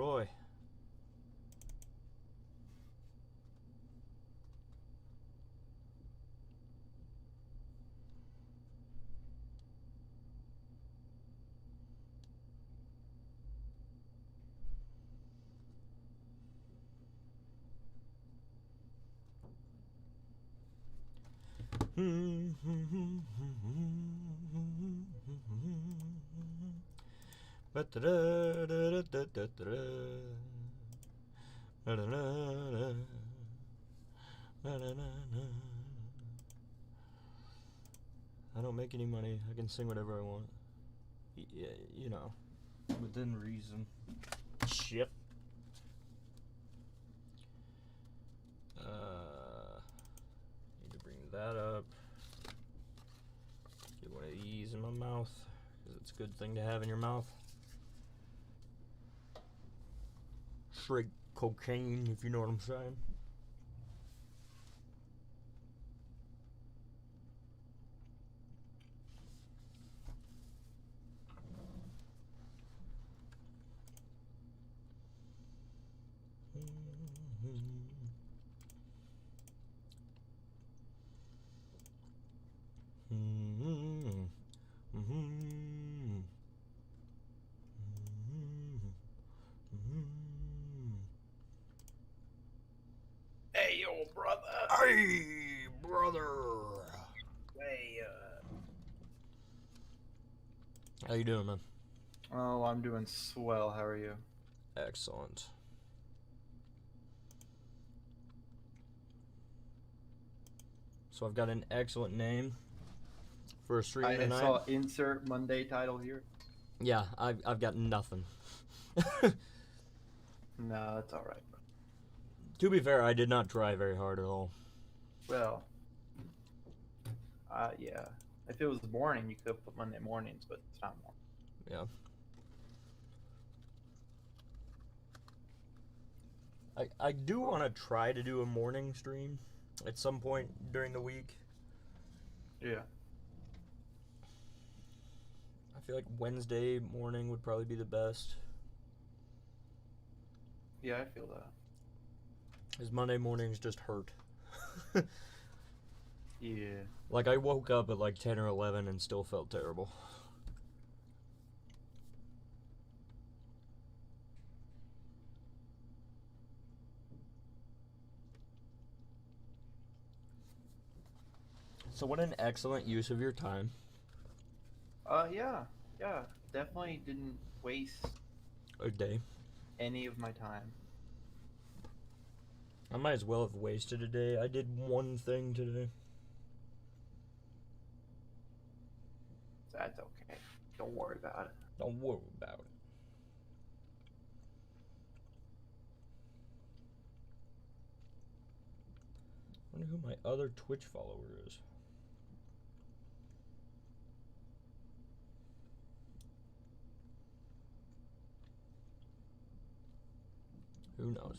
Troy. I don't make any money. I can sing whatever I want. Yeah, you know, within reason. Shit. Need to bring that up. Get one of these in my mouth, because it's a good thing to have in your mouth. Straight cocaine, if you know what I'm saying. Hey, yo, brother. Hey, brother. Hey, How you doing, man? Oh, I'm doing swell. How are you? Excellent. So I've got an excellent name for a stream I tonight. saw insert Monday title here. Yeah, I've got nothing. No, that's all right. To be fair, I did not try very hard at all. Well, yeah. If it was morning, you could have put Monday mornings, but it's not morning. Yeah. I do want to try to do a morning stream at some point during the week. Yeah. I feel like Wednesday morning would probably be the best. Yeah, I feel that. Because Monday mornings just hurt. Yeah. Like, I woke up at like 10 or 11 and still felt terrible. So what an excellent use of your time. Yeah. Yeah. Definitely didn't waste A day. any of my time. I might as well have wasted a day. I did one thing today. That's okay. Don't worry about it. Don't worry about it. I wonder who my other Twitch follower is. Who knows?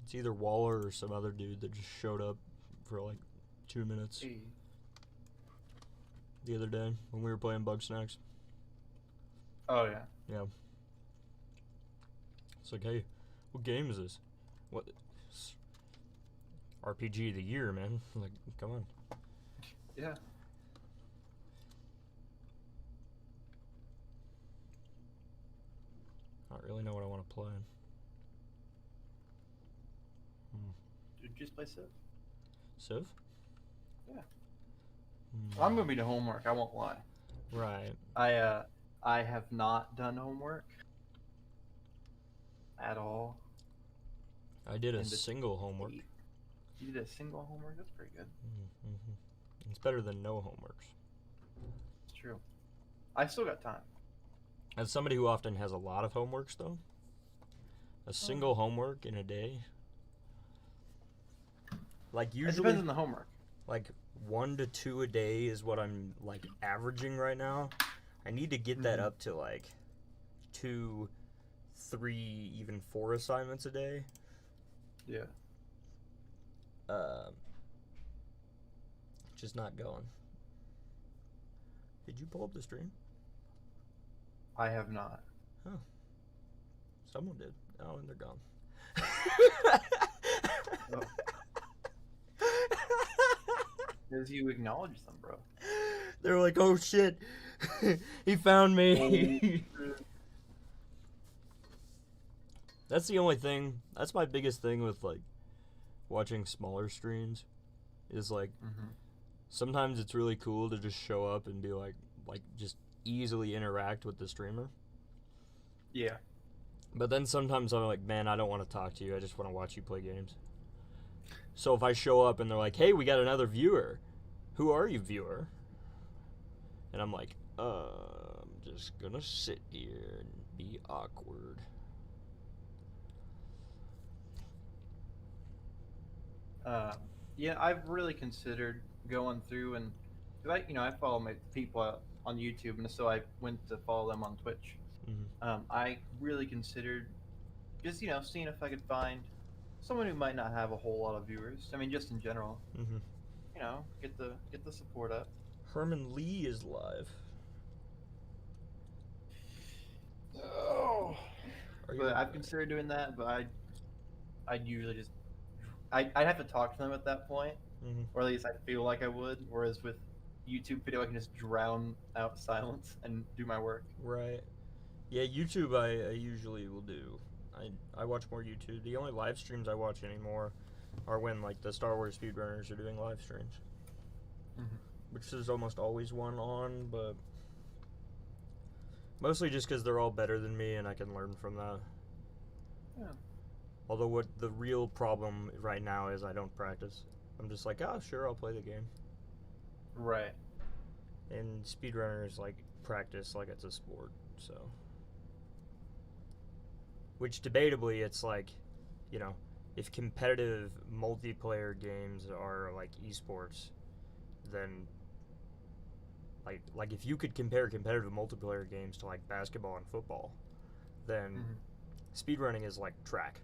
It's either Waller or some other dude that just showed up for like 2 minutes Hey. the other day when we were playing Bugsnax. Oh, yeah. Yeah. It's like, hey, what game is this? What? RPG of the year, man. Like, come on. Yeah. I don't really know what I want to play. Dude, just play Civ. Civ? Yeah. I'm gonna be the homework. I won't lie. Right. I have not done homework at all. I did a in the single homework. state. You did a single homework? That's pretty good. It's better than no homeworks. It's true. I still got time. As somebody who often has a lot of homeworks, though, a single homework in a day, like It usually, depends on the homework. like 1 to 2 a day is what I'm like averaging right now. I need to get that up to like 2, 3, even 4 assignments a day. Yeah. Just not going. Did you pull up the stream? I have not. Someone did. Oh, and they're gone. Oh. Because you acknowledge them, bro. They're like, oh shit, he found me. That's the only thing. That's my biggest thing with like watching smaller streams, is like sometimes it's really cool to just show up and be like just easily interact with the streamer. Yeah. But then sometimes I'm like, man, I don't want to talk to you. I just want to watch you play games. So if I show up and they're like, hey, we got another viewer. Who are you, viewer? And I'm like, I'm just gonna sit here and be awkward. Yeah, I've really considered going through and, cause I follow my people on YouTube, and so I went to follow them on Twitch. I really considered just seeing if I could find someone who might not have a whole lot of viewers. I mean, just in general. Get the support up. Herman Lee is live. Oh. But I've considered doing that, but I'd usually just I'd have to talk to them at that point, or at least I feel like I would. Whereas with YouTube video, I can just drown out silence and do my work. Right. Yeah, YouTube I usually will do. I watch more YouTube. The only live streams I watch anymore are when like the Star Wars speedrunners are doing live streams. Which there's almost always one on, but mostly just because they're all better than me and I can learn from that. Yeah. Although what the real problem right now is I don't practice. I'm just like, oh sure, I'll play the game. Right. And speedrunners like practice like it's a sport, so. Which debatably it's like, if competitive multiplayer games are like esports, then like if you could compare competitive multiplayer games to like basketball and football, then speedrunning is like track.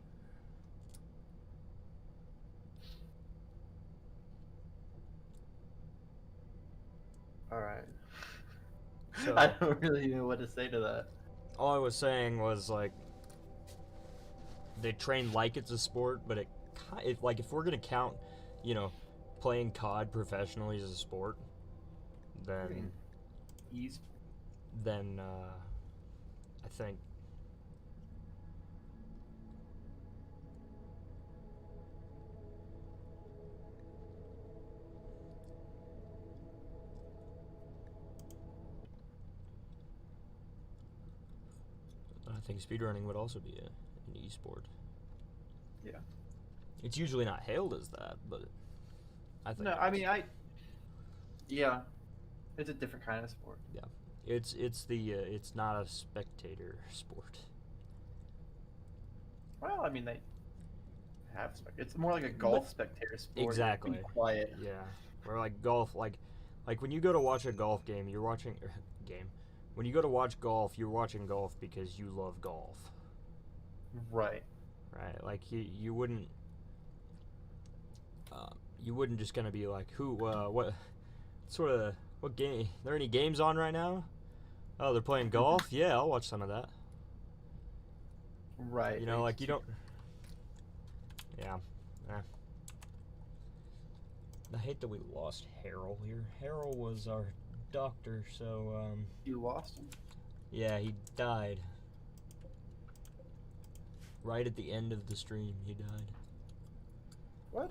All right. So I don't really know what to say to that. all I was saying was like they train like it's a sport, but it like if we're gonna count, playing COD professionally as a sport, then I think speedrunning would also be an e-sport. Yeah. It's usually not hailed as that, but I think. No, I mean yeah, it's a different kind of sport. Yeah, it's not a spectator sport. Well, I mean they have it's more like a golf spectator sport. Exactly. Be quiet. Yeah, or like golf, like when you go to watch a golf game, you're watching game. When you go to watch golf, you're watching golf because you love golf. Right. Right. Like you wouldn't just gonna be like, what game? Are there any games on right now? Oh, they're playing golf? Yeah, I'll watch some of that. Right. You know, like you don't. Yeah. I hate that we lost Harold here. Harold was our doctor, so You lost him? yeah, he died. Right at the end of the stream, he died. What?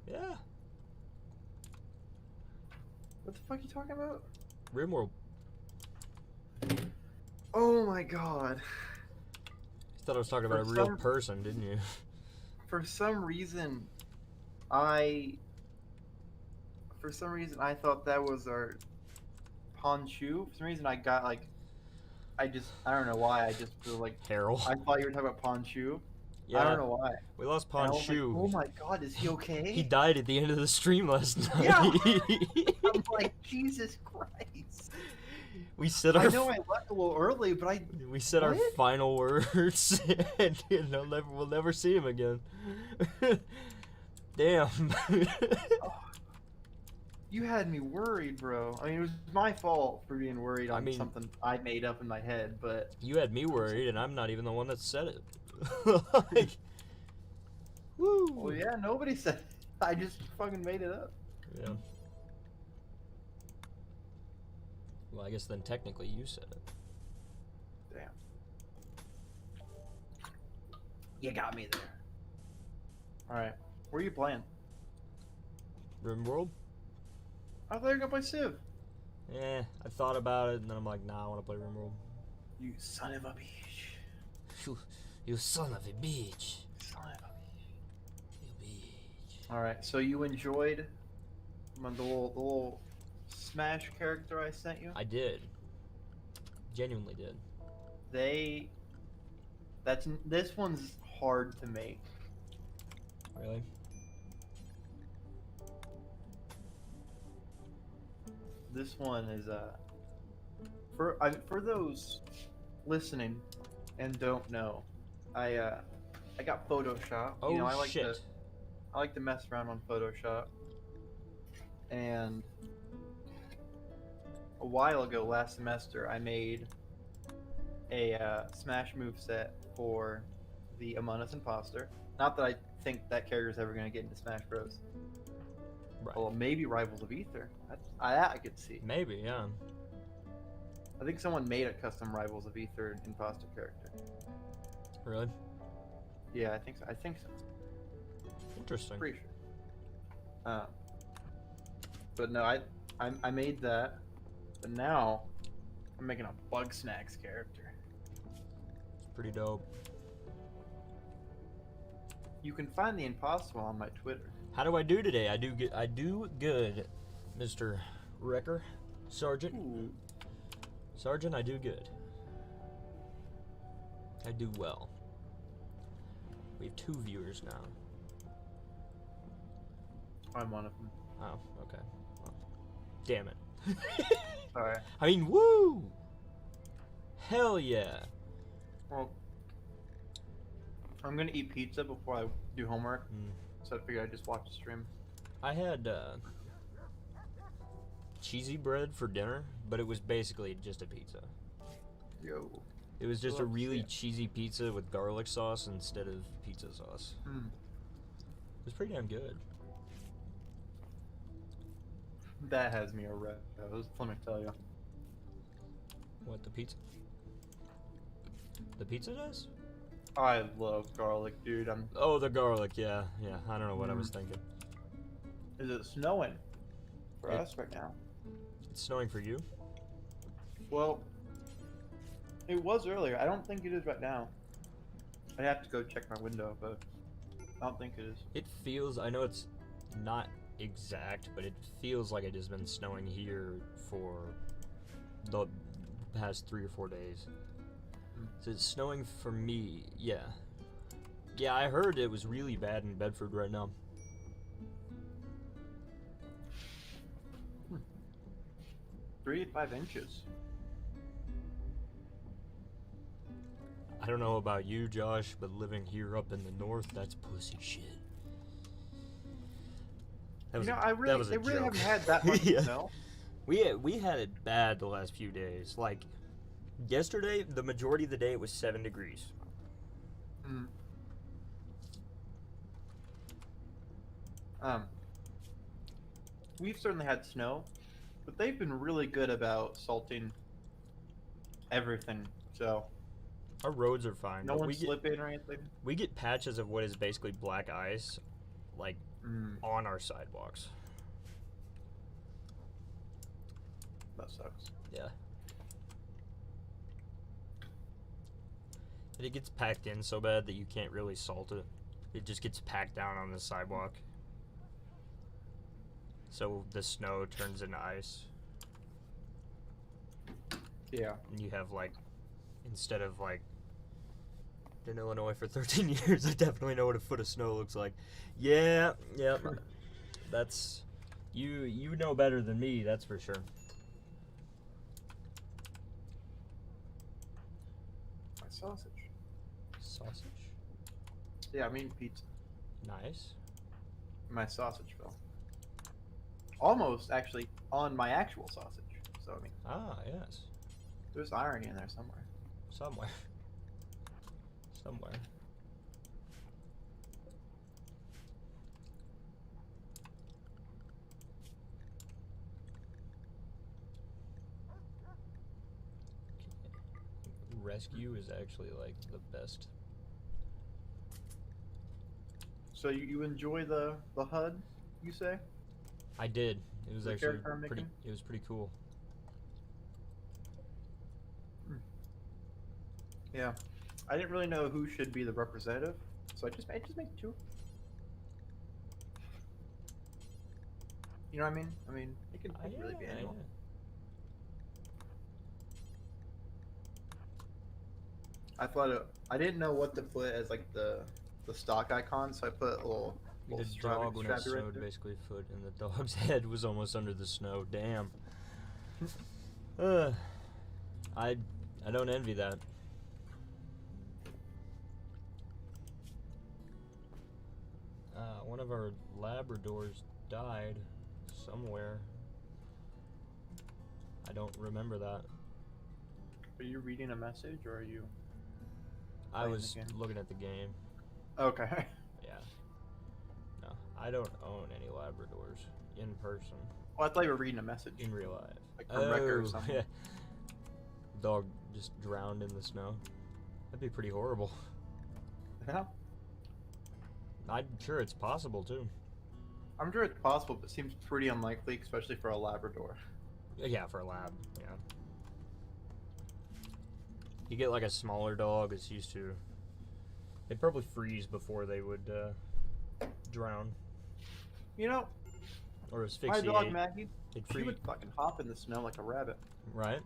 Yeah. What the fuck are you talking about? Rimworld. Oh my god. You thought I was talking about a real person, didn't you? For some reason, I thought that was our Ponchu. For some reason, I got like, I don't know why. I just feel like Harold. I thought you were talking about Ponchu. Yeah. I don't know why. We lost And I was like, Ponchu. oh my god, is he okay? He died at the end of the stream last night. Yeah. I'm like, Jesus Christ. We said I our know I left a little early, but we said our What? final words, and we'll never see him again. Damn. You had me worried, bro. I mean, it was my fault for being worried I on mean- something I made up in my head, but You had me worried, and I'm not even the one that said it. Like, woo. well, yeah, nobody said it. I just fucking made it up. Yeah. Well, I guess then technically you said it. Damn. You got me there. All right, where are you playing? RimWorld? I thought you were gonna play Civ. Eh, I thought about it, and then I'm like, nah, I want to play RimWorld. You son of a bitch. You son of a bitch. Son of a bitch. You bitch. All right, so you enjoyed the little Smash character I sent you? I did. Genuinely did. This one's hard to make. Really? This one is for those listening and don't know, I got Photoshop. Oh, you know, I shit. like to mess around on Photoshop. And a while ago, last semester, I made a Smash moveset for the Among Us Imposter. Not that I think that character is ever going to get into Smash Bros. Right. Well, maybe Rivals of Ether. I could see. Maybe, yeah. I think someone made a custom Rivals of Ether imposter character. Really? Yeah, I think so. I think so. Interesting. Pretty sure. But no, I made that, but now I'm making a Bug Snacks character. It's pretty dope. You can find the imposter on my Twitter. How do I do today? I do good, Mr. Wrecker. Sergeant. Ooh. Sergeant, I do good. I do well. We have 2 viewers now. I'm one of them. Oh, okay. Well, damn it. Sorry. I mean, woo! Hell yeah. Well, I'm gonna eat pizza before I do homework, so I figured I'd just watch the stream. I had cheesy bread for dinner, but it was basically just a pizza. Yo. It was just a Love to see really it. cheesy pizza with garlic sauce instead of pizza sauce. Mm. It was pretty damn good. That has me a red nose, let me tell you. What, the pizza? The pizza does? I love garlic, dude. Oh, the garlic, yeah. Yeah, I don't know what I was thinking. Is it snowing for It- us right now? It's snowing for you? Well, it was earlier. I don't think it is right now. I'd have to go check my window, but I don't think it is. It feels, I know it's not exact, but it feels like it has been snowing here for the past 3 or 4 days. So it's snowing for me, yeah. Yeah, I heard it was really bad in Bedford right now. 3 to 5 inches. I don't know about you, Josh, but living here up in the north, that's pussy shit. That was You know, a- that was a they really joke. haven't had that much Yeah. snow. We had it bad the last few days. Like yesterday, the majority of the day it was 7 degrees. Mm. We've certainly had snow, but they've been really good about salting everything. So Our roads are fine. no but one's slipping or anything. we get patches of what is basically black ice, like Mm, on our sidewalks. that sucks. Yeah. And it gets packed in so bad that you can't really salt it. It just gets packed down on the sidewalk. So the snow turns into ice. Yeah. And you have like, instead of like, in Illinois for 13 years, I definitely know what a foot of snow looks like. Yeah, that's, you know better than me, that's for sure. My sausage. Sausage? Yeah, I mean pizza. Nice. My sausage fell. almost actually on my actual sausage. So I mean, Ah, yes. there's irony in there somewhere. Somewhere. Somewhere. Rescue is actually like the best. So you enjoy the HUD, you say? I did. It was The actually character I'm pretty. making? It was pretty cool. Yeah, I didn't really know who should be the representative, so I just made two. You know what I mean? I mean, it can really be anyone. I thought I didn't know what to put as like the stock icon, so I put a little The strappy dog when it right snowed there. basically a foot, and the dog's head was almost under the snow. Damn. I don't envy that. One of our Labradors died somewhere. I don't remember that. Are you reading a message or are you? I Playing was the game. looking at the game. Okay. Yeah. No, I don't own any Labradors in person, Well, I thought you were reading a message. in real life. Like from Wrecker or something. Yeah. Dog just drowned in the snow. That'd be pretty horrible. Yeah. I'm sure it's possible too. I'm sure it's possible, but it seems pretty unlikely, especially for a Labrador. Yeah, for a lab. Yeah. You get like a smaller dog, it's used to. They'd probably freeze before they would drown You know, or asphyxiate. my dog Maggie, They'd she freeze, would fucking hop in the snow like a rabbit. right?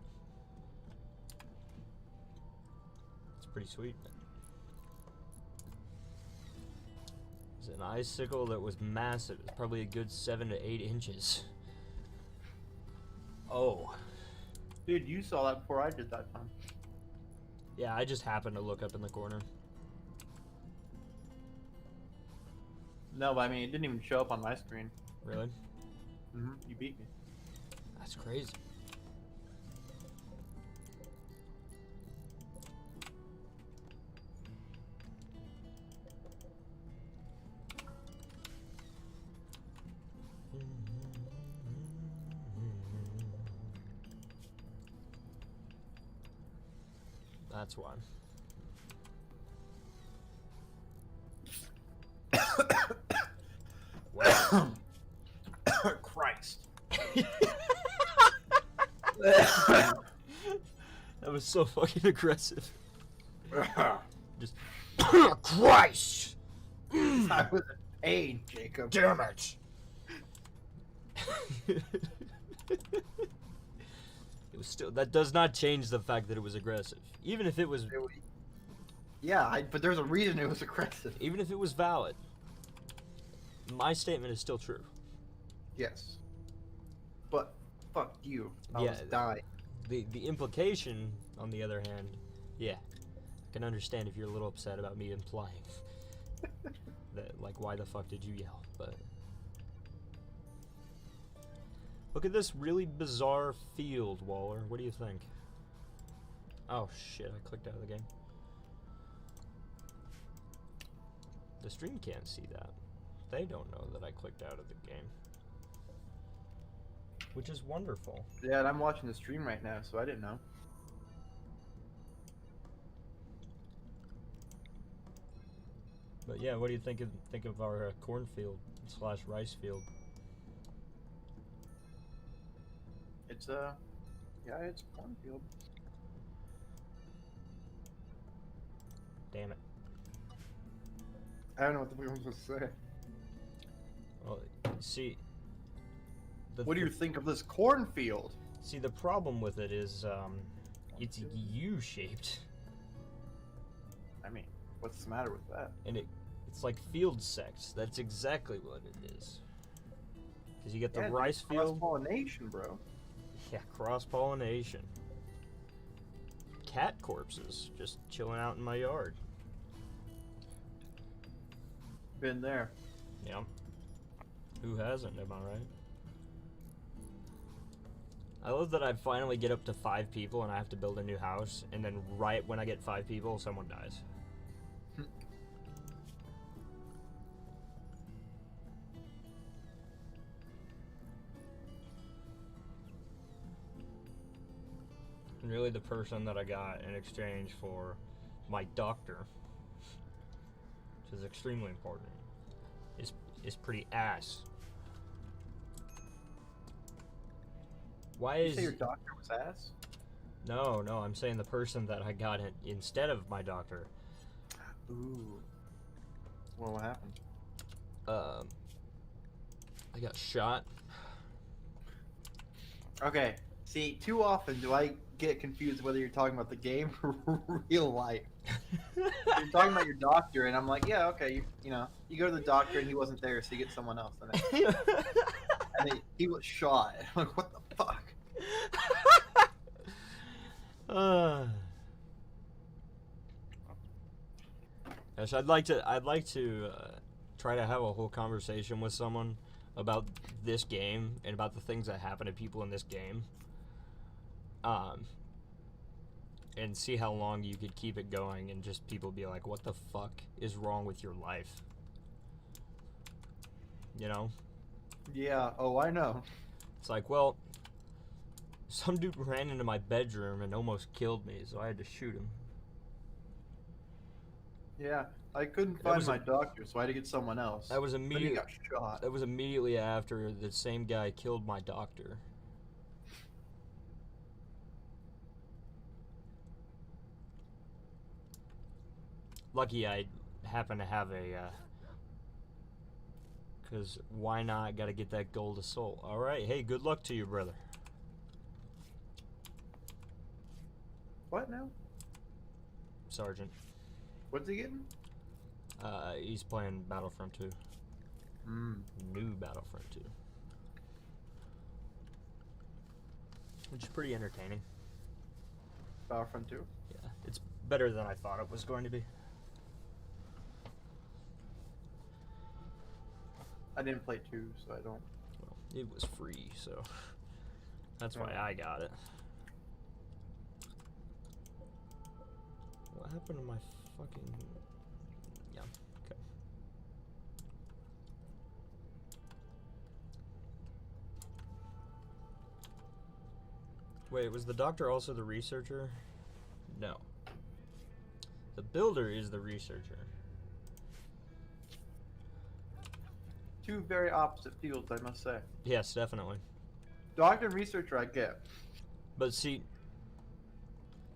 It's pretty sweet. It's an icicle that was massive. It's probably a good 7 to 8 inches. Oh. Dude, you saw that before I did that time. Yeah, I just happened to look up in the corner. No, but I mean, it didn't even show up on my screen. Really? You beat me. That's crazy. That's why. Wow. Christ. That was so fucking aggressive. Just Christ! I was in pain, Jacob. Damn it! It was still. That does not change the fact that it was aggressive. Even if it was. Yeah, but there's a reason it was aggressive. Even if it was valid. My statement is still true. Yes. But fuck you. I Yeah, was dying. The implication, on the other hand, yeah, I can understand if you're a little upset about me implying that, like, why the fuck did you yell? But look at this really bizarre field, Waller. What do you think? Oh shit! I clicked out of the game. The stream can't see that. They don't know that I clicked out of the game. Which is wonderful. Yeah, and I'm watching the stream right now, so I didn't know. But yeah, what do you think of our cornfield / rice field? It's yeah, it's a cornfield. Damn it. I don't know what the fuck I'm supposed to say. Well, see. What do you think of this cornfield? See, the problem with it is, it's U-shaped, I mean, what's the matter with that? and it's like field sex. That's exactly what it is. Because you get the rice field. Cross-pollination, bro. Yeah, cross-pollination. Cat corpses just chilling out in my yard. Been there. Yeah. Who hasn't? Am I right? I love that I finally get up to 5 people and I have to build a new house, and then right when I get 5 people, someone dies. And really the person that I got in exchange for my doctor, which is extremely important, is pretty ass. Why Did is... you say your doctor was ass? No, I'm saying the person that I got instead of my doctor. Ooh. Well, what happened? I got shot. Okay. See, too often do I get confused whether you're talking about the game or real life. You're talking about your doctor, and I'm like, yeah, okay. You know, you go to the doctor and he wasn't there, so you get someone else. And he was shot. I'm like, what the fuck? Yes, I'd like to try to have a whole conversation with someone about this game and about the things that happen to people in this game. And see how long you could keep it going and just people be like, what the fuck is wrong with your life? You know? Yeah, oh, I know. It's like, well, some dude ran into my bedroom and almost killed me, so I had to shoot him. Yeah, I couldn't find my doctor, so I had to get someone else. That was Then he immediately got shot. That was immediately after the same guy killed my doctor. Lucky I happen to have a, because why not? Gotta get that gold assault. Alright, hey, good luck to you, brother. What now? Sergeant. What's he getting? He's playing Battlefront 2. New Battlefront 2. Which is pretty entertaining. Battlefront 2? Yeah, it's better than I thought it was going to be. I didn't play 2, so I don't. Well, it was free, so that's why I got it. What happened to my fucking... Yeah, okay. Wait, was the doctor also the researcher? No. The builder is the researcher. Two very opposite fields, I must say. Yes, definitely. Doctor and researcher, I get. But see,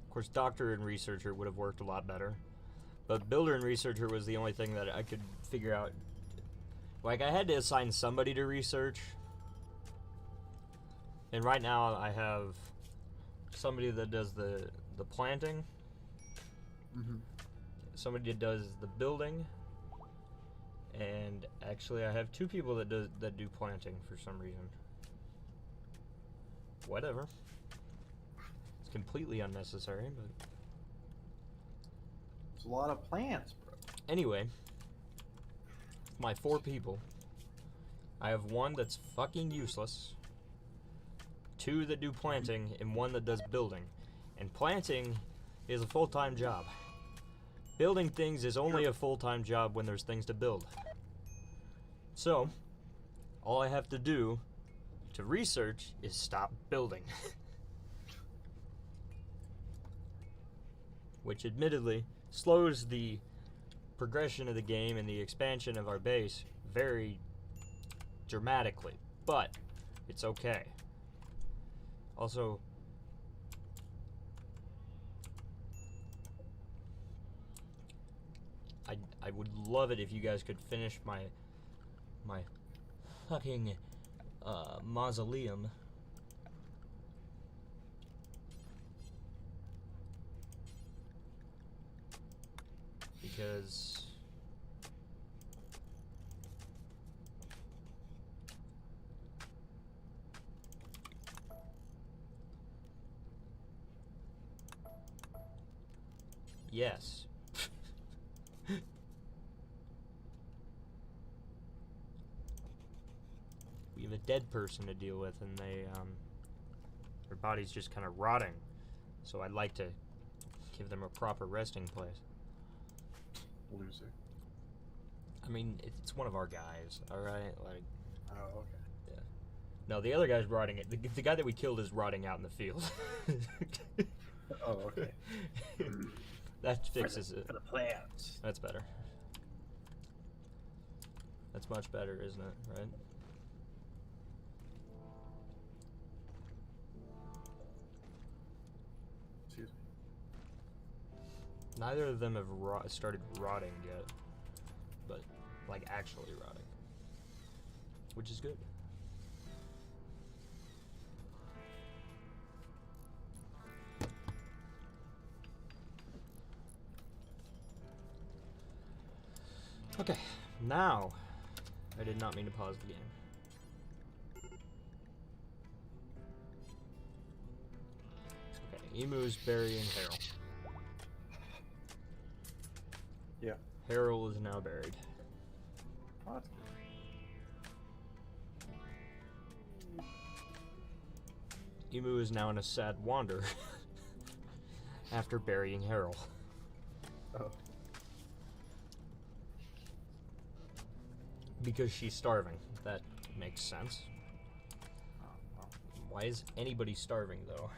of course, doctor and researcher would have worked a lot better. But builder and researcher was the only thing that I could figure out. Like, I had to assign somebody to research. And right now, I have somebody that does the planting. Somebody that does the building. And actually, I have 2 people that do planting for some reason. Whatever. It's completely unnecessary, but... It's a lot of plants, bro. Anyway, my 4 people, I have 1 that's fucking useless, 2 that do planting, and 1 that does building. And planting is a full-time job. Building things is only a full-time job when there's things to build. So, all I have to do to research is stop building. Which admittedly slows the progression of the game and the expansion of our base very dramatically, but it's okay. Also, I would love it if you guys could finish my fucking mausoleum. Because yes. We have a dead person to deal with, and they Their body's just kind of rotting. So I'd like to give them a proper resting place. Loser. I mean, it's one of our guys, alright? Like, Oh, okay. yeah. No, the other guy's rotting it. The guy that we killed is rotting out in the field. Oh, okay. That fixes it. For the plants. That's better. That's much better, isn't it? Right? Excuse me. Neither of them have started rotting yet. But, like, actually rotting. Which is good. Okay, now, I did not mean to pause the game. Okay, Emu's burying Harold. Yeah. Harold is now buried. Oh, that's good. Emu is now in a sad wander after burying Harold. Oh. Because she's starving. That makes sense. Oh. Why is anybody starving, though?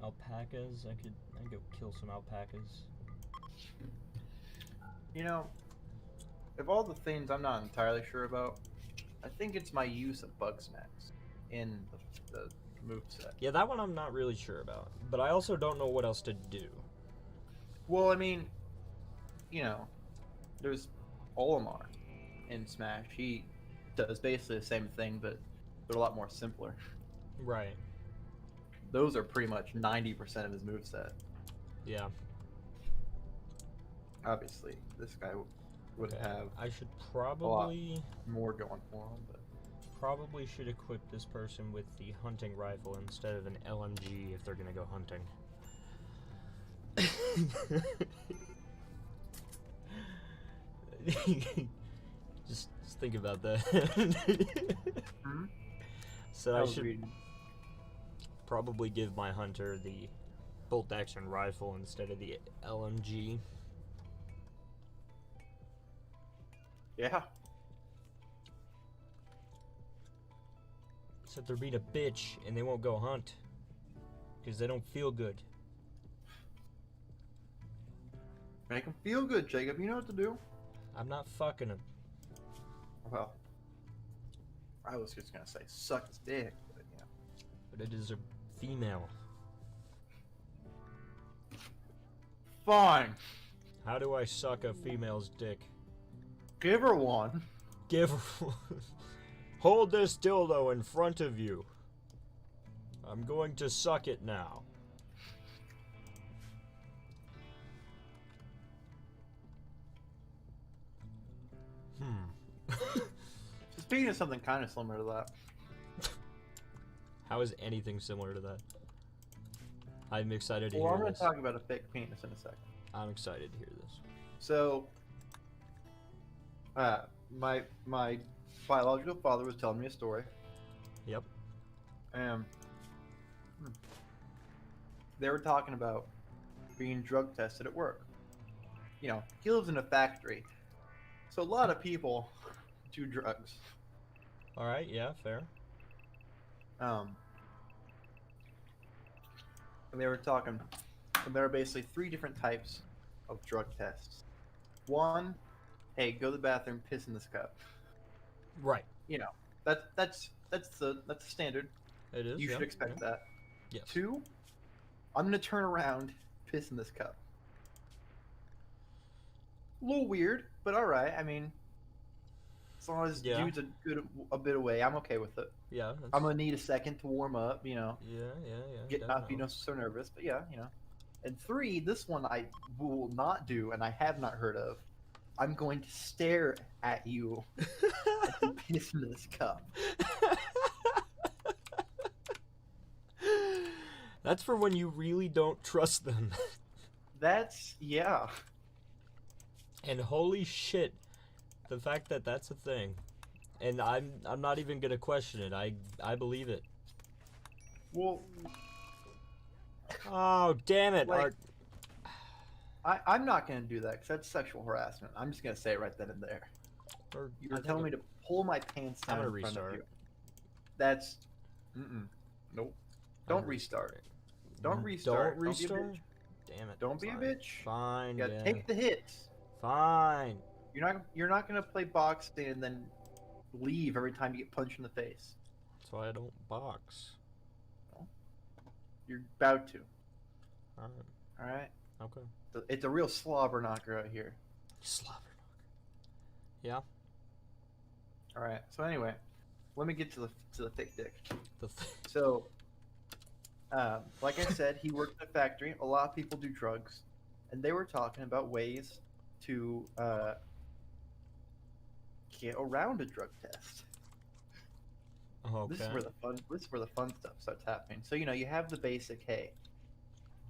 Alpacas? I'd go kill some alpacas. You know, of all the things I'm not entirely sure about, I think it's my use of bug snacks in the moveset. Yeah, that one I'm not really sure about. But I also don't know what else to do. Well, I mean, you know, there's Olimar in Smash. He does basically the same thing, but they're a lot more simpler. Right. Those are pretty much 90% of his moveset. Yeah. Obviously, this guy would Okay. have I should probably more going for him, but probably should equip this person with the hunting rifle instead of an LMG if they're gonna go hunting. just think about that. So I should probably give my hunter the bolt action rifle instead of the LMG. Yeah. Except they're being a bitch and they won't go hunt because they don't feel good. Make him feel good, Jacob. You know what to do. I'm not fucking him. Well, I was just gonna say suck his dick, but you know. But it is a female. Fine. How do I suck a female's dick? Give her one. Give her. Hold this dildo in front of you. I'm going to suck it now. Speaking of something kind of similar to that. How is anything similar to that? I'm excited to Well, hear I'm going this. to talk about a fake penis in a second. I'm excited to hear this. So, my biological father was telling me a story. Yep. And they were talking about being drug tested at work. You know, he lives in a factory, so a lot of people do drugs. All right. Yeah. Fair. And they were talking, and there are basically 3 different types of drug tests. One, hey, go to the bathroom, piss in this cup. Right. You know, that's the standard. It is. You yeah, should expect yeah. that. Yes. 2, I'm gonna turn around, piss in this cup. A little weird, but all right. I mean, as long as Yeah. dude's a bit away, I'm okay with it. Yeah. That's, I'm gonna need a second to warm up. You know, Yeah. Yeah. Yeah. get not be so nervous. But yeah, you know. And 3, this one I will not do, and I have not heard of. I'm going to stare at you and piss into this cup. That's for when you really don't trust them. That's yeah. And holy shit, The fact that that's a thing, and I'm not even gonna question it. I believe it. Well, Oh damn it! like, I'm not gonna do that because that's sexual harassment. I'm just gonna say it right then and there. You're telling me to pull my pants I'm down gonna in front of restart. you. That's, nope. Don't restart. Don't restart. Don't restart. Be Damn it. Don't be a Fine. bitch. Fine. You gotta Yeah. take the hits. Fine. You're not gonna play boxing and then leave every time you get punched in the face. That's why I don't box. You're about to. All right. All right. Okay. It's a real slobber knocker out here. Slobber knocker. Yeah. All right. So anyway, let me get to the thick dick. The So, like I said, he worked in a factory. A lot of people do drugs, and they were talking about ways to get around a drug test. Okay. This is where the fun stuff starts happening. So you have the basic, hey,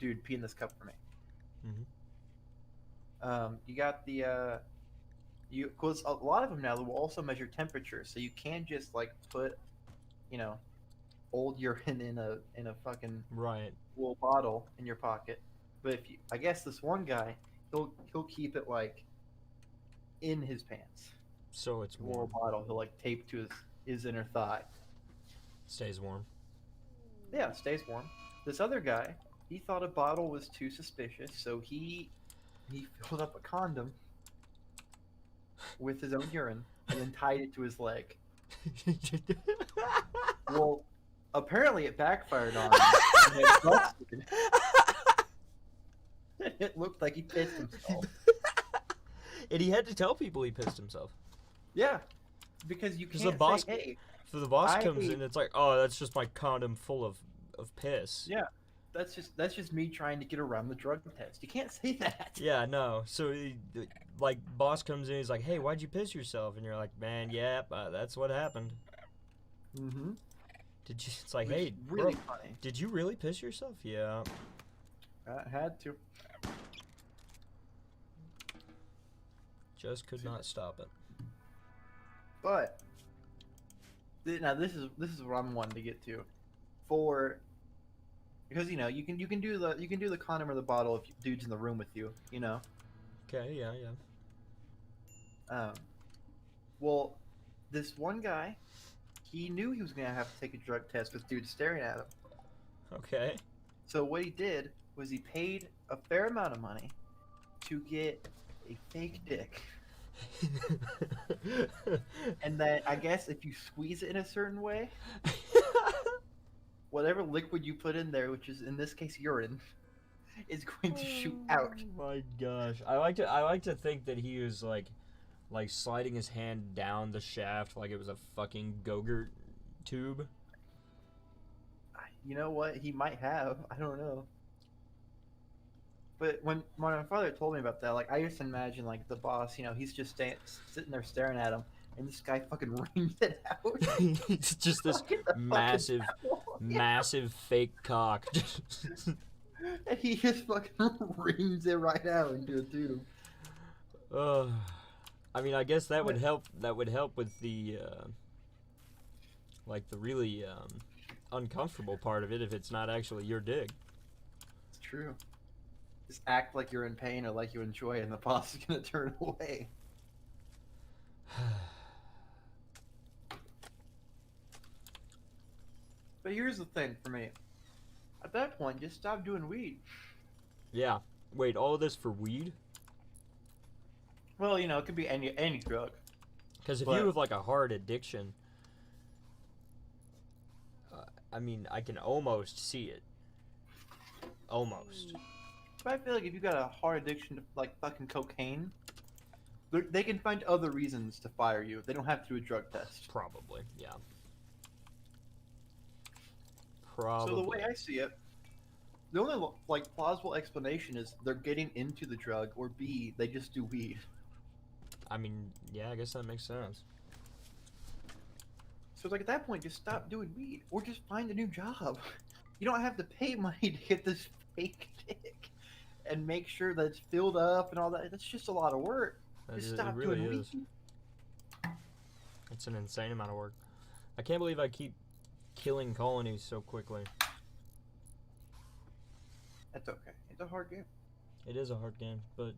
dude, pee in this cup for me. You got the because a lot of them now will also measure temperature, so you can't just like put, old urine in a fucking Right. wool bottle in your pocket. But if I guess this one guy, he'll keep it like in his pants. So it's Wool warm. bottle he'll like tape to his inner thigh. Stays warm. Yeah, it stays warm. This other guy, he thought a bottle was too suspicious, so he filled up a condom with his own urine and then tied it to his leg. Well, apparently it backfired on him. And it busted. It looked like he pissed himself. And he had to tell people he pissed himself. Yeah, because you 'Cause can't the boss- say, hey, So the boss I comes hate- in, it's like, oh, that's just my condom full of piss. yeah, that's just me trying to get around the drug test. You can't say that. Yeah, no. So, like, boss comes in, he's like, hey, why'd you piss yourself? And you're like, man, yeah, that's what happened. Mm-hmm. Did you? It's like, Which hey, is really bro, funny. did you really piss yourself? Yeah. I had to. Just could not stop it. But now this is what I'm wanting to get to, because you can do the condom or the bottle if dude's in the room with you. Okay, yeah. Well, this one guy, he knew he was gonna have to take a drug test with dude staring at him. Okay. So what he did was he paid a fair amount of money to get a fake dick. And then I guess if you squeeze it in a certain way, whatever liquid you put in there, which is in this case urine, is going to shoot out. Oh my gosh. I like to think that he was like sliding his hand down the shaft like it was a fucking Go-Gurt tube. You know what? He might have. I don't know. But when my father told me about that, like I just imagine like the boss, he's just sitting there staring at him, and this guy fucking wrings it out. It's just this Fucking the fucking massive, apple. massive fake cock. And he just fucking wrings it right out into a tube. I mean, I guess that would help. That would help with the, like the really uncomfortable part of it if it's not actually your dick. It's true. Just act like you're in pain or like you enjoy it, and the boss is gonna turn away. But here's the thing for me. At that point, just stop doing weed. Yeah. Wait, all of this for weed? Well, it could be any drug. Because if But- you have like a hard addiction, I mean, I can almost see it. Almost. But I feel like if you got a hard addiction to like fucking cocaine, they can find other reasons to fire you. They don't have to do a drug test. Probably, yeah. Probably. So the way I see it, the only like plausible explanation is they're getting into the drug, or B, they just do weed. I mean, yeah, I guess that makes sense. So it's like at that point, just stop doing weed, or just find a new job. You don't have to pay money to get this fake dick and make sure that it's filled up and all that. That's just a lot of work. Just It stop really doing is. weed. It's an insane amount of work. I can't believe I keep killing colonies so quickly. That's okay. It's a hard game. It is a hard game, but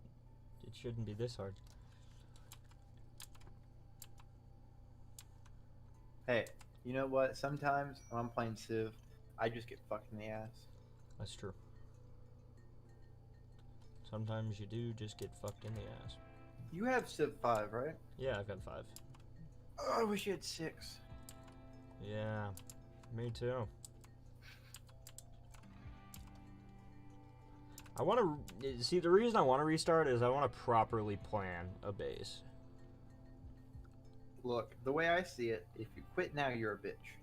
it shouldn't be this hard. Hey, you know what? Sometimes when I'm playing Civ, I just get fucked in the ass. That's true. Sometimes you do just get fucked in the ass. You have Civ 5, right? Yeah, I've got 5. Oh, I wish you had 6. Yeah, me too. I want to see, the reason I want to restart is I want to properly plan a base. Look, the way I see it, if you quit now, you're a bitch.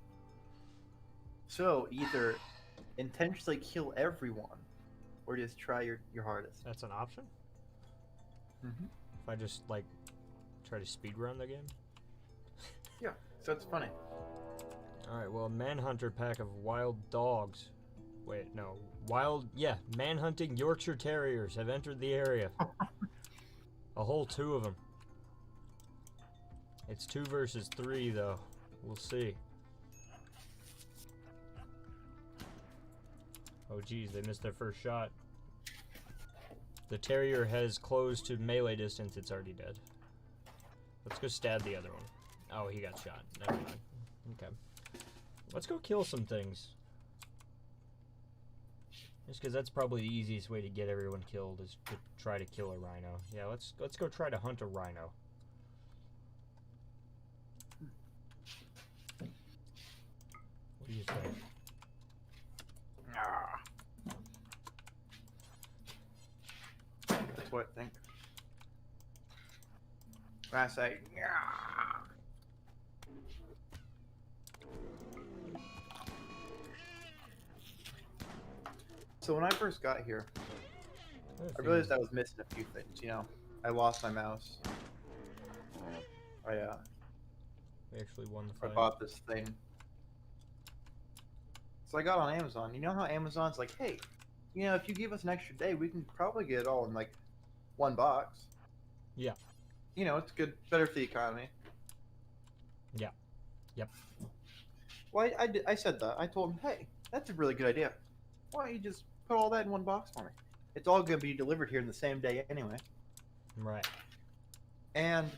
So either intentionally kill everyone, or just try your hardest. That's an option. Mm-hmm. If I just like try to speedrun the game. Yeah, so it's funny. All right, well, a manhunter pack of wild dogs. Wait, no, manhunting Yorkshire Terriers have entered the area. A whole 2 of them. It's 2 versus 3, though. We'll see. Oh, geez, they missed their first shot. The terrier has closed to melee distance. It's already dead. Let's go stab the other one. Oh, he got shot. Never mind. Okay. Let's go kill some things. Just because that's probably the easiest way to get everyone killed is to try to kill a rhino. Yeah, let's go try to hunt a rhino. What do you think? That's what I think. When I say, so when I first got here, I realized I was missing a few things. You know, I lost my mouse. We actually won the I fight. bought this thing. So I got on Amazon. You know how Amazon's like, hey, you know, if you give us an extra day, we can probably get it all in like one box. Yeah. You know, it's good, better for the economy. Yeah. Yep. Well, I said that. I told him, hey, that's a really good idea. Why don't you just put all that in one box for me? It's all going to be delivered here in the same day anyway. Right. And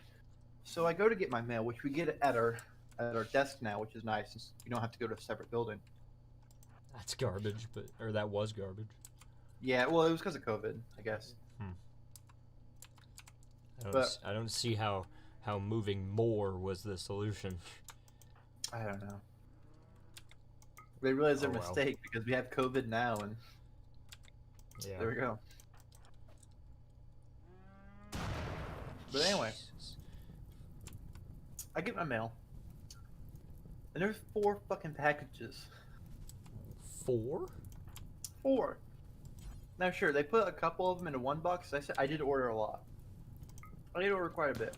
so I go to get my mail, which we get at our desk now, which is nice, since you don't have to go to a separate building. That's garbage, or that was garbage. Yeah, well, it was because of COVID, I guess. I don't see how moving more was the solution. I don't know. They realized their Oh, well. mistake because we have COVID now, and Yeah. there we go. But anyway, Jesus. I get my mail, and there's 4 fucking packages. 4? 4. Now, sure, they put a couple of them into one box. I said I did order a lot. I did order quite a bit.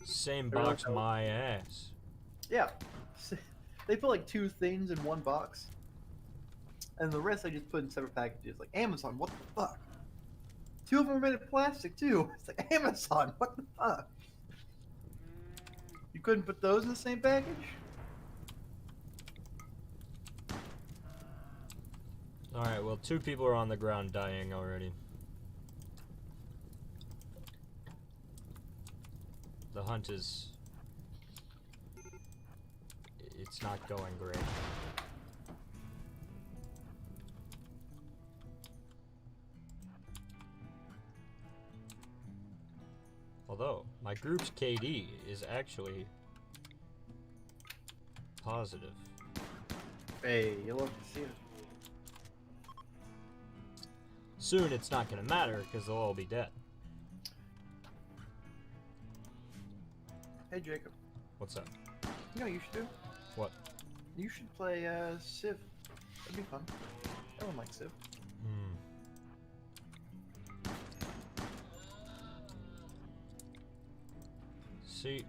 Same They're box, like- my ass. Yeah, they put like 2 things in one box, and the rest I just put in separate packages. Like Amazon, what the fuck? 2 of them are made of plastic too. It's like Amazon, what the fuck? You couldn't put those in the same package? Alright, well, 2 people are on the ground dying already. The hunt is... It's not going great. Although, my group's KD is actually positive. Hey, you love to see it. Soon it's not going to matter because they'll all be dead. Hey Jacob, What's up? you know what you should do? What? You should play Civ. That'd be fun. Everyone likes Civ. See,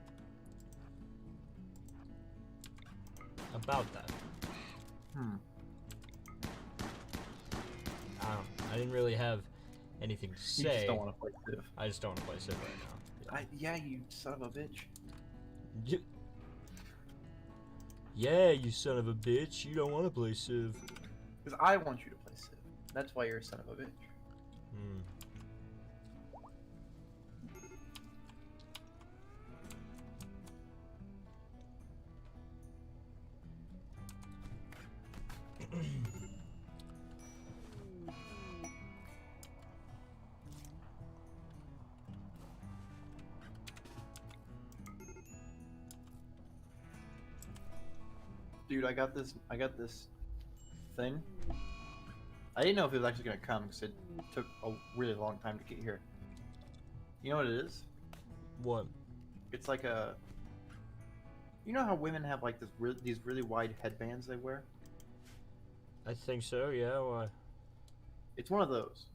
about that, I didn't really have anything to say. You just don't want to play Civ. I just don't want to play Civ right now. Yeah, you son of a bitch. You, yeah, you son of a bitch. You don't want to play Civ. Because I want you to play Civ. That's why you're a son of a bitch. Hmm. Dude, I got this thing. I didn't know if it was actually gonna come because it took a really long time to get here. You know what it is? What? It's like a. You know how women have like these really wide headbands they wear? I think so, yeah. Why? It's one of those,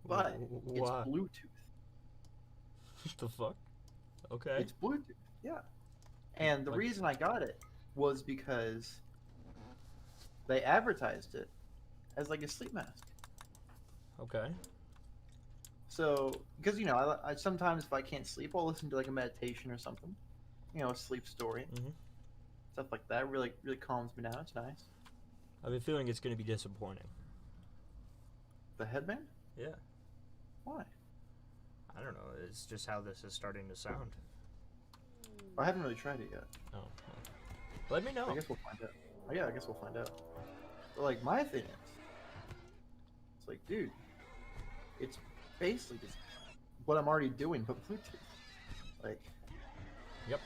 but it's Why? Bluetooth. What the fuck? Okay. It's Bluetooth, yeah. And the Like- reason I got it was because they advertised it as like a sleep mask. Okay. So, because you know, I sometimes if I can't sleep, I'll listen to like a meditation or something. You know, a sleep story, Mhm. stuff like that. Really calms me down. It's nice. I have a feeling it's going to be disappointing. The headband? Yeah. Why? I don't know. It's just how this is starting to sound. I haven't really tried it yet. Oh. Let me know. I guess we'll find out. Oh, yeah, I guess we'll find out. But like my thing is, it's like, dude, it's basically just what I'm already doing, but Bluetooth. Like. Yep.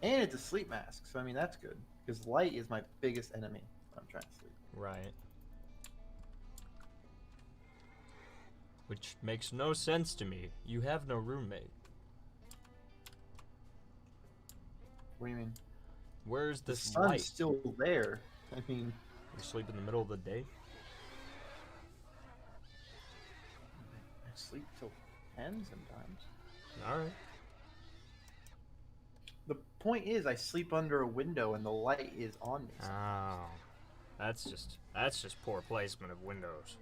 And it's a sleep mask, so I mean that's good because light is my biggest enemy when I'm trying to sleep. Right. Which makes no sense to me. You have no roommate. What do you mean? Where's The this sun's light? still there. I mean, You sleep in the middle of the day? I sleep till 10 sometimes. Alright. The point is, I sleep under a window and the light is on me. Oh. That's just poor placement of windows.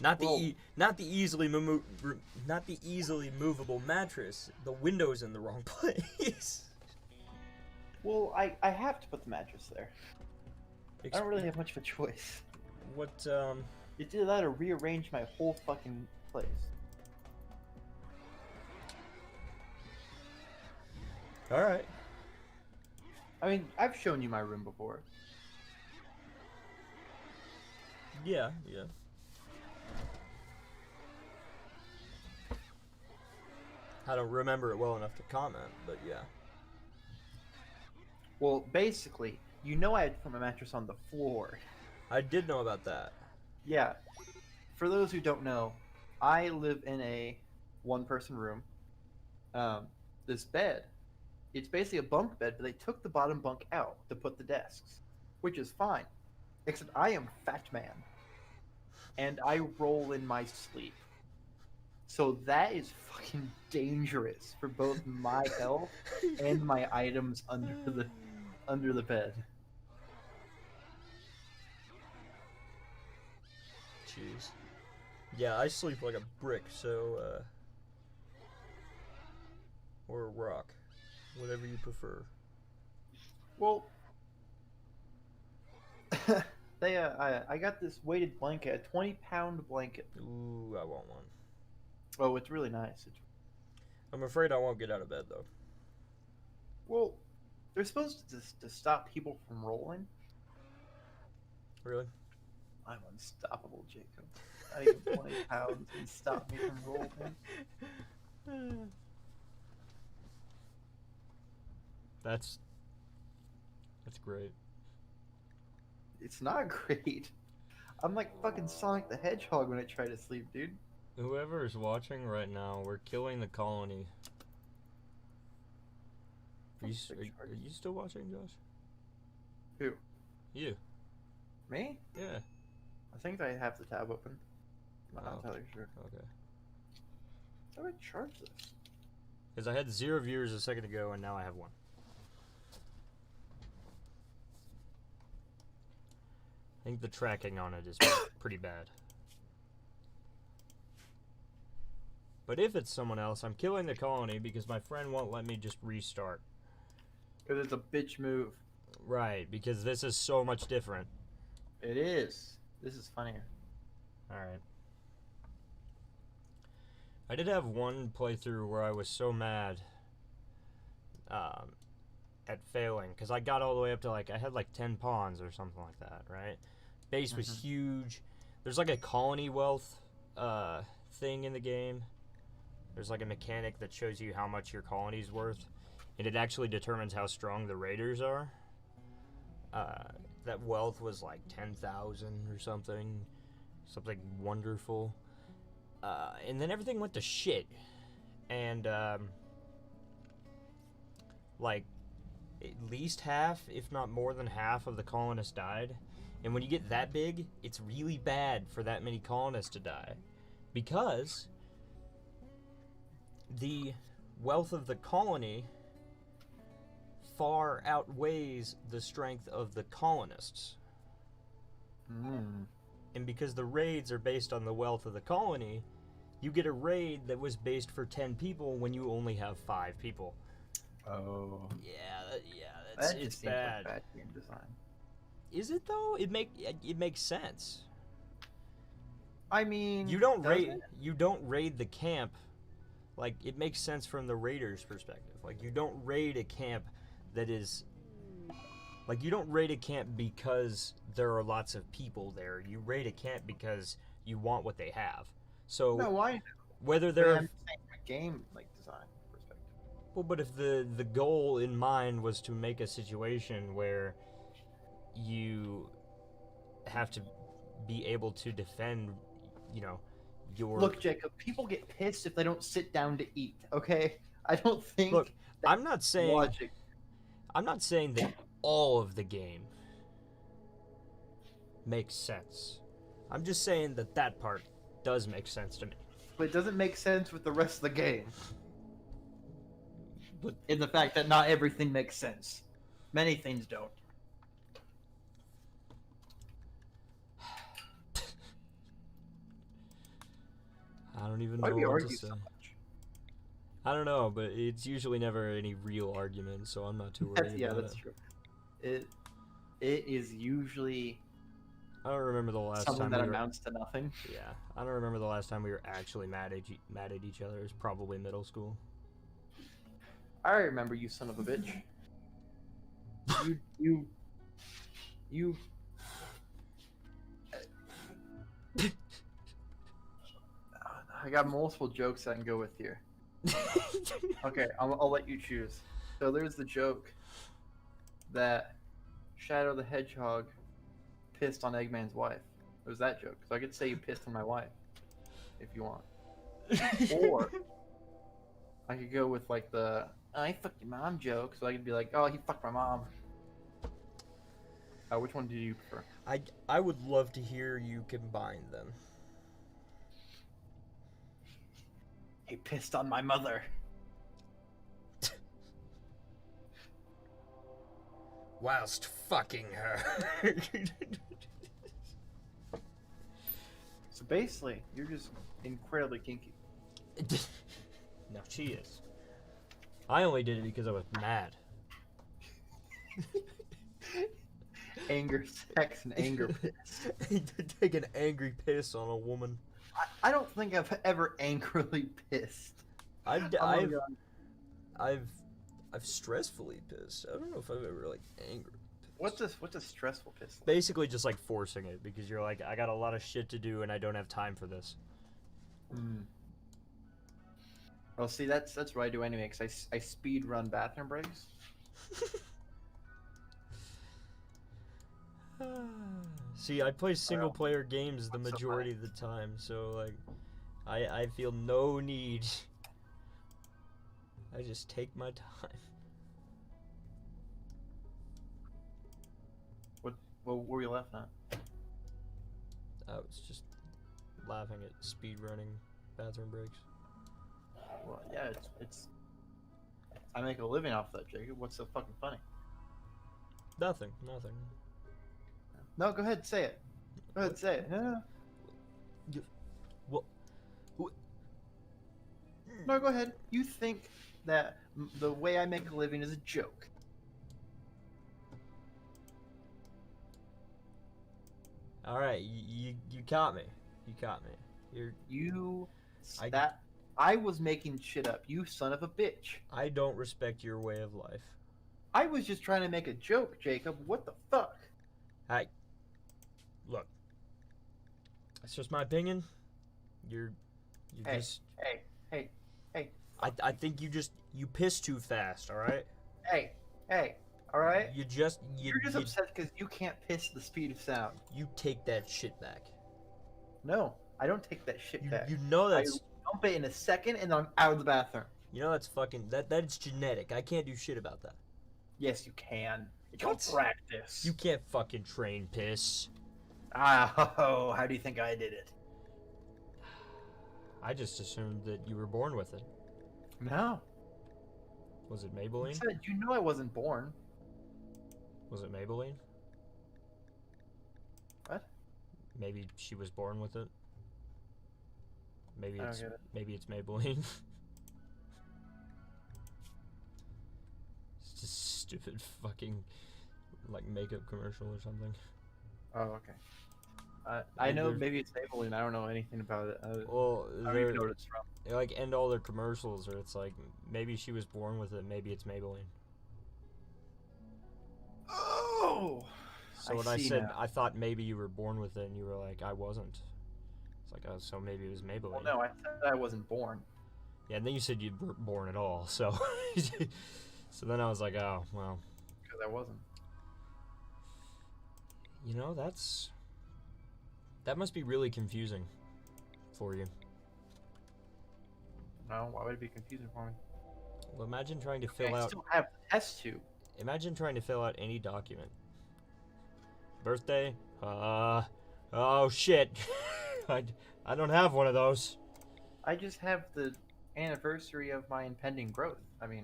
Not the Well- not the easily not the easily movable mattress. The window's in the wrong place. Well, I have to put the mattress there. I don't really have much of a choice. What It's either that or rearrange my whole fucking place. All right. I mean, I've shown you my room before. Yeah, yeah. I don't remember it well enough to comment, but yeah. Well, basically, you know I had put my mattress on the floor. I did know about that. Yeah. For those who don't know, I live in a one-person room. This bed, it's basically a bunk bed, but they took the bottom bunk out to put the desks, which is fine. Except I am fat man, and I roll in my sleep. So that is fucking dangerous for both my health and my items under the bed. Jeez. Yeah, I sleep like a brick, so or a rock, whatever you prefer. Well, I got this weighted blanket, a 20-pound blanket. Ooh, I want one. Oh, it's really nice. I'm afraid I won't get out of bed though. Well, they're supposed to stop people from rolling. Really? I'm unstoppable, Jacob. Not even 20 pounds can stop me from rolling. That's great. It's not great. I'm like fucking Sonic the Hedgehog when I try to sleep, dude. Whoever is watching right now, we're killing the colony. Are you still watching, Josh? Who? You? Me? Yeah. I think I have the tab open. I'm not Oh. entirely sure. Okay. How do I charge this? Because I had 0 viewers a second ago, and now I have 1. I think the tracking on it is pretty bad. But if it's someone else, I'm killing the colony because my friend won't let me just restart. Because it's a bitch move. Right, because this is so much different. It is. This is funnier. Alright. I did have one playthrough where I was so mad at failing, because I got all the way up to, like, I had, like, 10 pawns or something like that, right? Base was huge. There's, like, a colony wealth thing in the game. There's, like, a mechanic that shows you how much your colony's worth, and it actually determines how strong the raiders are. That wealth was, like, 10,000 or something. Something wonderful. And then everything went to shit. And, like, at least half, if not more than half, of the colonists died. And when you get that big, it's really bad for that many colonists to die. Because the wealth of the colony far outweighs the strength of the colonists. And because the raids are based on the wealth of the colony, you get a raid that was based for 10 people when you only have 5 people. Oh. That's That it's just seems bad. like bad game design. Is it though? It makes sense. I mean, You don't does raid it? you don't raid the camp. Like, it makes sense from the raiders' perspective. Like, you don't raid a camp that is like, you don't raid a camp because there are lots of people there. You raid a camp because you want what they have. So No, why? whether But they're I'm saying from a game like design perspective. well, but if the goal in mind was to make a situation where you have to be able to defend, you know, your Look, Jacob, people get pissed if they don't sit down to eat. Okay, I don't think. Look, I'm not saying logic. I'm not saying that all of the game makes sense. I'm just saying that that part does make sense to me. But it doesn't make sense with the rest of the game. But In the fact that not everything makes sense. Many things don't. I don't even Why know do we what to argue say. so much? I don't know, but it's usually never any real argument, so I'm not too worried Yeah, about that's it. true. It is usually I don't remember the last something time that we were, amounts to nothing. yeah, I don't remember the last time we were actually mad at each other. It was probably middle school. I remember you, son of a bitch. You. I got multiple jokes I can go with here. Okay, I'll let you choose. So there's the joke that Shadow the Hedgehog pissed on Eggman's wife. It was that joke. So I could say you pissed on my wife, if you want. Or I could go with like the I fucked your mom joke. So I could be like, oh, he fucked my mom. Which one do you prefer? I would love to hear you combine them. He pissed on my mother. Whilst fucking her. So basically, you're just incredibly kinky. No, she is. I only did it because I was mad. Anger sex and anger piss. Take an angry piss on a woman. I don't think I've ever angrily pissed. I've Oh my God. I've stressfully pissed. I don't know if I've ever like angered. What's a stressful piss? Like? Basically, just like forcing it because you're like, I got a lot of shit to do and I don't have time for this. Well, see, that's what I do anyway. Cause I speed run bathroom breaks. See, I play single player games the majority of the time, so like, I feel no need. I just take my time. What were we laughing at? I was just laughing at speed running bathroom breaks. Well, yeah, it's. I make a living off that, Jacob. What's so fucking funny? Nothing. No, go ahead, say it. Go ahead, say it. No. No, go ahead. You think that the way I make a living is a joke. All right, you caught me. You caught me. You I- that I was making shit up. You son of a bitch. I don't respect your way of life. I was just trying to make a joke, Jacob. What the fuck? Look, that's just my opinion. You're Hey, just. hey, I think you piss too fast. All right. hey. All right. You just You're just upset because you can't piss the speed of sound. you take that shit back. No, I don't take that shit back. You know that's I dump it in a second and I'm out of the bathroom. you know that's fucking that's genetic. I can't do shit about that. Yes, you can. It's What? called practice. You can't fucking train piss. Oh, how do you think I did it? I just assumed that you were born with it. No. Was it You Maybelline? said you know I wasn't born. Was it Maybelline? What? Maybe she was born with it. Maybe I don't it's get it. maybe it's Maybelline. It's just stupid fucking like makeup commercial or something. Oh, okay. I know There's- maybe it's Maybelline. I don't know anything about it. Well, I don't even know what it's from. they like end all their commercials, or it's like maybe she was born with it. Maybe it's Maybelline. Oh! So I when I see said now. I thought maybe you were born with it, and you were like I wasn't. It's like, oh, so maybe it was Maybelline. Well, no, I said I wasn't born. Yeah, and then you said you weren't born at all. So, so then I was like, oh well. Because I wasn't. You know, that must be really confusing for you. No, why would it be confusing for me? Well, imagine trying to fill I out. still have the test tube. Imagine trying to fill out any document. Birthday? Oh shit. I don't have one of those. I just have the anniversary of my impending growth. I mean,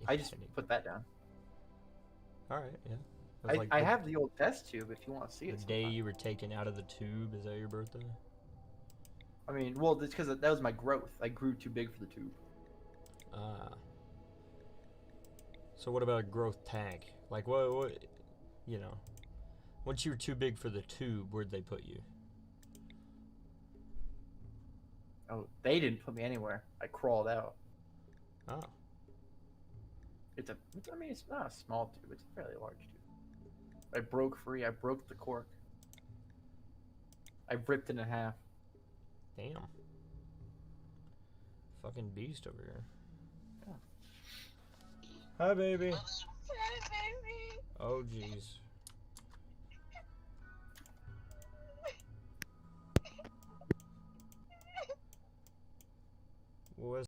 I just put that down. All right, yeah. It was like I the- have the old test tube if you want to see the it. day sometime. you were taken out of the tube. Is that your birthday? I mean, well, it's because that was my growth. I grew too big for the tube. Ah. So what about a growth tag? Like what? You know, once you were too big for the tube, where'd they put you? Oh, they didn't put me anywhere. I crawled out. Oh. I mean, it's not a small tube. It's a fairly large tube. I broke free. I broke the cork. I ripped it in half. Damn. Fucking beast over here. Yeah. Hi, baby. Hi, baby. Oh, jeez. Was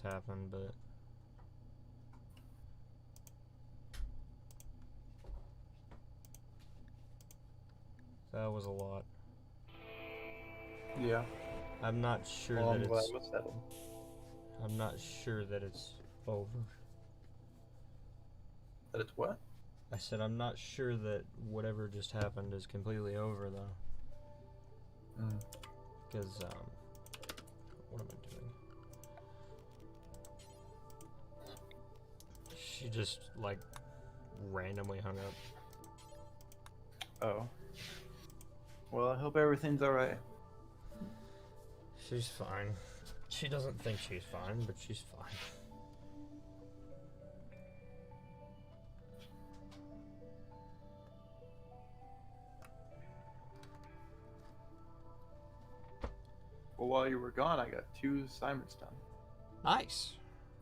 happened, but that was a lot. Yeah. I'm not sure Well, that I'm glad it's. it was settled. I'm not sure that it's over. That it's what? I said I'm not sure that whatever just happened is completely over though. Because what am I doing? She just like randomly hung up. Oh. Well, I hope everything's alright. She's fine. She doesn't think she's fine, but she's fine. Well, while you were gone, I got 2 assignments done. Nice.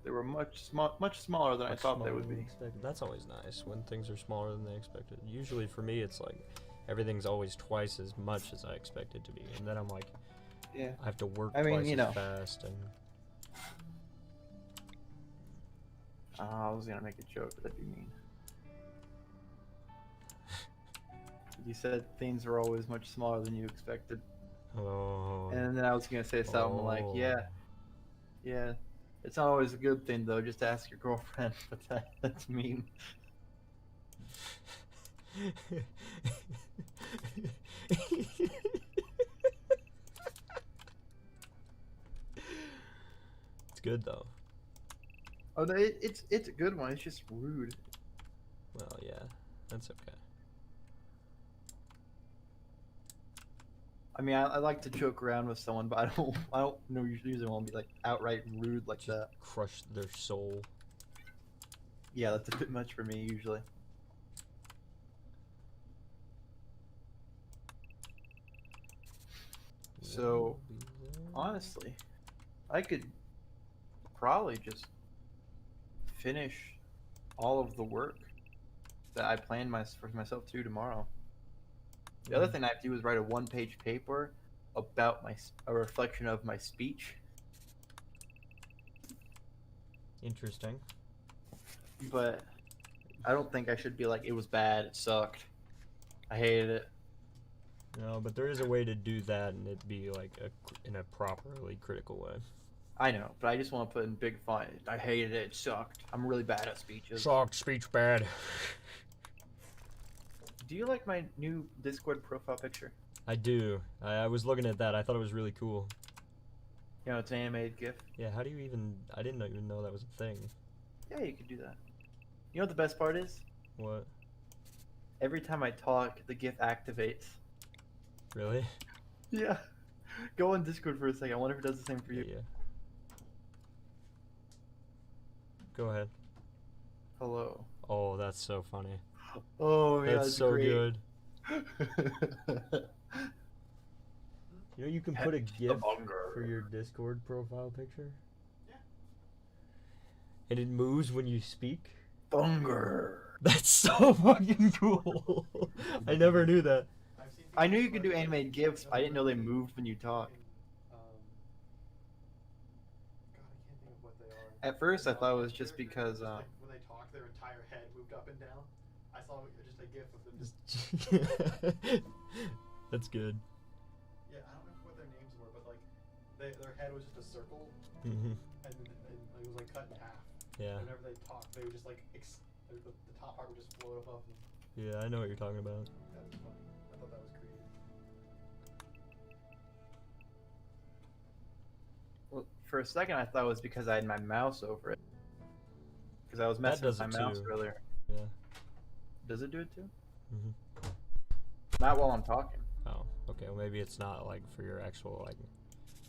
They were much smaller than I Much thought they smaller would than be. expected. That's always nice when things are smaller than they expected. Usually for me, it's like everything's always twice as much as I expect it to be, and then I'm like, Yeah. I have to work I mean, twice you as know. fast, and I was gonna make a joke, but that'd be mean. You said things were always much smaller than you expected. oh, And then I was gonna say something like, yeah, it's not always a good thing though. Just ask your girlfriend. But that's mean. It's good though. Oh, no, it's a good one. It's just rude. Well, yeah, that's okay. I mean, I like to joke around with someone, but I don't know usually want to be like outright rude like that. Crush their soul. Yeah, that's a bit much for me usually. So, honestly, I could probably just finish all of the work that I planned for myself to do tomorrow. The other thing I have to do is write a 1-page paper about a reflection of my speech. Interesting. But I don't think I should be like, it was bad, it sucked, I hated it. No, but there is a way to do that and it be like in a properly critical way. I know, but I just want to put in big font. I hated it, it sucked. I'm really bad at speeches. Sucked, speech bad. Do you like my new Discord profile picture? I do. I was looking at that. I thought it was really cool. You know, it's an animated GIF. Yeah, how do you even... I didn't even know that was a thing. Yeah, you could do that. You know what the best part is? What? Every time I talk, the GIF activates. Really? Yeah. Go on Discord for a second. I wonder if it does the same for you. Yeah. Go ahead. Hello. Oh, that's so funny. Oh, yeah, That's so great. good. You know you can put a GIF for your Discord profile picture? Yeah. And it moves when you speak? Bunger. That's so fucking cool. I never knew that. I've seen I knew people you could do like- animated GIFs. I didn't know they moved when you talk. God, I can't think of what they are. At first, I thought it was just They're because. like, when they talk, their entire head moved up and down. I saw just a GIF of them just. That's good. Yeah, I don't remember what their names were, but like, their head was just a circle, Hmm. and it was like cut in half. Yeah. Whenever they talked, they would just like the top part would just float above them. Yeah, I know what you're talking about. That was funny. I thought that was creative. Well, for a second, I thought it was because I had my mouse over it. Because I was messing with does my it mouse too. earlier. Yeah. Does it do it too? Hmm. Not while I'm talking. Oh, okay. Well, maybe it's not like for your actual like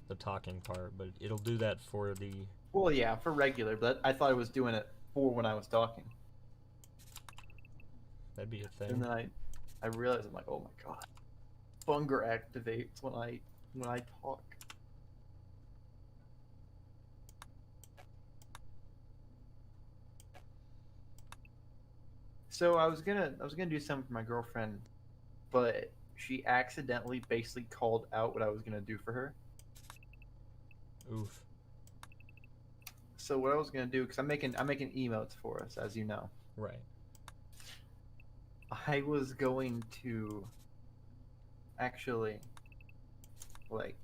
the talking part, but it'll do that for the. Well, yeah, for regular, but I thought it was doing it for when I was talking. That'd be a thing. And then I realized, I'm like, oh my god, Bunger activates when I talk. So I was gonna do something for my girlfriend, but she accidentally basically called out what I was gonna do for her. Oof. So what I was gonna do, because I'm making emotes for us, as you know. Right. I was going to actually like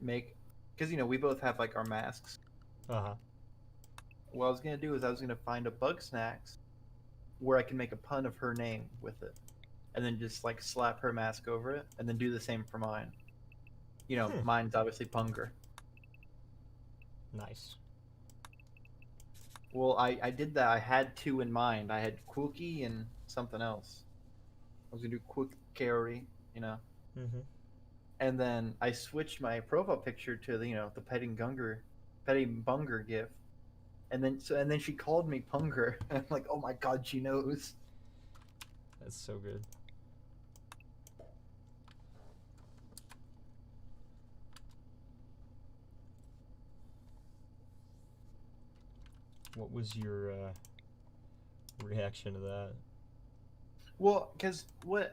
make, because we both have like our masks. Uh-huh. What I was gonna do is I was gonna find a Bug Snacks where I can make a pun of her name with it, and then just like slap her mask over it, and then do the same for mine. Mine's obviously Punger. Nice. Well, I did that. I had two in mind. I had Quookie and something else. I was gonna do Quick Carry, Mm-hmm. and then I switched my profile picture to the petting Bunger gif, and then she called me Punger, and I'm like, oh my god, she knows. That's so good. What was your reaction to that? Well, because what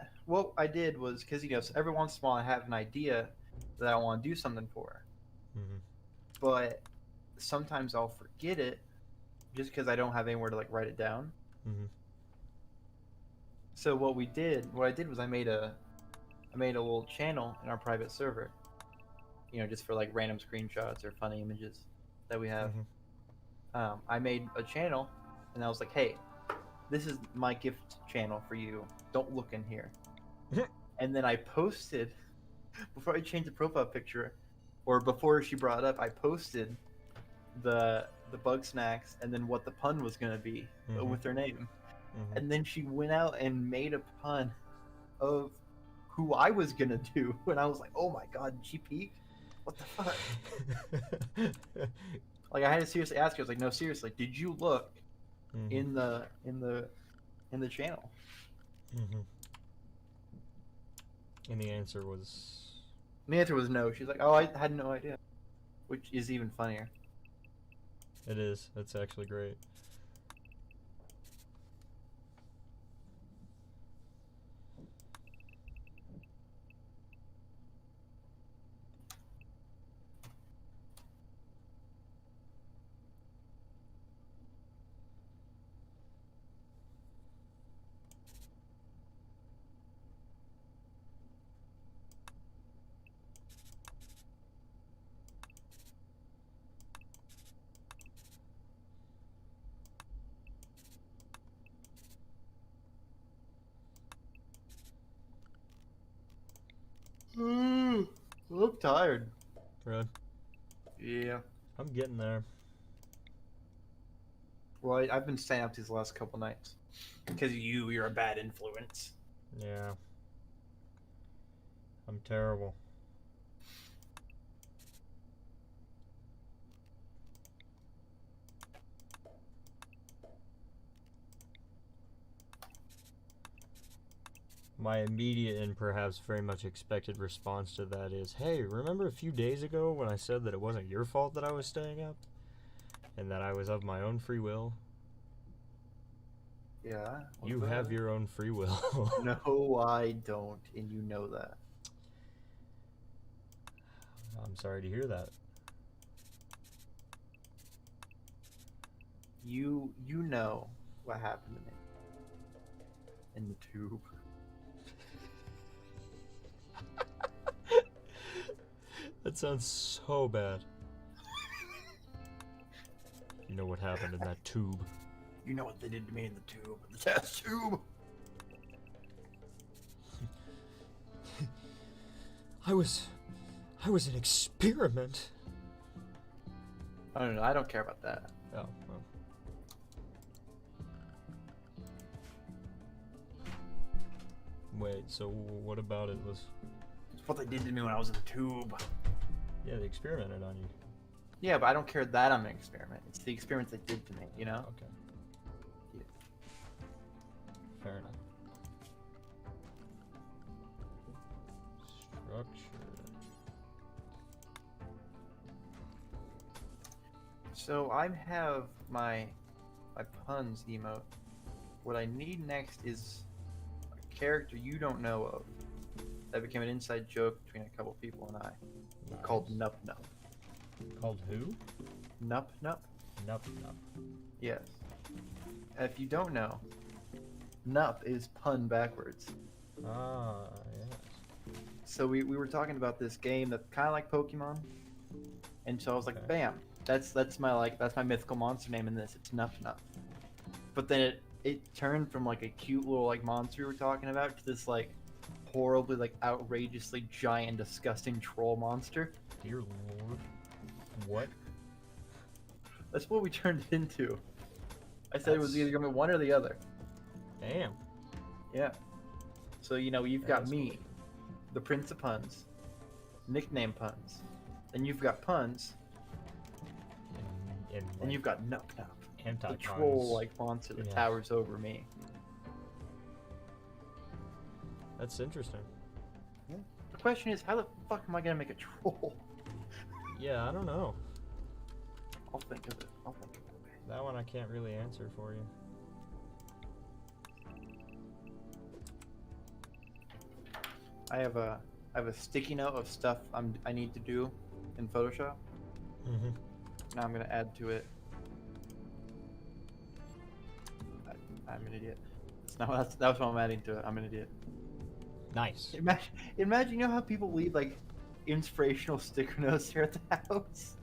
I did was, because every once in a while I have an idea that I want to do something for, Mm-hmm. but sometimes I'll forget it just because I don't have anywhere to like write it down. Mm-hmm. So what I did was I made a little channel in our private server, just for like random screenshots or funny images that we have. Mm-hmm. I made a channel, and I was like, hey, this is my gift channel for you. Don't look in here. And then I posted, before I changed the profile picture, or before she brought it up, I posted the Bug Snacks and then what the pun was going to be with her name. Mm-hmm. And then she went out and made a pun of who I was going to do. And I was like, oh my god, did she peek? What the fuck? Like, I had to seriously ask her. I was like, no, seriously, did you look Mm-hmm. in the channel? Mm-hmm. And the answer was... And the answer was no. She's like, oh, I had no idea. Which is even funnier. It is. That's actually great. I'm tired. Really? Yeah. I'm getting there. Well, I've been staying up these last couple nights. Because you're a bad influence. Yeah. I'm terrible. My immediate and perhaps very much expected response to that is, hey, remember a few days ago when I said that it wasn't your fault that I was staying up? And that I was of my own free will? Yeah. You have your own free will. No, I don't, and you know that. I'm sorry to hear that. You know what happened to me. In the tube. That sounds so bad. You know what happened in that tube. You know what they did to me in the tube. The test tube! I was an experiment. I don't know. I don't care about that. Oh, well. Wait, so what about it was... It's what they did to me when I was in the tube. Yeah, they experimented on you. Yeah, but I don't care that I'm an experiment. It's the experiments they did to me, you know? Okay. Yeah. Fair enough. Structure. So I have my puns emote. What I need next is a character you don't know of that became an inside joke between a couple people and I, called Nup Nup. Called who? Nup Nup. Nup nup. Yes. If you don't know, Nup is pun backwards. Ah, yes. So we were talking about this game that's kind of like Pokemon, and so I was like, Okay. bam, that's my mythical monster name in this. It's Nup Nup. But then it turned from like a cute little like monster we were talking about to this like horribly like outrageously giant disgusting troll monster. Dear Lord. What? That's what we turned it into. I said it was either gonna be one or the other. Damn. Yeah. So you've That got is me, the Prince of Puns, nickname puns. Then you've got puns, And and you've got Nup Nup, the anti-puns. troll-like monster that Yeah. towers over me. That's interesting. The question is, how the fuck am I gonna make a troll? Yeah, I don't know. I'll think of it. That one I can't really answer for you. I have a sticky note of stuff I need to do in Photoshop. Mm-hmm. Now I'm gonna add to it. I'm an idiot. That's what I'm adding to it. I'm an idiot. Nice. Imagine you know how people leave like inspirational sticker notes here at the house.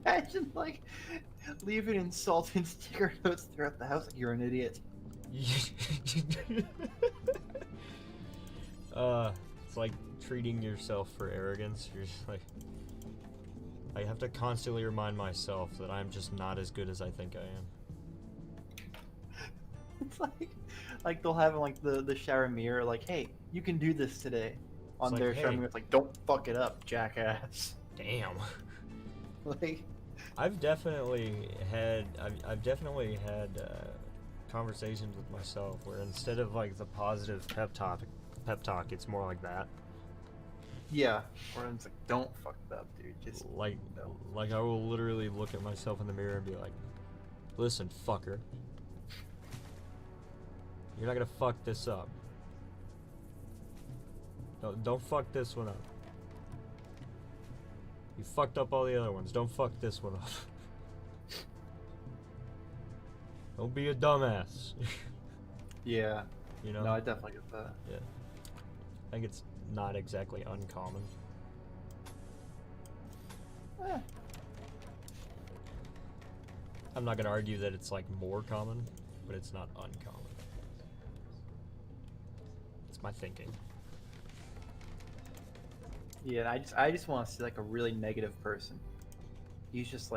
Imagine like leaving insulting sticker notes throughout the house. Like, you're an idiot. It's like treating yourself for arrogance. You're just like, I have to constantly remind myself that I'm just not as good as I think I am. It's like they'll have like the shower mirror. Like, hey, you can do this today. On like, their shower hey. mirror, it's like, don't fuck it up, jackass. Damn. Like, I've definitely had conversations with myself where instead of like the positive pep talk, it's more like that. yeah. Or it's like, don't fuck it up, dude. Just Like, no. like I will literally look at myself in the mirror and be like, "Listen, fucker, you're not gonna fuck this up. No, don't fuck this one up. You fucked up all the other ones. Don't fuck this one up. Don't be a dumbass." Yeah. You know? No, I definitely get that. Yeah. I think it's not exactly uncommon. Eh. I'm not gonna argue that it's like more common, but it's not uncommon. It's my thinking. Yeah, I just want to see like a really negative person. He's just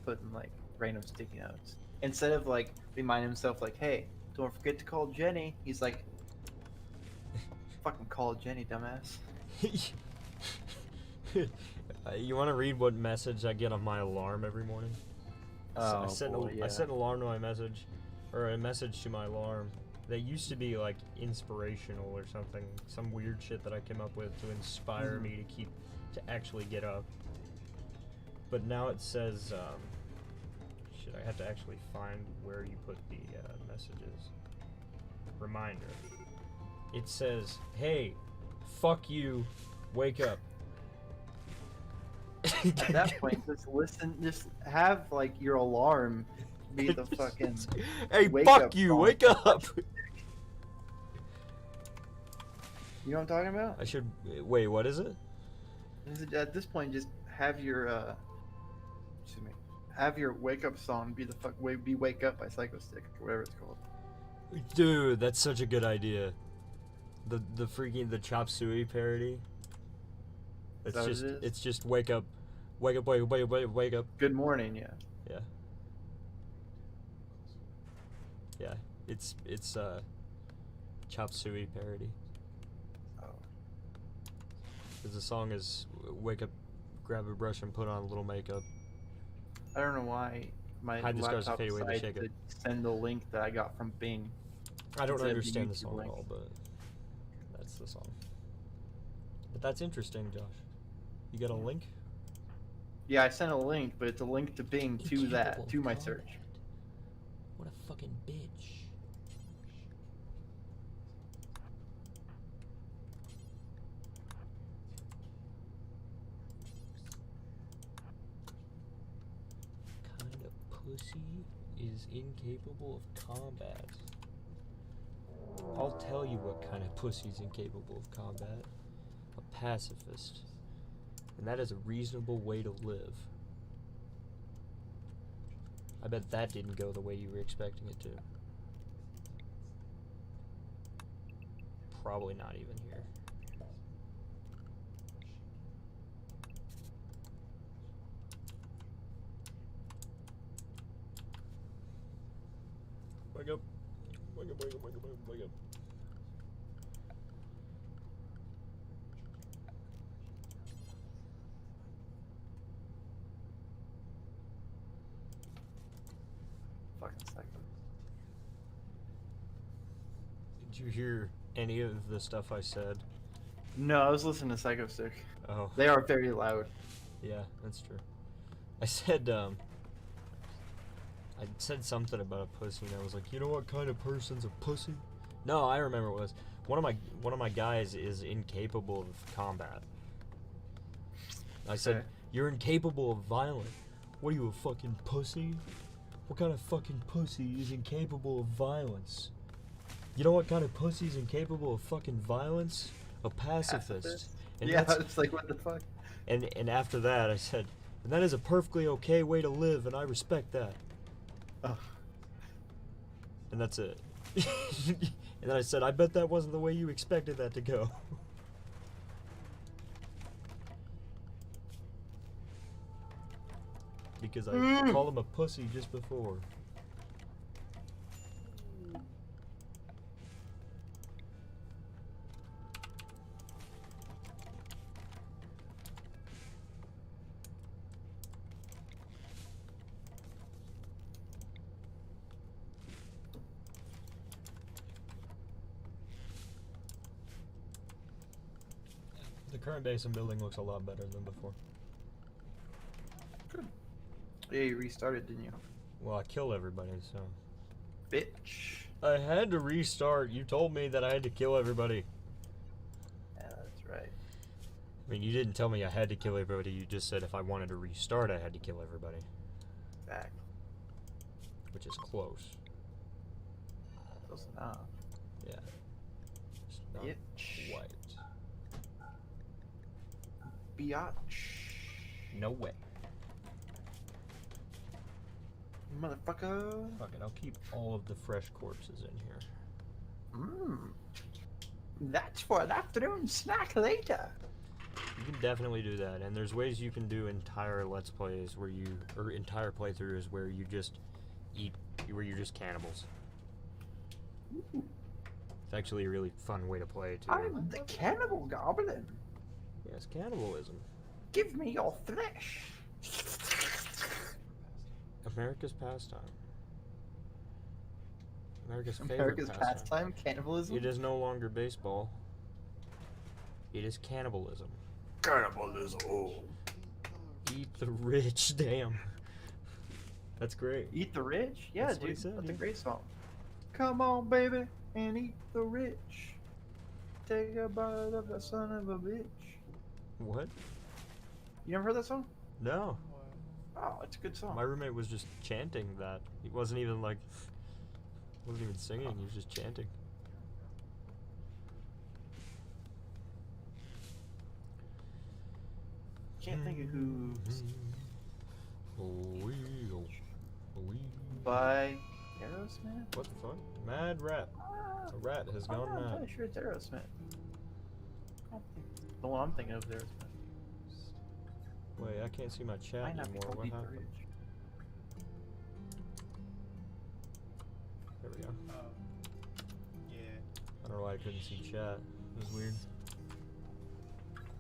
putting like random sticky notes instead of like reminding himself like, hey, don't forget to call Jenny. He's like, fucking call Jenny, dumbass. You want to read what message I get on my alarm every morning? So I set an alarm to my message, or a message to my alarm that used to be like inspirational or something, some weird shit that I came up with to inspire me to actually get up. But now it says, shit, I have to actually find where you put the messages. Reminder. It says, hey, fuck you, wake up. At that point, just have like your alarm be the fucking. Hey, wake fuck up you, song. wake up! You know what I'm talking about? I should wait. What is it? At this point, just have your have your wake up song be Wake Up by Psycho Stick or whatever it's called. Dude, that's such a good idea. The freaking Chop Suey parody. Is that what it is? It's just wake up, wake up. Good morning, yeah. Yeah. Yeah. It's Chop Suey parody. Oh. Because the song is wake up, grab a brush and put on a little makeup. I don't know why my Hide the scars laptop and fade away the decided to send the link that I got from Bing. I don't Instead of the understand the YouTube song link. at all, but that's the song. But that's interesting, Josh. You got a link? Yeah, I sent a link, but it's a link to Bing to Incapable to my comment. search. What a fucking bitch. pussy is incapable of combat. I'll tell you what kind of pussy is incapable of combat. A pacifist. And that is a reasonable way to live. I bet that didn't go the way you were expecting it to. Probably not even here. Wake up. Wake up, wake up, wake up, wake up. Fucking psycho. Did you hear any of the stuff I said? No, I was listening to Psycho Stick. Oh. They are very loud. Yeah, that's true. I said something about a pussy, and I was like, you know what kind of person's a pussy? No, I remember it was one of my guys is incapable of combat. I said, Okay. you're incapable of violence. What are you, a fucking pussy? What kind of fucking pussy is incapable of violence? You know what kind of pussy is incapable of fucking violence? A pacifist. And Yeah, that's- it's like, what the fuck? And after that, I said, and that is a perfectly okay way to live, and I respect that. Oh. And that's it. And then I said, I bet that wasn't the way you expected that to go. Because I called him a pussy just before. The current base and building looks a lot better than before. Good. Yeah, you restarted, didn't you? Well, I killed everybody, so. Bitch. I had to restart. You told me that I had to kill everybody. Yeah, that's right. I mean, you didn't tell me I had to kill everybody. You just said if I wanted to restart, I had to kill everybody. Back. Which is close. Close enough. Yeah. Just not Bitch. quite. Biatch. No way. Motherfucker. Fuck it, I'll keep all of the fresh corpses in here. Mmm. That's for an afternoon snack later. You can definitely do that, and there's ways you can do entire Let's Plays where you, or entire playthroughs where you just eat, where you're just cannibals. Ooh, It's actually a really fun way to play, too. I'm the cannibal goblin. Yes, cannibalism. Give me your flesh. America's pastime. America's favorite America's pastime, cannibalism. It is no longer baseball. It is cannibalism. Cannibalism. Eat the rich, damn. That's great. Eat the rich? Yeah, That's what he dude. said, That's yeah. a great song. Come on, baby, and eat the rich. Take a bite of the son of a bitch. What? You never heard that song? No. Oh, it's a good song. My roommate was just chanting that. He wasn't even like, wasn't even singing, he was just chanting. Can't think of who's But by Aerosmith. what the fuck? Mad rat. Ah, A rat has gone I'm mad. pretty sure it's Aerosmith. I don't think- The one I'm thinking of is Aerosmith. Wait, I can't see my chat Might not be anymore. called What Eat the happened? Rich. There we go. Yeah. I don't know why I couldn't see chat. It was weird.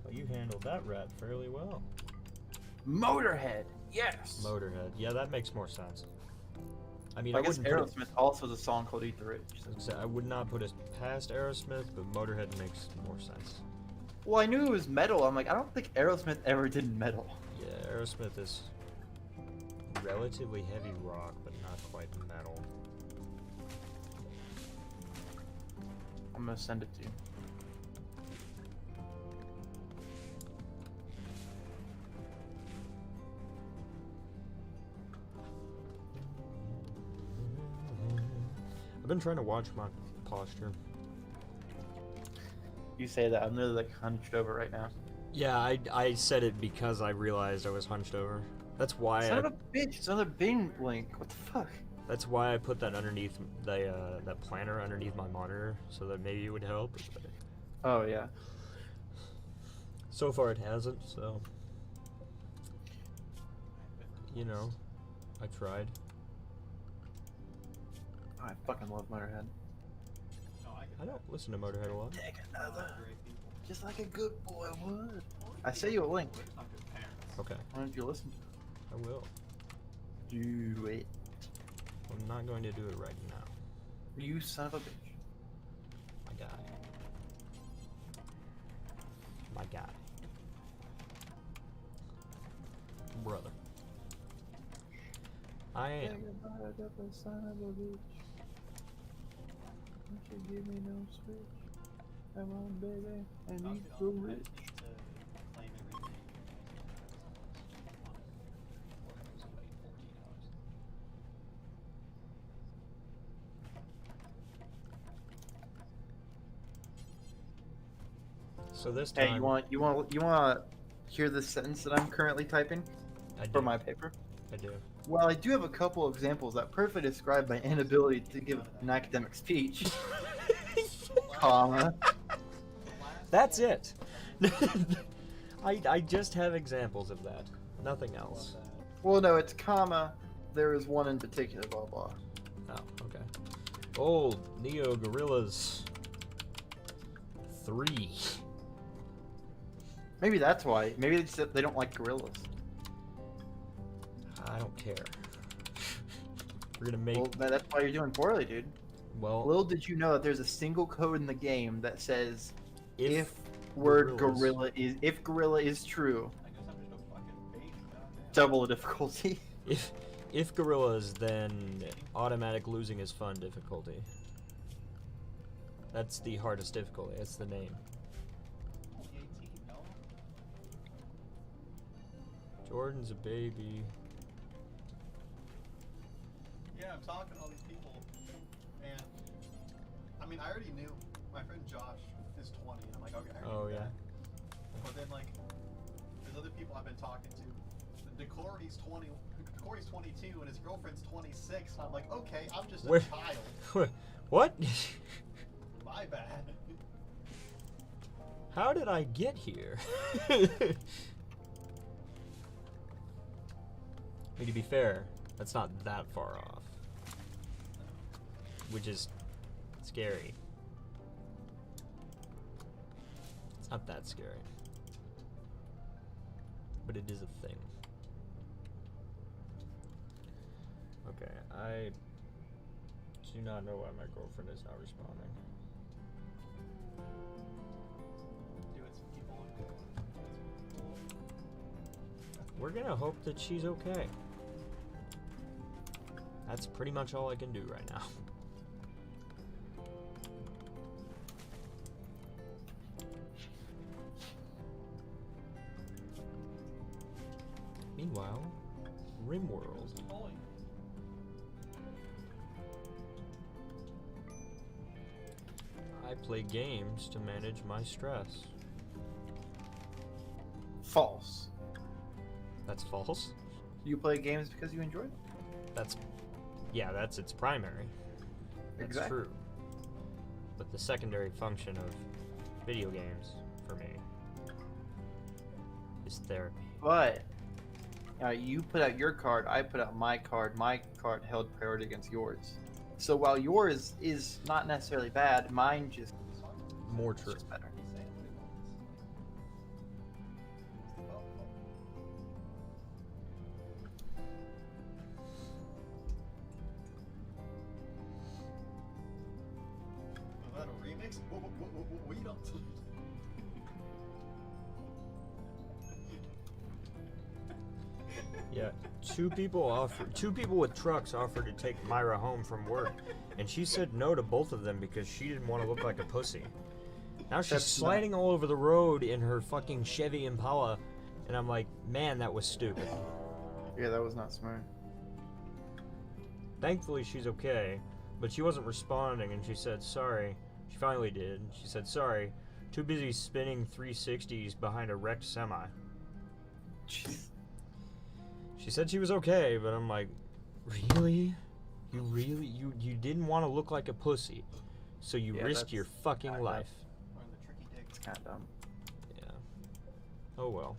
Well, you handled that rat fairly well. Motorhead. Yes. Motorhead. Yeah, that makes more sense. I mean, I I guess wouldn't put Aerosmith also has a song called Eat the Rich. I would not put it past Aerosmith, but Motorhead makes more sense. Well, I knew it was metal. I'm like, I don't think Aerosmith ever did metal. Yeah, Aerosmith is relatively heavy rock, but not quite metal. I'm gonna send it to you. I've been trying to watch my posture. You say that, I'm literally like hunched over right now. Yeah, I said it because I realized I was hunched over. That's why Son of a bitch, it's another Bing link. What the fuck? that's why I put that underneath that planner underneath my monitor so that maybe it would help. But Oh, yeah. so far it hasn't, so you know, I tried. I fucking love Motorhead. I don't listen to Motorhead a lot. Take another. Just like a good boy would. I sent you a link. Okay, Why don't you listen to it? I will. Do it. I'm not going to do it right now. You son of a bitch. My guy. My guy. Brother. I am. Son of a bitch. Don't you give me no switch. Come on, baby. I need to rich. So this time. Hey, you want to hear the sentence that I'm currently typing I do. for my paper? I do. Well, I do have a couple examples that perfectly describe my inability to give an academic speech, comma. That's it. I just have examples of that. Nothing else. Well, no, it's comma. There is one in particular, blah blah. Oh, okay. Oh, Neo Gorillas 3. Maybe that's why. Maybe they don't like gorillas. I don't care. We're gonna make. Well, that's why you're doing poorly, dude. Well, Little did you know that there's a single code in the game that says if word gorillas- gorilla is true, double the difficulty. if gorillas, then automatic losing is fun difficulty. That's the hardest difficulty. That's the name. Jordan's a baby. Yeah, I'm talking to all these people, and I mean, I already knew my friend Josh is 20, and I'm like, okay, I already Oh knew yeah. that. But then like, there's other people I've been talking to. Corey's 20, Corey's 22, and his girlfriend's 26. And I'm like, okay, I'm just a Where- child. What? My bad. How did I get here? I mean, to be fair, that's not that far off. Which is scary. It's not that scary. But it is a thing. Okay, I do not know why my girlfriend is not responding. We're gonna hope that she's okay. That's pretty much all I can do right now. Meanwhile, RimWorld. I play games to manage my stress. False. That's false? You play games because you enjoy them. That's... Yeah, that's its primary. That's Exactly. true. But the secondary function of video games, for me, is therapy. But you put out your card, I put out my card. My card held priority against yours. So while yours is not necessarily bad, mine just More is true. just better. Was that a remix? We don't. Yeah, two people with trucks offered to take Myra home from work, and she said no to both of them because she didn't want to look like a pussy. Now she's That's sliding all over the road in her fucking Chevy Impala, and I'm like, man, that was stupid. Yeah, that was not smart. Thankfully, she's okay, but she wasn't responding, and she said sorry. She finally did. She said sorry. Too busy spinning 360s behind a wrecked semi. Jeez. She said she was okay, but I'm like, really? You didn't want to look like a pussy, so you Yeah, risked that's your fucking kinda- life. Learn the tricky dick. It's kind of dumb. Yeah. Oh well.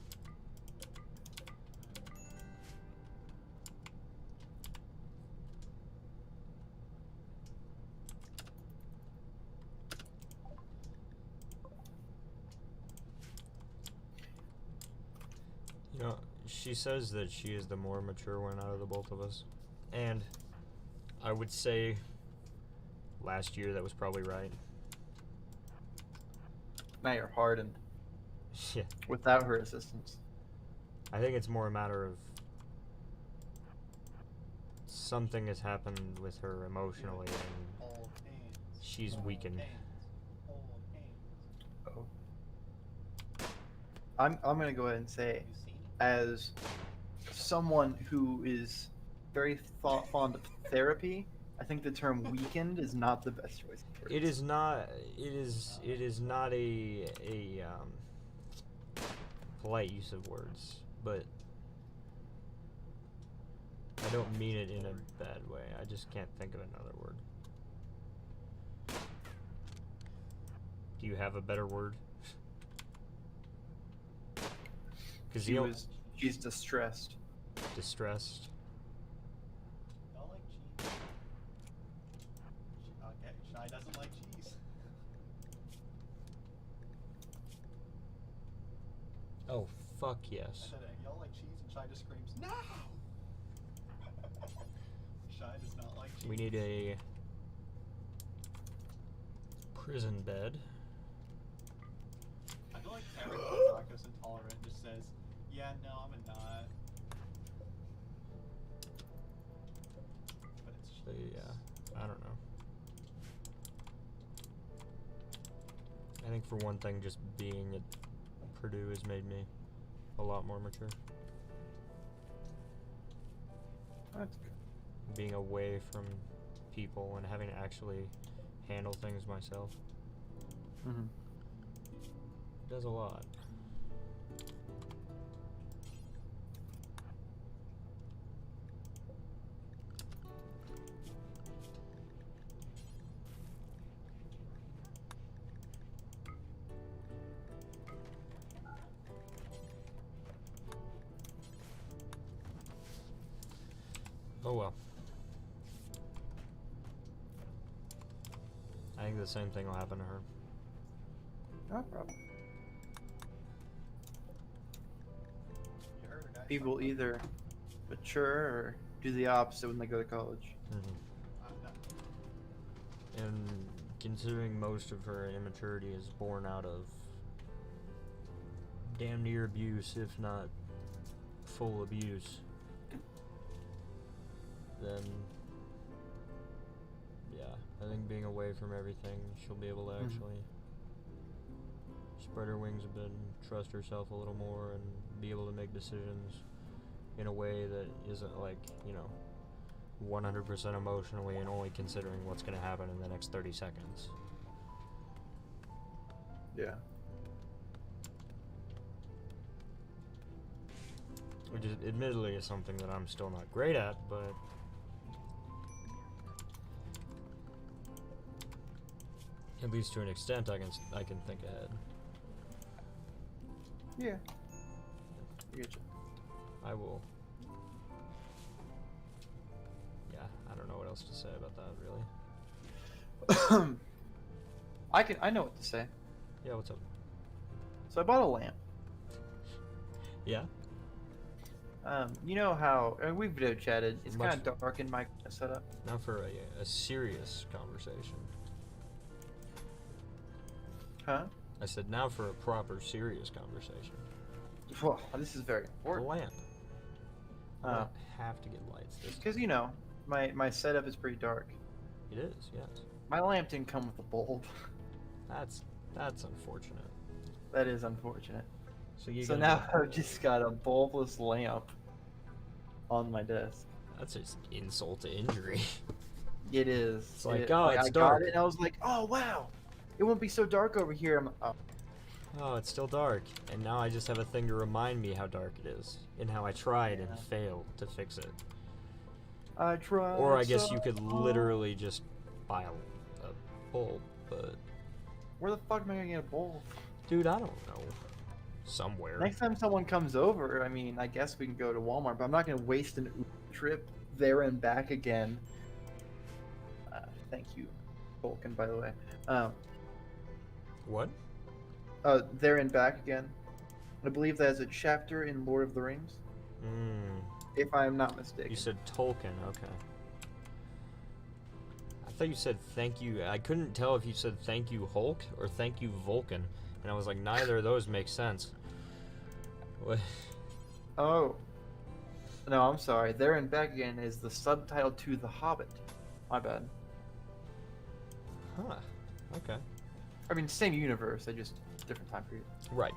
You know, she says that she is the more mature one out of the both of us. And I would say last year that was probably right. Now you're hardened Yeah. without her assistance. I think it's more a matter of something has happened with her emotionally and Old hands. she's old weakened. hands, old hands. Oh. I'm gonna go ahead and say, You seen it? as someone who is very fond of therapy, I think the term weakened is not the best choice of words. It is not. It is not a polite use of words, but I don't mean it in a bad way. I just can't think of another word. Do you have a better word? Because She's distressed. distressed. Y'all like cheese? Okay, Shy doesn't like cheese. Oh fuck I yes. said, y'all like cheese, and Shy just screams, no! Shy does not like cheese. We need a prison bed. I feel like every lactose intolerant just says, yeah, no, I'm not. But it's So cheese. yeah, I don't know. I think for one thing, just being at Purdue has made me a lot more mature. That's good. Being away from people and having to actually handle things myself Mm-hmm. does a lot. Oh well. I think the same thing will happen to her. No problem. You heard her, guys. People either mature or do the opposite when they go to college. No. And considering most of her immaturity is born out of damn near abuse, if not full abuse, then yeah, I think being away from everything, she'll be able to Mhm. actually spread her wings a bit and trust herself a little more and be able to make decisions in a way that isn't like, 100% emotionally and only considering what's going to happen in the next 30 seconds. Yeah. Which is admittedly is something that I'm still not great at, but at least to an extent I can think ahead. Yeah. I get you. I will. Yeah, I don't know what else to say about that really. I know what to say. Yeah, what's up? So I bought a lamp. Yeah? You know how we've video chatted. It's Much- kind of dark in my setup. Now for a serious conversation. Huh? I said now for a proper serious conversation. Well, this is very The important. lamp. I Oh. don't have to get lights this Because my setup is pretty dark. It is, yes. My lamp didn't come with a bulb. That's unfortunate. That is unfortunate. So you So gotta now get- I've just got a bulbless lamp on my desk. That's just insult to injury. It is. It's like, It- oh, it's I dark. got it, and I was like, oh wow, it won't be so dark over here. I'm, oh, Oh, it's still dark. And now I just have a thing to remind me how dark it is. And how I tried and Yeah. failed to fix it. I tried. Or I guess you so could hard. literally just buy a bulb, but... Where the fuck am I gonna get a bowl? Dude, I don't know. Somewhere. Next time someone comes over, I mean, I guess we can go to Walmart, but I'm not gonna waste an Uber trip there and back again. Thank you, Vulcan, by the way. What? There and back again. I believe that is a chapter in Lord of the Rings, Hmm. if I am not mistaken. You said Tolkien, okay. I thought you said thank you. I couldn't tell if you said thank you Hulk or thank you Vulcan. And I was like, neither of those make sense. What? Oh. No, I'm sorry. There and back again is the subtitle to The Hobbit. My bad. Huh. Okay. I mean, same universe, just different time period. Right.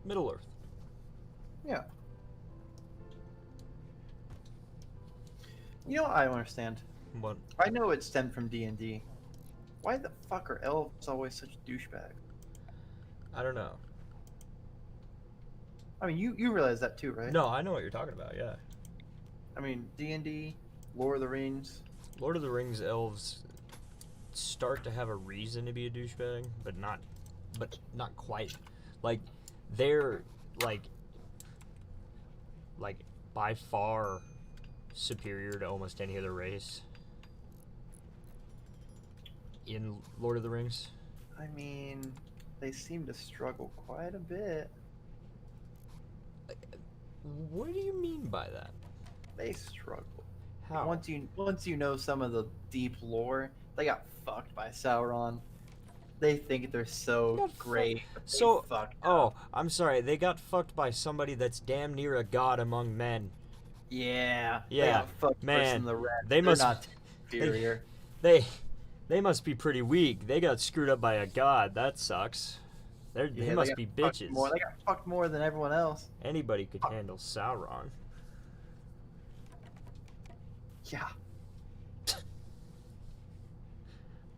Middle Earth. Yeah. You know what I don't understand? What? I know it stemmed from D&D. Why the fuck are elves always such douchebags? I don't know. I mean, you realize that too, right? No, I know what you're talking about, yeah. I mean, D&D, Lord of the Rings. Lord of the Rings elves start to have a reason to be a douchebag, but not quite. Like, they're like by far superior to almost any other race in Lord of the Rings. I mean, they seem to struggle quite a bit. What do you mean by that? They struggle. How? Once you know some of the deep lore, they got fucked by Sauron. They think they're so Got great. but they So, fucked oh, up. I'm sorry. They got fucked by somebody that's damn near a god among men. Yeah. They Yeah, got fucked man, worse than the rest. they They're must- not inferior. They must be pretty weak. They got screwed up by a god. That sucks. They Yeah, must got be fucked bitches. More. They got fucked more than everyone else. Anybody could handle Sauron. Yeah.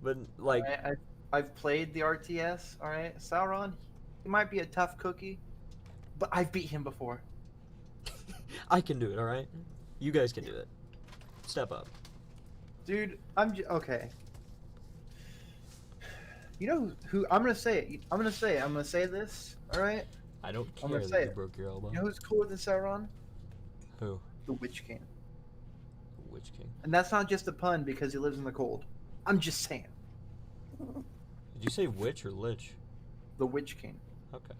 But like, I've played the RTS. All right, Sauron. He might be a tough cookie, but I've beat him before. I can do it. All right, you guys can do it. Step up. Dude, okay. You know who? I'm gonna say it. I'm gonna say this. All right. I don't I'm care gonna that say you it. broke your elbow. You know who's cooler than Sauron? Who? The Witch King. Witch King? And that's not just a pun because he lives in the cold. I'm just saying. Did you say witch or lich? The Witch King. Okay.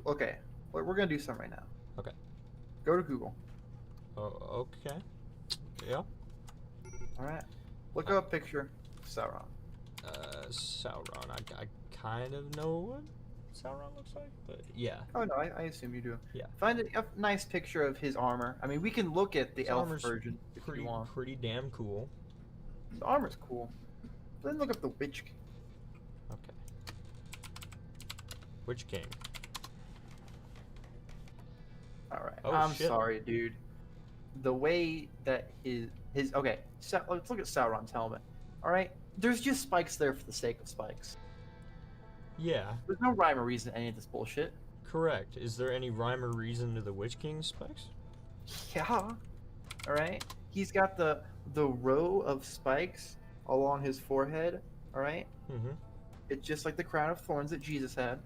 Okay. We're gonna do something right now. Okay. Go to Google. Oh, okay. Yeah. All right. Look up a picture of Sauron. Sauron. I kind of know what Sauron looks like, but yeah. Oh no, I assume you do. Yeah. Find a nice picture of his armor. I mean, we can look at the His elf armor's version if you want. Pretty damn cool. The armor's cool. Then look up the Witch King. Okay. Witch King. All right. Oh, I'm shit. sorry, dude. The way that his okay. Let's look at Sauron's helmet. All right. There's just spikes there for the sake of spikes. Yeah, There's no rhyme or reason to any of this bullshit. correct. Is there any rhyme or reason to the Witch King specs? Yeah. All right. He's got the row of spikes along his forehead. All right. Mm-hmm. It's just like the crown of thorns that Jesus had.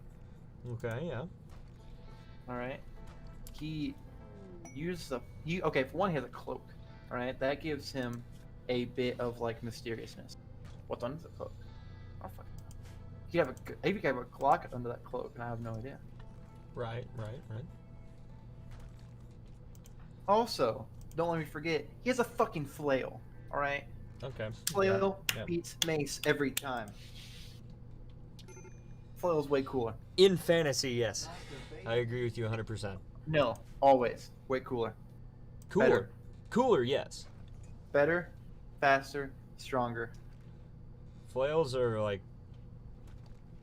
Okay, yeah. All right. He used okay. For one, he has a cloak. All right. That gives him a bit of like mysteriousness. What's under the cloak? Oh fuck. He could have a Glock under that cloak, and I have no idea. Right. Also, don't let me forget, he has a fucking flail. All right. Okay. Flail yeah. beats mace every time. Flail's way cooler. In fantasy, yes. I agree with you 100%. No, always way cooler. Cooler. Better. Cooler, yes. Better, faster, stronger. Flails are like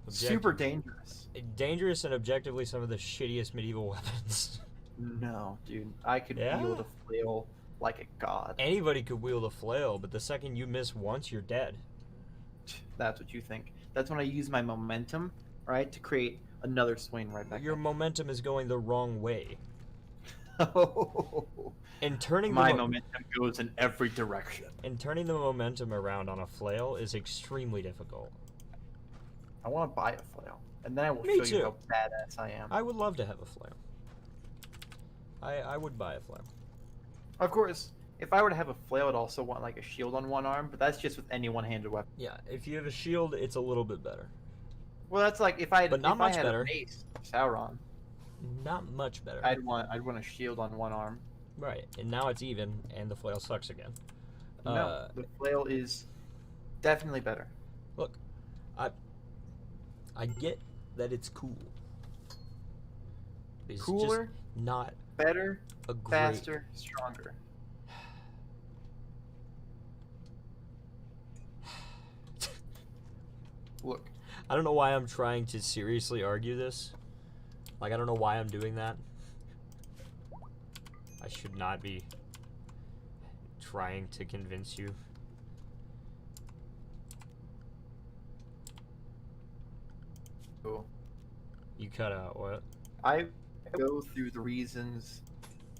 Super dangerous. dangerous and objectively some of the shittiest medieval weapons. No, dude. I could Yeah? wield a flail like a god. Anybody could wield a flail, but the second you miss once, you're dead. That's what you think. That's when I use my momentum, right, to create another swing right back. Your momentum is going the wrong way. Oh, And turning my the momentum goes in every direction. and turning the momentum around on a flail is extremely difficult. I want to buy a flail, and then I will Me show too. you how badass I am. I would love to have a flail. I would buy a flail. Of course, if I were to have a flail, I'd also want like a shield on one arm, but that's just with any one-handed weapon. Yeah, if you have a shield, it's a little bit better. Well, that's like if I But not if much I had better. a mace, Sauron, Not much better. I'd want a shield on one arm. Right, and now it's even, and the flail sucks again. No, the flail is definitely better. Look, I get that it's cool. It's Cooler, just not better, a great. faster, stronger. Look, I don't know why I'm trying to seriously argue this. Like, I don't know why I'm doing that. I should not be trying to convince you. cool. You cut out what? I go through the reasons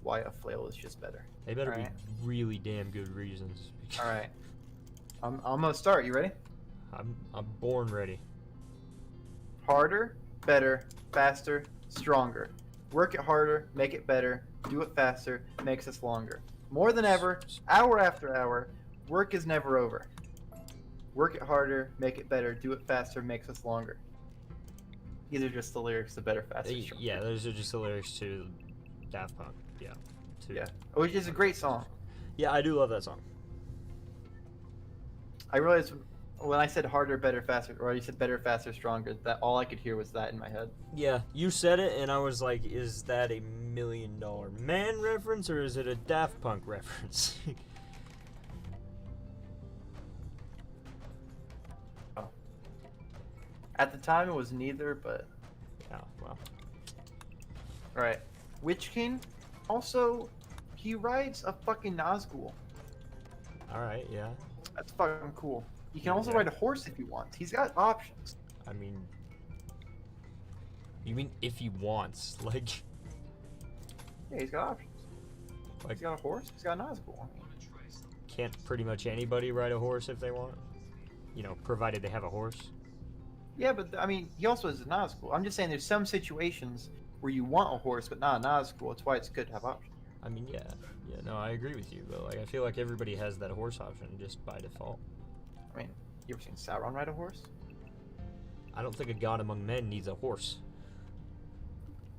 why a flail is just better. They better Alright. be really damn good reasons. All right, I'm gonna start. You ready? I'm born ready. Harder, better, faster, stronger. Work it harder, make it better, do it faster, makes us longer. More than ever, hour after hour, work is never over. Work it harder, make it better, do it faster, makes us longer. These are just the lyrics to Better, Faster, Stronger. Yeah, those are just the lyrics to Daft Punk. Yeah. Yeah. Which is a great song. Yeah, I do love that song. I realized when I said harder, better, faster, or you said better, faster, stronger, that all I could hear was that in my head. Yeah, you said it, and I was like, is that a $1 Million Man reference, or is it a Daft Punk reference? At the time, it was neither, but Yeah, well. Right. Witch King, also, he rides a fucking Nazgul. Alright, yeah. That's fucking cool. He can also Yeah. ride a horse if he wants. He's got options. I mean... You mean if he wants? Like... Yeah, he's got options. Like, He's got a horse. He's got a Nazgul. can't pretty much anybody ride a horse if they want? You know, provided they have a horse. Yeah, but I mean, he also has a Nazgul. I'm just saying, there's some situations where you want a horse, but not a Nazgul. That's why it's good to have options. I mean, yeah. Yeah, no, I agree with you, but like, I feel like everybody has that horse option just by default. I mean, you ever seen Sauron ride a horse? I don't think a god among men needs a horse.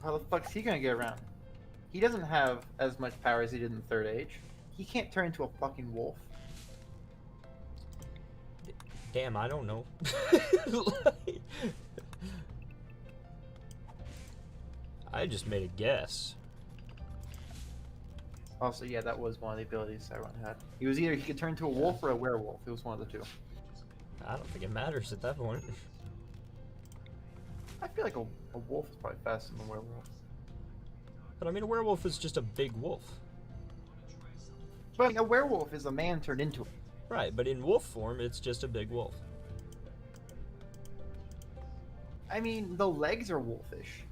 How the fuck is he gonna get around? He doesn't have as much power as he did in the Third Age. He can't turn into a fucking wolf. Damn, I don't know. I just made a guess. Also, yeah, that was one of the abilities Sauron had. He was either he could turn into a wolf or a werewolf. It was one of the two. I don't think it matters at that point. I feel like a wolf is probably faster than a werewolf. But I mean, a werewolf is just a big wolf. But a werewolf is a man turned into it. Right, but in wolf form, it's just a big wolf. I mean, the legs are wolfish.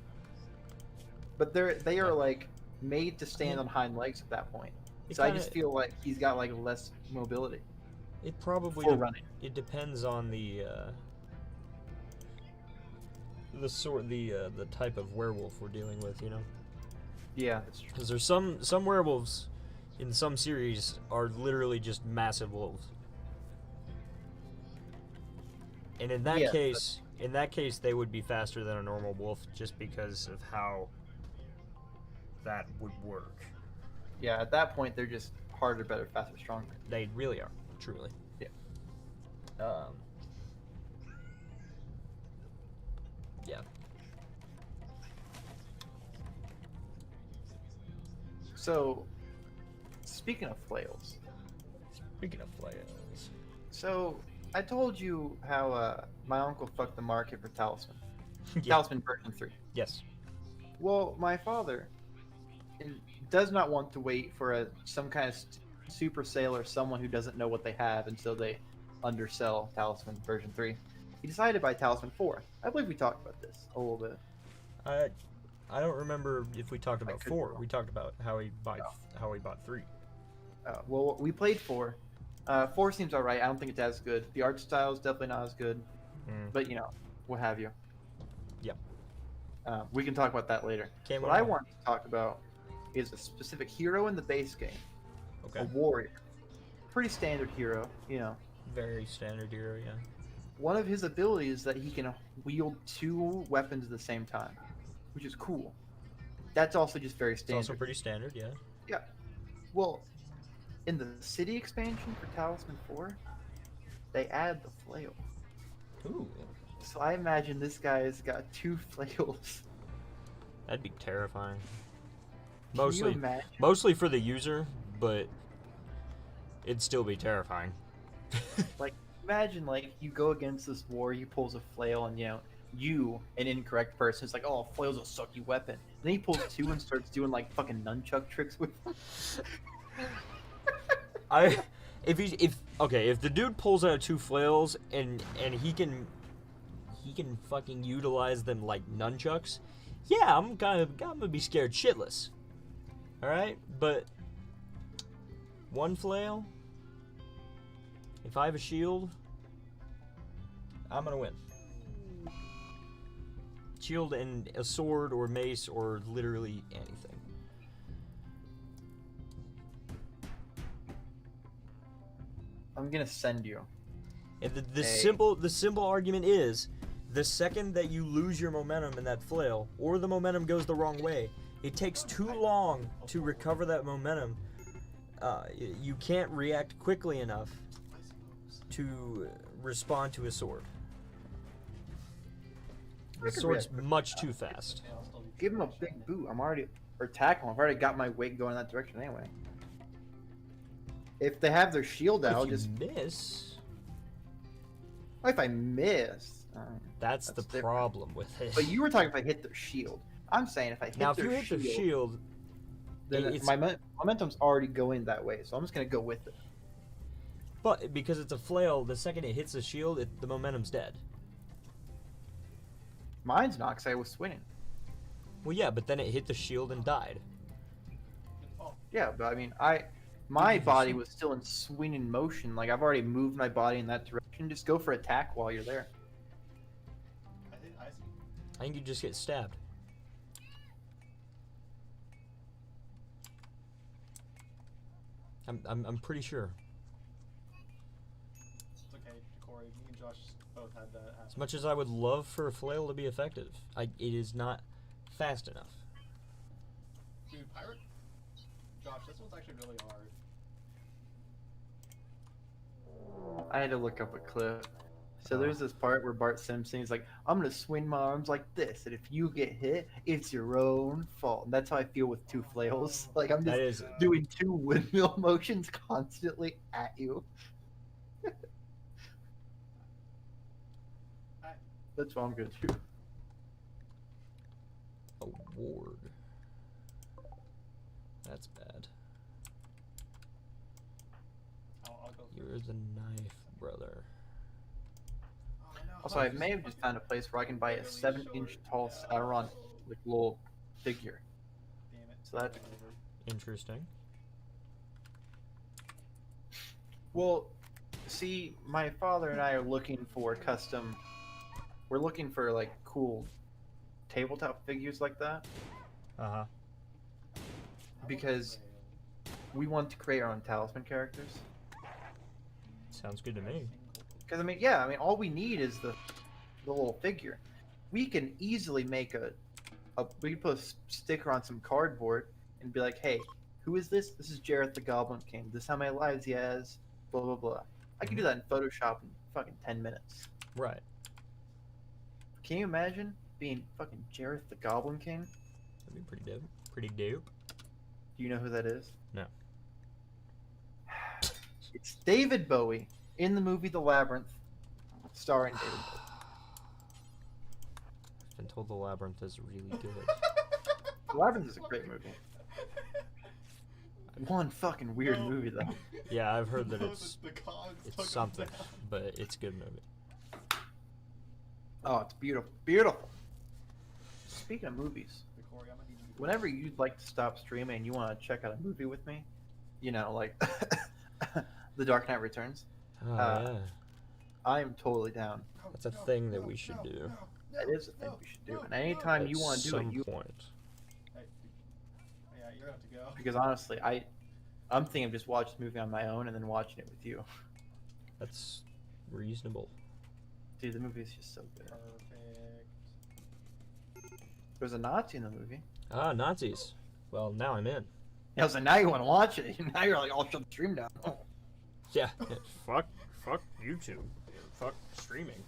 But they are like made to stand on hind legs at that point. It So I kinda- just feel like he's got like less mobility It probably for running. it depends on the type of werewolf we're dealing with, you know. Yeah, that's true. Because there's some werewolves in some series are literally just massive wolves. And in that Yeah, case, they would be faster than a normal wolf just because of how that would work. Yeah, at that point they're just harder, better, faster, stronger. They really are, truly. Yeah. Yeah. So, speaking of flails, Speaking of flails. so I told you how my uncle fucked the market for Talisman. Yeah. Talisman version 3. Yes. Well, my father, does not want to wait for some kind of super sale or someone who doesn't know what they have until they undersell Talisman version 3. He decided to buy Talisman 4. I believe we talked about this a little bit. I don't remember if we talked about could be 4. wrong. We talked about how he bought 3. Well, we played 4. 4 seems alright. I don't think it's as good. The art style is definitely not as good. But, what have you. Yep. We can talk about that later. Came What on. I want to talk about is a specific hero in the base game. Okay. A warrior. Pretty standard hero, Very standard hero, yeah. One of his abilities is that he can wield 2 weapons at the same time, which is cool. That's also just very It's standard. also pretty standard, yeah. Yeah. Well, in the city expansion for Talisman 4, they add the flail. Ooh. So I imagine this guy's got 2 flails. That'd be terrifying. Can you imagine? Mostly for the user, but it'd still be terrifying. Imagine, you go against this war, he pulls a flail, and, you, an incorrect person, is like, oh, flail's a sucky weapon. And then he pulls 2 and starts doing, fucking nunchuck tricks with them. If the dude pulls out 2 flails and he can fucking utilize them like nunchucks, yeah, I'm gonna be scared shitless. All right, but 1 flail. If I have a shield, I'm gonna win. Shield and a sword or mace or literally anything. I'm gonna send you. And the Hey. simple argument is, the second that you lose your momentum in that flail, or the momentum goes the wrong way, it takes too long to recover that momentum. You can't react quickly enough to respond to a sword. I The could sword's react much too fast. Give him a big boot. Or tackle him. I've already got my weight going in that direction anyway. If they have their shield out, If you just miss, if I miss. that's the different. problem with it. But you were talking if I hit their shield. I'm saying if I hit Now, if their you hit shield, the shield, then it's- my momentum's already going that way, so I'm just gonna go with it. but because it's a flail, the second it hits the shield, the momentum's dead. Mine's not, because I was swinging. Well, yeah, but then it hit the shield and died. Yeah, but I mean, my body was still in swinging motion. I've already moved my body in that direction. Just go for attack while you're there. I see. I think you just get stabbed. I'm pretty sure. It's okay, Corey. Me and Josh both had that happen. As much as I would love for a flail to be effective, it is not fast enough. Dude, pirate. Josh, this one's actually really hard. I had to look up a clip. So there's this part where Bart Simpson is like, I'm gonna swing my arms like this, and if you get hit, it's your own fault. And that's how I feel with 2 flails. I'm That just is doing 2 windmill motions constantly at you. That's what I'm gonna do. a ward. That's bad. I'll go. You're the knife, brother. Oh, no. Also, I may have just found a place where I can buy a 7-inch tall Sauron little figure. Damn it. So that- Interesting. Well, see, my father and I are looking for custom. We're looking for cool tabletop figures like that Uh-huh. because we want to create our own Talisman characters. Sounds good to me. Because all we need is the little figure. We can easily make we can put a sticker on some cardboard and be like, hey, who is this? This is Jareth the Goblin King. This is how many lives he has. Blah blah blah. I can do that in Photoshop in fucking 10 minutes. Right. Can you imagine being fucking Jareth the Goblin King? That'd be pretty dope. Pretty dope. Do you know who that is? No. It's David Bowie in the movie The Labyrinth, starring David Bowie. I've been told the labyrinth is really good. The Labyrinth is a great movie. one fucking weird No. movie though. Yeah, I've heard that No, it's the cogs took it's him something, down. but it's a good movie. Oh, it's beautiful, beautiful. Speaking of movies, The Corey, I'm gonna need you to- whenever you'd like to stop streaming and you want to check out a movie with me, you know, like The Dark Knight Returns, Oh yeah, I am totally down. No, that's a no, thing that no, we should no, do. no, That no, is a thing no, we should do. no, And no. anytime you at want to do some it, you point. Hey, yeah, you're gonna have to go. because honestly, I'm thinking of just watching the movie on my own and then watching it with you. That's reasonable. Dude, the movie is just so good. Perfect. There's a Nazi in the movie. Ah, Nazis. Well, now I'm in. I was like, now you want to watch it. Now you're like, I'll shut the stream down. Yeah. fuck YouTube. Fuck streaming.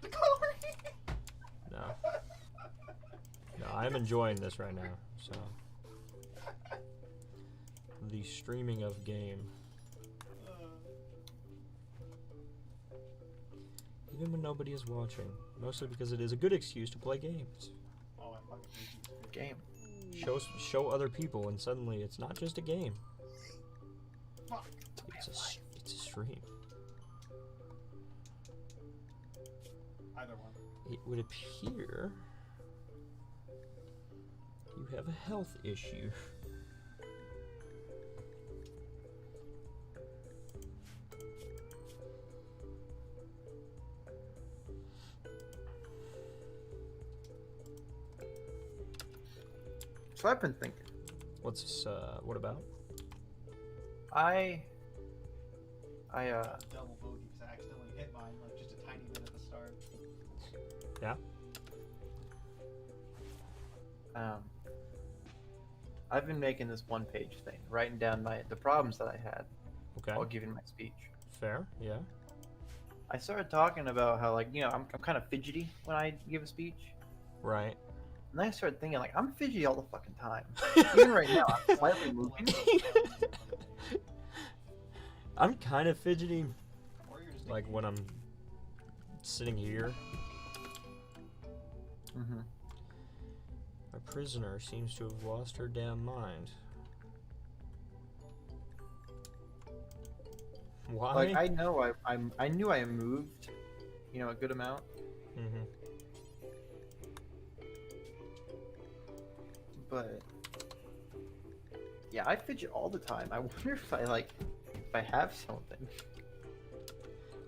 The Corey! No. No, I'm enjoying this right now. So the streaming of game. Even when nobody is watching. Mostly because it is a good excuse to play games. Oh, I fucking hate you. Game. Show other people, and suddenly it's not just a game. Fuck. It's a stream. Either one. It would appear you have a health issue. So I've been thinking. What's this, what about? I Double bogey because I accidentally hit mine like just a tiny bit at the start. Yeah? I've been making this one-page thing, writing down the problems that I had Okay. while giving my speech. Fair, yeah. I started talking about how, like, you know, I'm kind of fidgety when I give a speech. Right. And then I started thinking, like, I'm fidgety all the fucking time. Even right now, I'm slightly moving. I'm kind of fidgety, Or you're just like when I'm sitting here. Mm-hmm. My prisoner seems to have lost her damn mind. Why? Like, I know I knew I moved, you know, a good amount. Mm-hmm. But yeah, I fidget all the time. I wonder if I have something.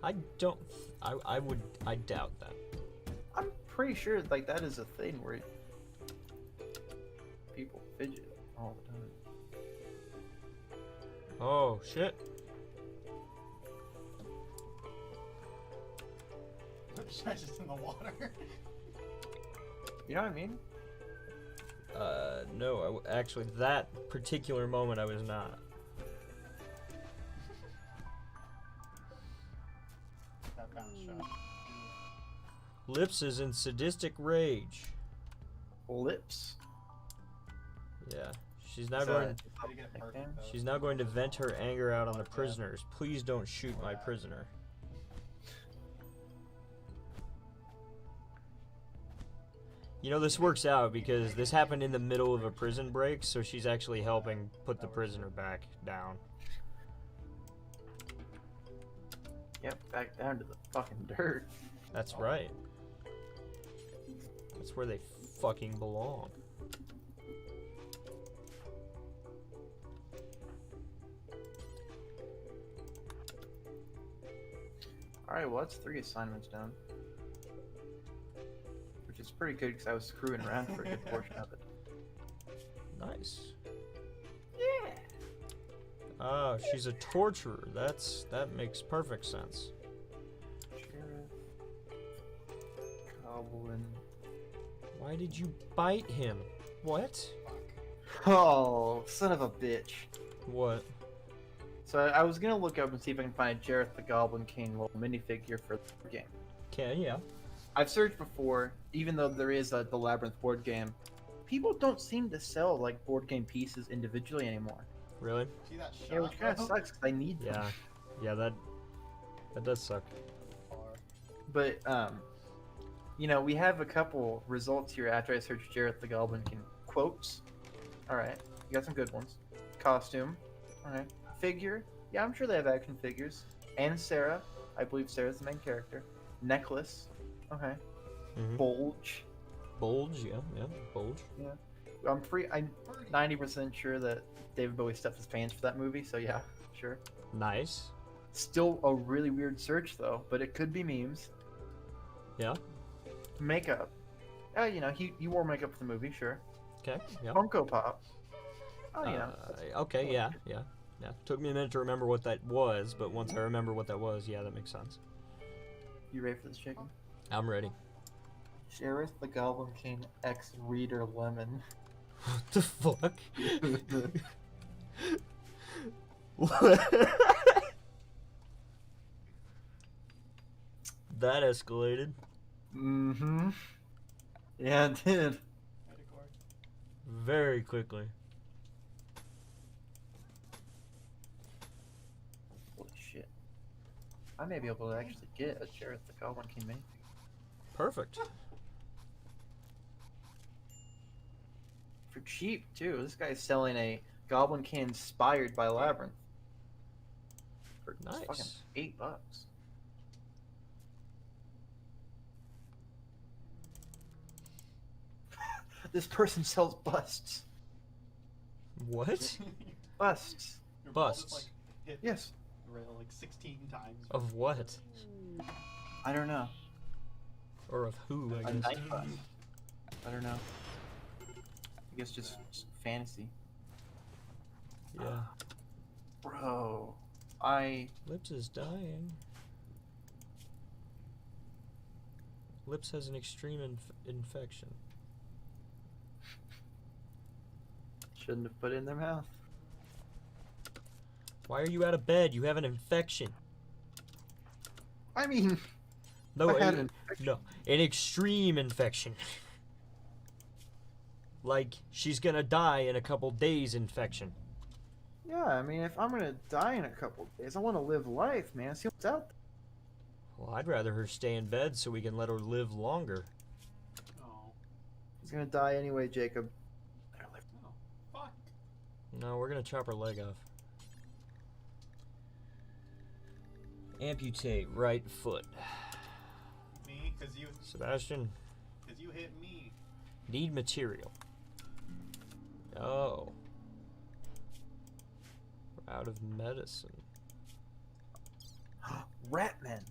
I don't. I doubt that. I'm pretty sure like that is a thing where people fidget all the time. Oh shit. I'm just in the water. You know what I mean? No. Actually, that particular moment, I was not. That bounce shot. Lips is in sadistic rage. Lips. Yeah. She's now So, going. Did you get it perfect, though? She's now going to vent her anger out on the prisoners. Please don't shoot my prisoner. You know, this works out because this happened in the middle of a prison break, so she's actually helping put the prisoner back down. Yep, back down to the fucking dirt. That's right. That's where they fucking belong. Alright, well that's 3 assignments done. Which is pretty good because I was screwing around for a good portion of it. Nice. Yeah. Oh, she's a torturer. That makes perfect sense. Sheriff. Goblin. Why did you bite him? What? Oh, son of a bitch. What? So I was gonna look up and see if I can find a Jareth the Goblin King little minifigure for the game. Okay, yeah. I've searched before, even though there is the Labyrinth board game. People don't seem to sell like board game pieces individually anymore. Really? See that shot? Yeah, which kind of bro? sucks because I need them. Yeah. Yeah, that does suck. But you know, we have a couple results here after I searched Jareth the Goblin King quotes. All right, you got some good ones. Costume. All right. Figure. Yeah, I'm sure they have action figures. And Sarah. I believe Sarah's the main character. Necklace. Okay. Mhm. Bulge. Bulge, yeah, bulge. I'm 30. 90% sure that David Bowie stuffed his pants for that movie. So yeah, sure. Nice. Still a really weird search though, but it could be memes. Yeah. Makeup. You know, he wore makeup for the movie, sure. Okay. Yeah. Funko Pop. Oh, you know. Okay. Yeah. Took me a minute to remember what that was, but once I remember what that was, yeah, that makes sense. You ready for this, chicken? I'm ready. Sheriff the Goblin King X Reader Lemon. What the fuck? What? That escalated Mm-hmm. Yeah, it did. very quickly. Holy shit. I may be able to actually get a Sheriff the Goblin King minifigure. Perfect. For cheap, too. This guy's selling a Goblin King inspired by Labyrinth. For Nice. fucking $8. This person sells busts. What? Busts. Your ball just, Busts. like, hit Yes. the rail like 16 times. Of what? I don't know. Or of who, I A guess. night bust. I don't know. I guess just fantasy. Yeah. Bro. Lips is dying. Lips has an extreme infection. Shouldn't have put it in their mouth. Why are you out of bed? You have an infection. I mean, No, I had an- an infection. no, an extreme infection. Like she's gonna die in a couple days infection. Yeah, I mean, if I'm gonna die in a couple days, I want to live life, man. See what's out there. Well, I'd rather her stay in bed so we can let her live longer. Oh. He's gonna die anyway, Jacob. Oh. Fuck. No, we're gonna chop her leg off. Amputate right foot. Me? Cause you Sebastian, hit me. need material. Oh. We're out of medicine. Ratman.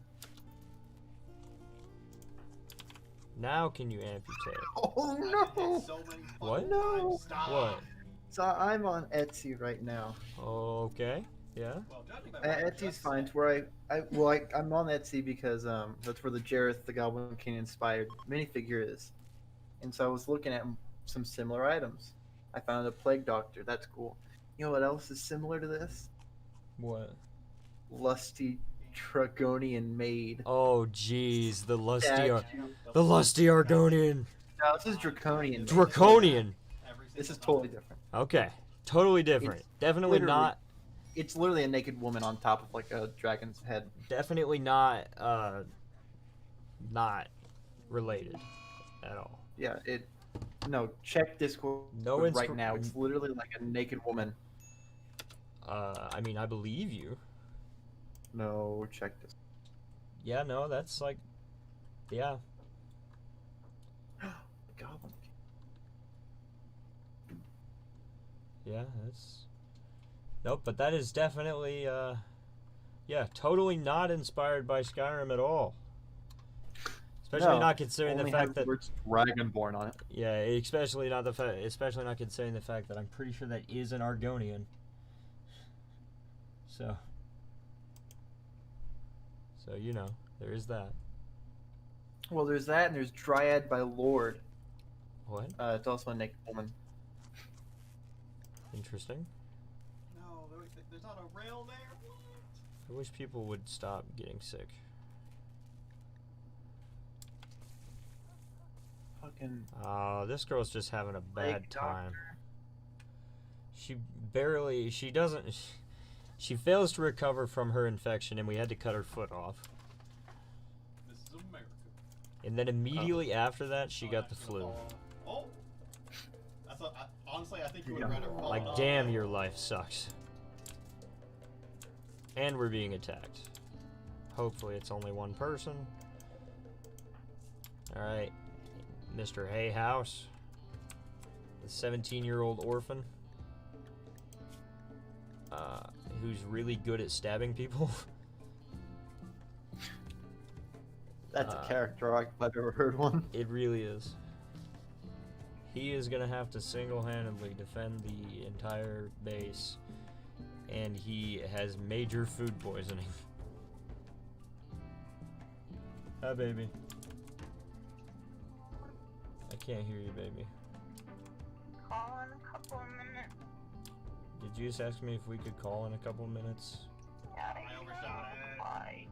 Now can you amputate? Oh I've been no! hit so many What? fucking No. times. Stop. What? So I'm on Etsy right now. Okay. Yeah. Well, judging by what you Etsy's just fine. said- To where I'm on Etsy because that's where the Jareth the Goblin King inspired minifigure is, and so I was looking at some similar items. I found a Plague Doctor. That's cool. You know what else is similar to this? What? Lusty Dragonian Maid. Oh, jeez, the lusty, Statue. the lusty Argonian, No, this is Draconian. Maid. Draconian. Every This is single totally time. different. Okay, totally different. It's Definitely literally- not. It's literally a naked woman on top of like a dragon's head. Definitely not. Not related at all. Yeah, it. No, check Discord No right inscri- now. It's literally like a naked woman. I mean, I believe you. No, check this. Yeah, no, that's like, yeah. The Goblin King. Yeah, that's. Nope, but that is definitely, yeah, totally not inspired by Skyrim at all. Especially No, not considering the Only fact has that, the words Dragonborn on it. yeah, especially not considering the fact that I'm pretty sure that is an Argonian. So you know, there is that. Well, there's that, and there's Dryad by Lord. What? It's also a naked woman. Interesting. No, there's not a rail there. What? I wish people would stop getting sick. Fucking This girl's just having a bad Plague time. She fails to recover from her infection, and we had to cut her foot off. This is America. And then immediately after that, she Oh, got the that's gonna flu. fall. Oh, that's honestly, I think you would Yeah. rather fall Like, off. damn, your life sucks. And we're being attacked. Hopefully it's only one person. Alright. Mr. Hay House. The 17-year-old orphan. Who's really good at stabbing people. That's a character arc if I've ever heard one. It really is. He is gonna have to single-handedly defend the entire base, and he has major food poisoning. Hi, baby. I can't hear you, baby. Call in a couple of minutes. Did you just ask me if we could call in a couple minutes? Yeah, I overshot it. Why?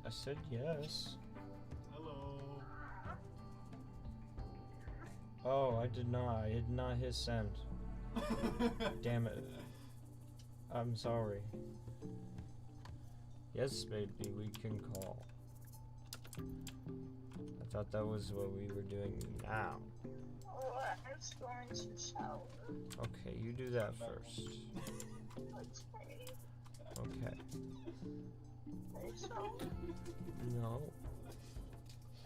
I said yes. Hello. Oh, I did not. I did not hit send. Damn it. I'm sorry. Yes, baby, we can call. I thought that was what we were doing now. Oh, I was going to shower. Okay, you do that first. Okay. Okay. So, No,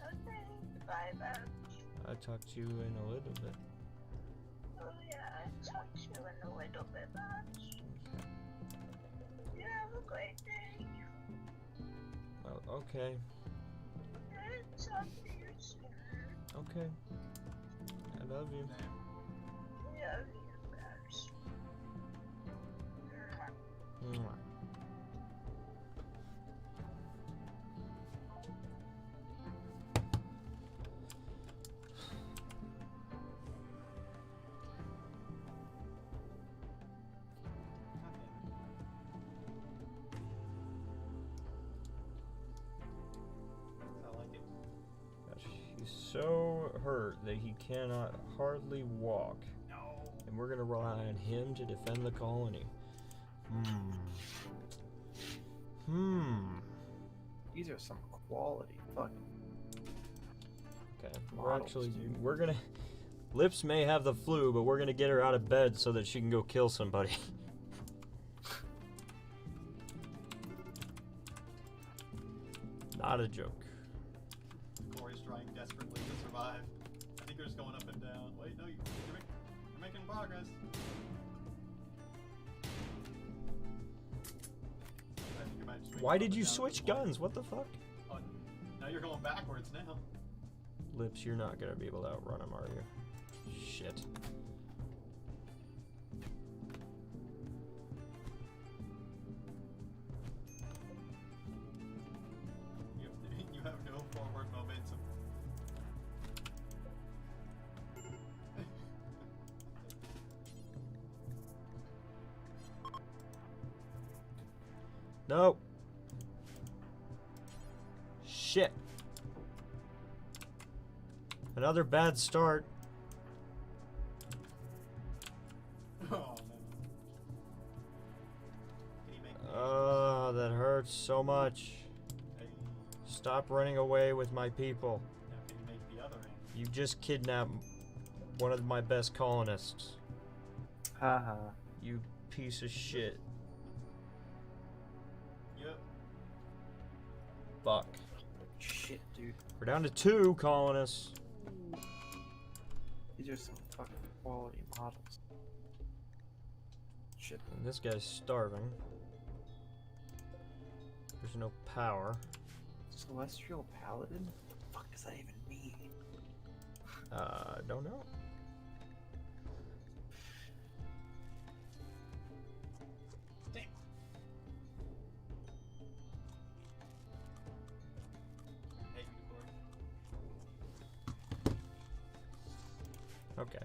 okay. Bye, bye. I'll talk to you in a little bit. Oh, yeah, I talked to you in a little bit, Max. Okay. You have a great day. Oh, okay. I'll talk to you soon. Okay. I love you. Love you, Max. Mwah. I like it. Gosh, he's so hurt that he cannot hardly walk. No. And we're gonna rely on him to defend the colony. These are some quality fucking. Okay, Models, dude. we're gonna. Lips may have the flu, but we're gonna get her out of bed so that she can go kill somebody. Not a joke. Corey's trying desperately to survive. I think you're just going up and down. Wait, no, you're making progress. I think you might just make Why it did up you and down switch at this point. guns? What the fuck? Oh, now you're going backwards now. Lips, you're not gonna be able to outrun him, are you? Shit. You have no forward momentum. Nope. Shit. Another bad start. Oh no. Can you make me? Oh, that hurts so much. Hey, Stop running away with my people. now can you make the other end? You just kidnapped one of my best colonists. Haha. You piece of shit. Yep. Fuck. Shit, dude. We're down to 2 colonists. These are some fucking quality models. Shit. And this guy's starving. There's no power. Celestial Paladin? What the fuck does that even mean? Don't know. Damn. Hey, Corey. Okay.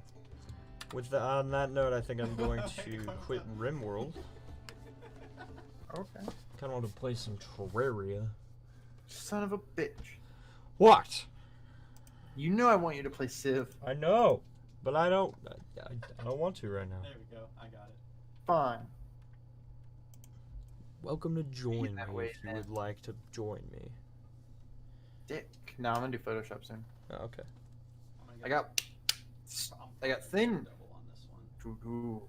On that note, I think I'm going to quit RimWorld. Okay. Kind of want to play some Terraria. Son of a bitch. What? You know I want you to play Civ. I know, but I don't. I don't want to right now. There we go. I got it. Fine. Welcome to join that me way, if you then. would like to join me. Dick. No, I'm gonna do Photoshop soon. Oh, okay. Oh my I God. got I got thin. Double on this one. Doo-doo.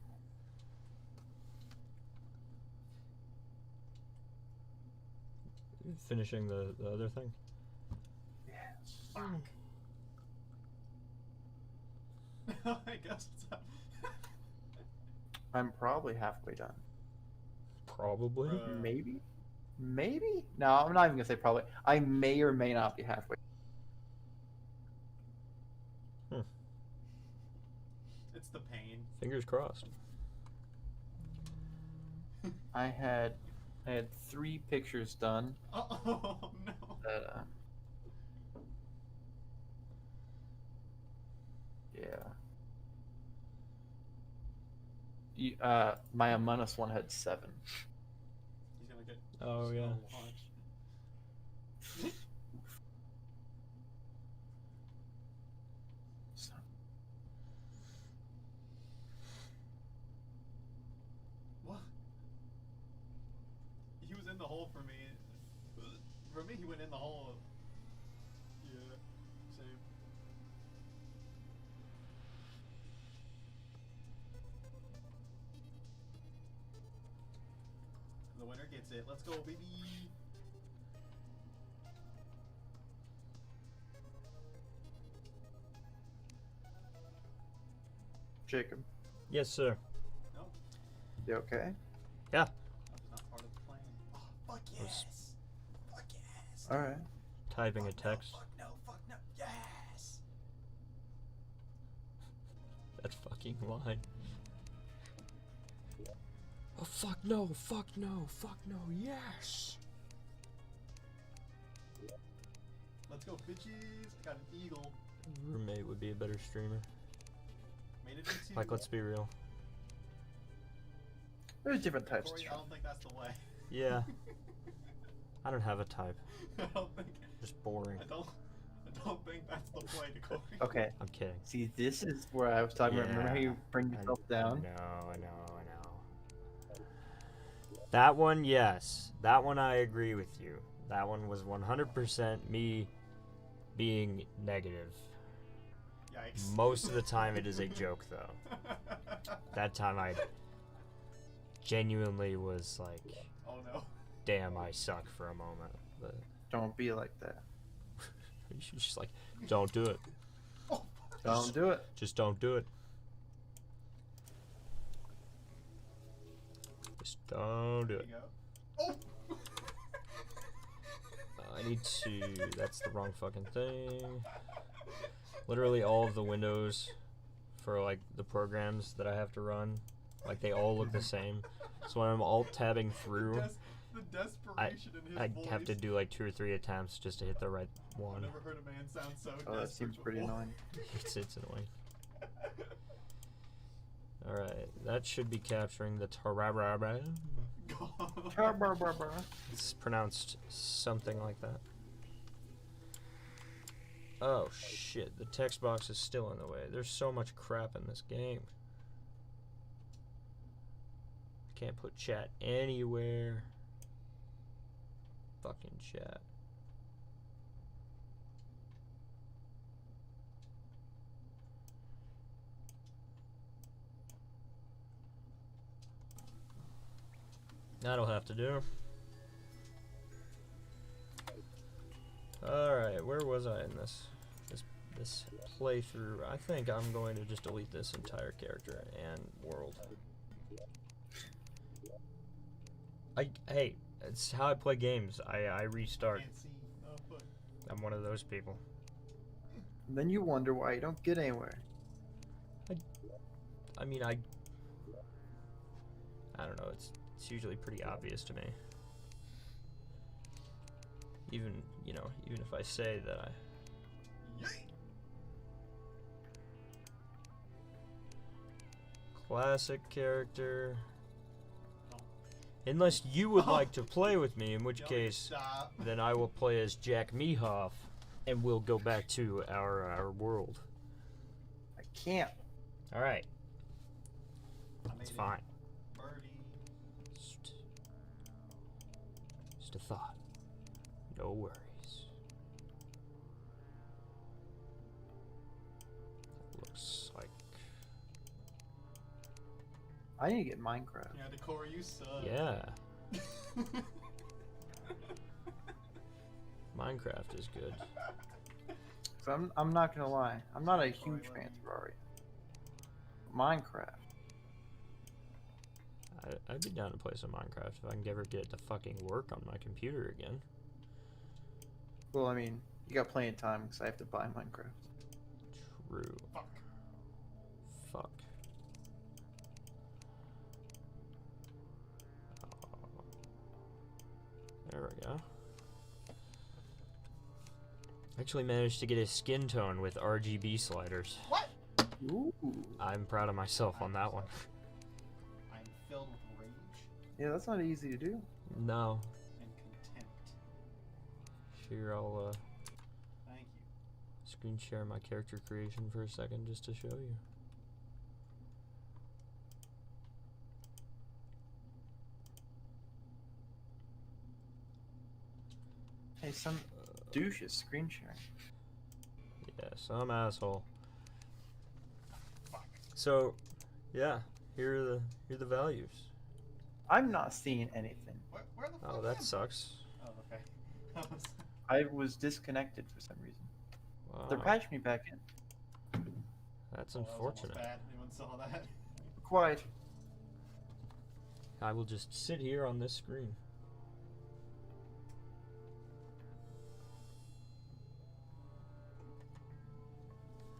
Finishing the other thing. Fuck. I guess it's I'm probably halfway done. Probably. Bruh. Maybe? No, I'm not even gonna say probably. I may or may not be halfway. It's the pain. Fingers crossed. I had 3 pictures done. Oh no. That, my Among Us one had 7. He's gonna get Oh, so yeah. much. So, What? He was in the hole for me. For me, he went in the hole. Yeah, same. The winner gets it. Let's go, baby. Jacob, Yes, sir. No, you okay? Yeah. that was not part of the plan. Oh, fuck yes. Fuck yes. All right. Typing a Fuck no, text. fuck no, fuck no. Yes. That fucking line. Oh, fuck no, fuck no, fuck no, yes! Let's go, bitches. Got an eagle. Roommate would be a better streamer. Made it into. Like, let's be real. There's different types. Corey, I don't think that's the way. Yeah. I don't have a type. I don't think. Just boring. I don't think that's the play to Corey. Okay. I'm kidding. See, this is where I was talking about. Remember how you bring yourself down? I know. That one, yes. That one I agree with you. That one was 100% me being negative. Yikes. Most of the time it is a joke, though. That time I genuinely was like, Oh no. damn, I suck for a moment. But Don't be like that. she's just like, don't do it. Oh, Don't do it. Just don't do it. Just don't do there it. you go. Oh. I need to. That's the wrong fucking thing. Literally all of the windows for like the programs that I have to run, like they all look the same. So when I'm alt tabbing through, The desperation in his I voice. have to do like 2 or 3 attempts just to hit the right I've one. never heard a man sound so Oh, that desperate seems pretty before. annoying. It's annoying. All right, that should be capturing the tararara. God. It's pronounced something like that. Oh shit, the text box is still in the way. There's so much crap in this game. Can't put chat anywhere. Fucking chat. That'll have to do. Alright, where was I in this playthrough? I think I'm going to just delete this entire character and world. Hey, it's how I play games. I restart. Can't see. Oh, fuck. I'm one of those people. Then you wonder why you don't get anywhere. I mean, I don't know. It's usually pretty obvious to me. Even if I say that I. Yay! Classic character. Oh. Unless you would like to play with me, in which Yo, case, stop. then I will play as Jack Mehoff, and we'll go back to our world. I can't. All right, I made it's it. fine. Birdie. Just a thought. No worries. looks like. I need to get Minecraft. Yeah, Decor, you suck. Yeah, Minecraft is good. So I'm not gonna lie, I'm not a huge fan of Ferrari. Minecraft. I'd be down to play some Minecraft if I can ever get it to fucking work on my computer again. Well, I mean, you got plenty of time because I have to buy Minecraft. True. Fuck. Fuck. There we go. Actually managed to get his skin tone with RGB sliders. What? Ooh. I'm proud of myself on that one. I'm filled with rage Yeah, that's not easy to do. No. and contempt. Here, I'll Thank you. screen share my character creation for a second just to show you. Hey, some douche is screen sharing. Yeah, some asshole. Fuck. So, yeah, here are the values. I'm not seeing anything. Where the fuck Oh, that am- sucks. Oh, okay. That was- I was disconnected for some reason. They're Wow, patching me back in. that's oh, that was almost unfortunate. bad. Anyone saw that? Quiet. I will just sit here on this screen.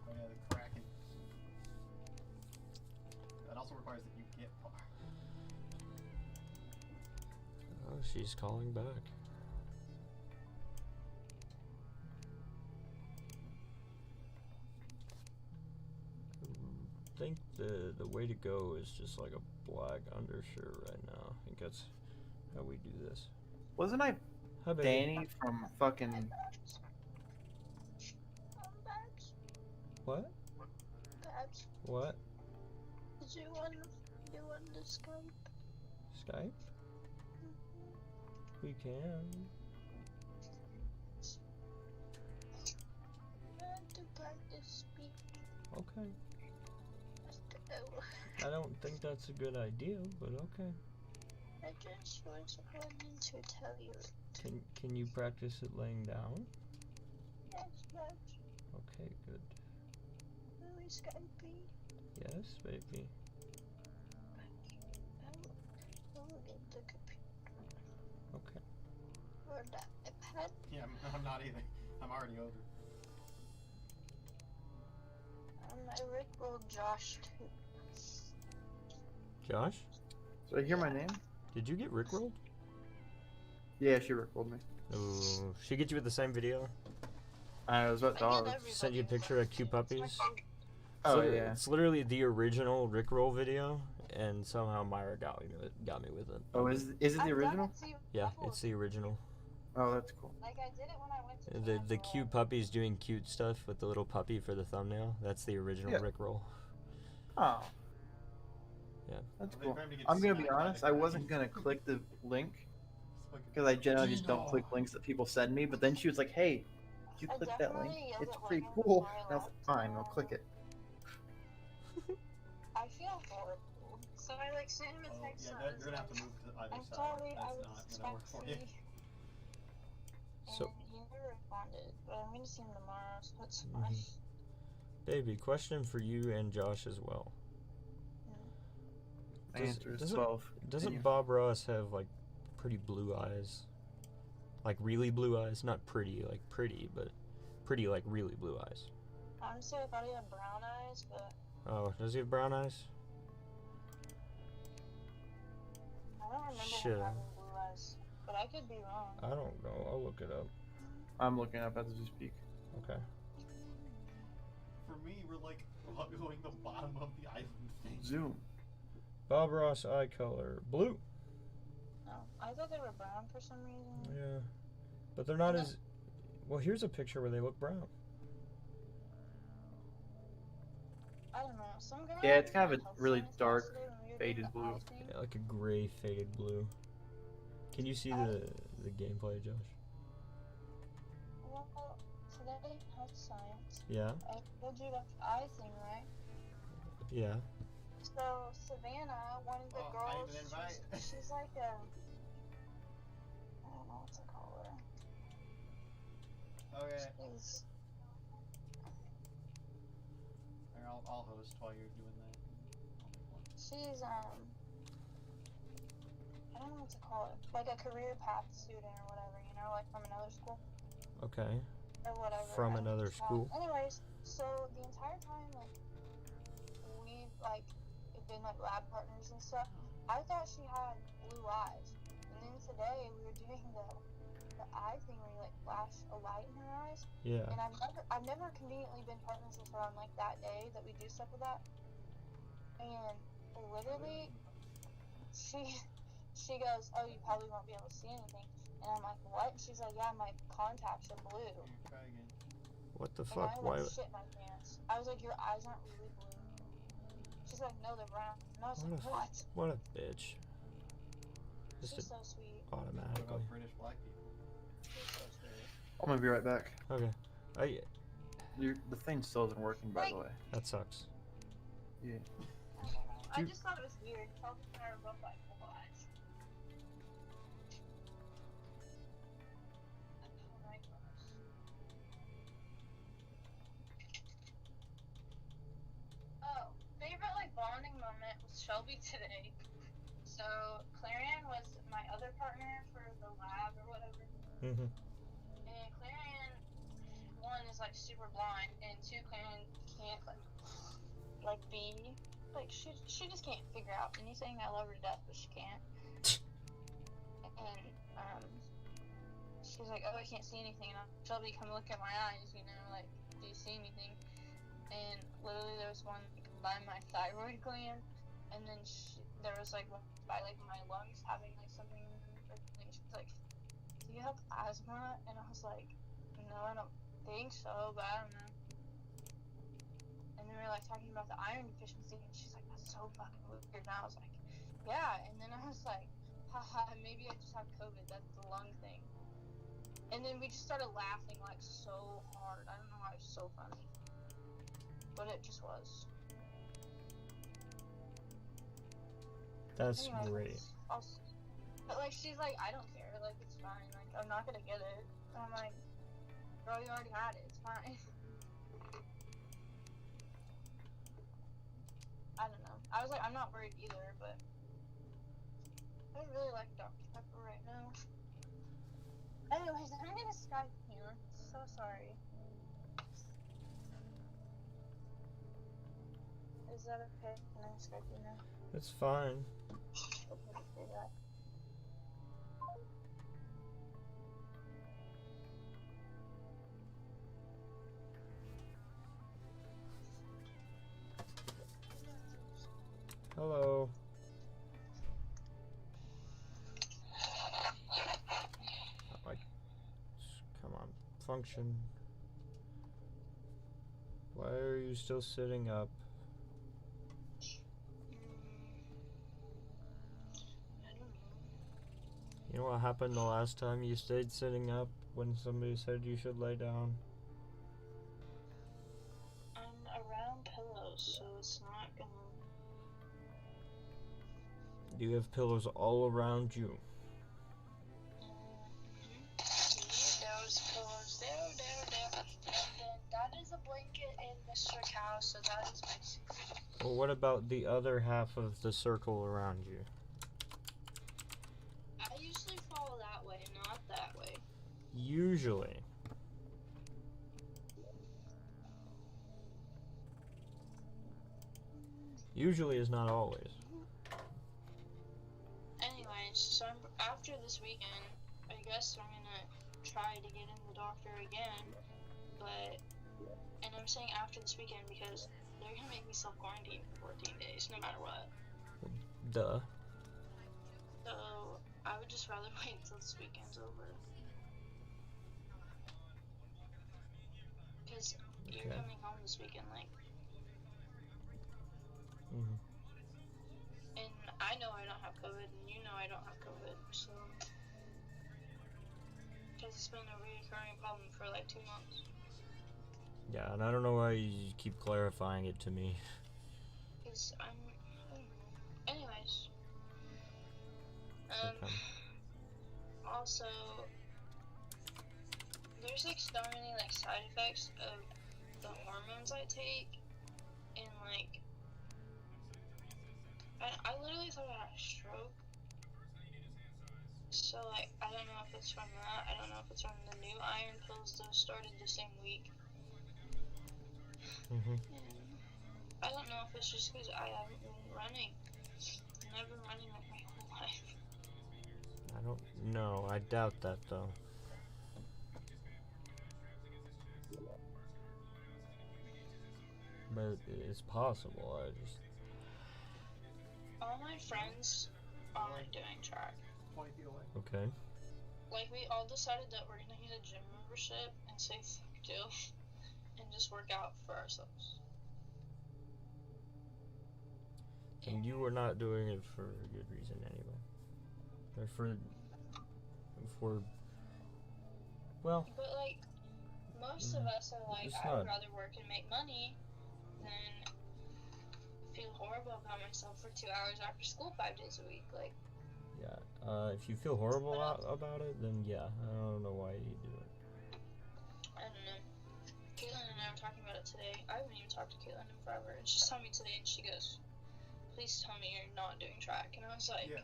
Oh yeah, the Kraken. That also requires that you get far. Oh, she's calling back. I think the way to go is just like a black undershirt right now. I think that's how we do this. Wasn't I Hi, baby. Danny from fucking... Babs. Babs. What? Babs. What? Did you want the Skype? Skype? We can. I had to practice speaking. Okay. I don't think that's a good idea, but okay. I just was wanting to tell you. Can you practice it laying down? Yes, Babs. Okay, good. Will we Skype? Yes, baby. I will get the computer Okay. or the iPad. Yeah, I'm not either. I'm already over. I rickrolled Josh too. Josh, Did I hear my name? did you get rickrolled? Yeah, she recorded me. Ooh, she get you with the same video? I was about I dogs. get Sent you a everybody picture of with cute my phone. puppies? Oh, It's yeah. It's literally the original rickroll video, and somehow Myra got me with it. Oh, is it the original? Yeah, it's the original. Oh, that's cool. Like I did it when I went to The cute puppies doing cute stuff with the little puppy for the thumbnail. That's the original Yeah. rickroll. Oh. Yeah. That's Wait cool. for him to get I'm gonna be smacked by honest, the I guy. wasn't gonna click the link It's like- because I generally just don't Gino. click links that people send me. But then she was like, "Hey, you I click that link? definitely yelled It's at pretty Logan cool." before I And I was like, left. "Fine, I'll click it." I feel horrible. So I like sent him a Oh, text. yeah, and I you're was gonna have to like, move to either I'm side. sorry, I That's was not gonna work for you. respectfully. So- And he never responded, but I'm gonna see him tomorrow, so it's Mhm. fine. Baby, question for you and Josh as well. My Does- answer is doesn't- 12. Doesn't Continue. Bob Ross have like pretty blue eyes? Like really blue eyes? Not pretty, like pretty, but pretty like really blue eyes. Honestly, I thought he had brown eyes, but Oh, does he have brown eyes? I don't remember Shit. him having blue eyes. But I could be wrong. I don't know. I'll look it up. I'm looking up as we speak. Okay. For me, we're like going the bottom of the island thing. Zoom. Bob Ross eye color blue. No, I thought they were brown for some reason. Yeah, but they're not as. Well, here's a picture where they look brown. I don't know. Some guy. Yeah, it's kind of had a health really science dark, yesterday when we were doing faded the blue. eye thing. Yeah, like a gray faded blue. Can you see the gameplay, Josh? Well, today, health science. Yeah. I told you about the eye thing, right? Yeah. So Savannah, one of the I girls, even invite. she's like a, I don't know what to call her. Okay. She's, Or I'll host while you're doing that. I'll make one. she's I don't know what to call it. Like a career path student or whatever, you know, like from another school Okay. or whatever. From I don't know another what it's called. school. Anyways, so the entire time, like, we've like been like lab partners and stuff. I thought she had blue eyes, and then today we were doing the eye thing where you like flash a light in her eyes. Yeah. And I've never conveniently been partners with her on like that day that we do stuff with that. And literally, she goes, "Oh, you probably won't be able to see anything." And I'm like, "What?" And she's like, "Yeah, my contacts are blue." Here, try again. What the And fuck? I Why? like shit my pants. I was like, "Your eyes aren't really blue." She's like, "No, they're brown." And I was like, "What?" What a bitch. Just She's so sweet. What automatically. about British black people? She's so sweet. I'm gonna be right back. Okay. The thing still isn't working, by the way. That sucks. Yeah. I don't know. I You- just thought it was weird. Kelvin and I are both like, "What?" Oh my gosh. Oh, favorite like bonding moment with Shelby today. So Clarion was my other partner for the lab or whatever. Mm-hmm. And Clarion, one is like super blind, and two, Clarion can't like be like she just can't figure out anything. I love her to death, but she can't. And she's like, "Oh, I can't see anything." And Shelby, come look at my eyes. You know, like, do you see anything? And literally, there was one like, by my thyroid gland, and then there was like one by like my lungs having like something. And she's like, "Do you have asthma?" And I was like, "No, I don't think so, but I don't know." And then we were like talking about the iron deficiency, and she's like, "That's so fucking weird." And I was like, "Yeah." And then I was like, "Haha, maybe I just have COVID. That's the lung thing." And then we just started laughing like so hard. I don't know why it was so funny, but it just was. That's Anyways, great. but like she's like, "I don't care. Like it's fine. Like I'm not gonna get it." And I'm like, "Girl, you already had it. It's fine." I don't know. I was like, I'm not worried either, but I really like Dr. Pepper right now. Anyways, I'm gonna Skype you. So sorry. Is that okay? Can I Skype you now? It's fine. Okay, do that. Hello. Like, come on, function. Why are you still sitting up? I don't know. You know what happened the last time you stayed sitting up when somebody said you should lay down? I'm around pillows, so it's not gonna. You have pillows all around you. See, those pillows there. And then that is a blanket in Mr. Cow, so that is basically. Well, what about the other half of the circle around you? I usually fall that way, not that way. Usually. Usually is not always. Anyways, so after this weekend, I guess I'm gonna try to get in the doctor again, and I'm saying after this weekend because they're gonna make me self-quarantine for 14 days, no matter what. Duh. So, I would just rather wait until this weekend's over. Because you're Okay. coming home this weekend, like, Mm-hmm. and I know I don't have COVID, and you know I don't have COVID, so. Because it's been a recurring problem for like 2 months. Yeah, and I don't know why you keep clarifying it to me. Cause I'm. Anyways. Okay. Also, there's like so many like side effects of the hormones I take, and like, I literally thought I had a stroke. So like, I don't know if it's from that. I don't know if it's from the new iron pills that started the same week. Mhm. And I don't know if it's just because I haven't been running. I've been running like my whole life. I don't know. I doubt that though. But it's possible. I just. All my friends aren't doing track. 20 feet away. Okay. Like, we all decided that we're gonna get a gym membership and say fuck Jill and just work out for ourselves. And you were not doing it for a good reason anyway. Or for. Well. But like, most of us are like, It's I would not- rather work and make money than feel horrible about myself for 2 hours after school 5 days a week. Like, Yeah. If you feel horrible about it, then yeah, I don't know why you do it. I don't know. Caitlin and I were talking about it today. I haven't even talked to Caitlin in forever, and she's telling me today, and she goes, "Please tell me you're not doing track." And I was like, Yeah.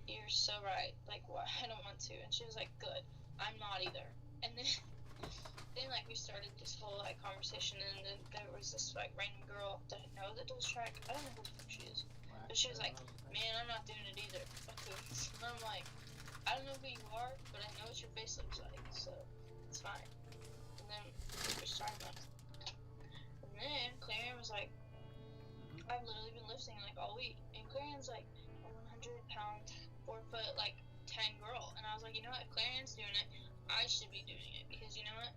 "You're so right. Like, what? I don't want to." And she was like, "Good. I'm not either." And then, like, we started this whole like conversation, and then there was this like random girl that I know that does track. I don't know who the fuck she is, but she was like, "Man, I'm not doing it either." Fuck this. And I'm like, I don't know who you are, but I know what your face looks like, so it's fine. And then we started like, and then Clarion was like, I've literally been lifting like all week, and Clarion's like a 100-pound, 4-foot, like 10 girl, and I was like, you know what, if Clarion's doing it, I should be doing it, because you know what,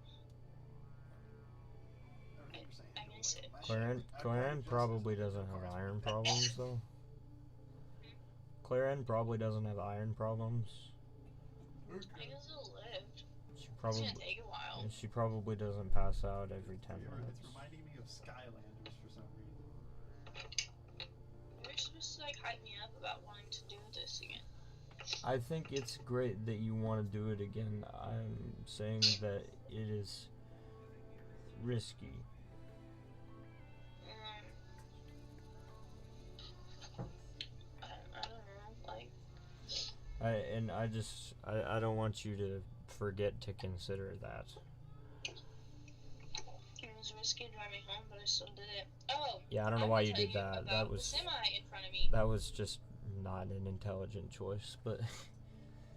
I miss it. Claren probably doesn't have iron problems though. Claren probably doesn't have iron problems. I guess it'll live. She It's probably gonna take a while. she probably doesn't pass out every 10 It's minutes. reminding me of Skylanders for some reason. You were supposed to like hype me up about wanting to do this again. I think it's great that you want to do it again. I'm saying that it is risky. I don't know, like, I don't want you to forget to consider that. it was risky driving home, but I still did it. Oh, Yeah, I don't know I'm why gonna you tell did that. about That the was semi in front of me. that was just not an intelligent choice, but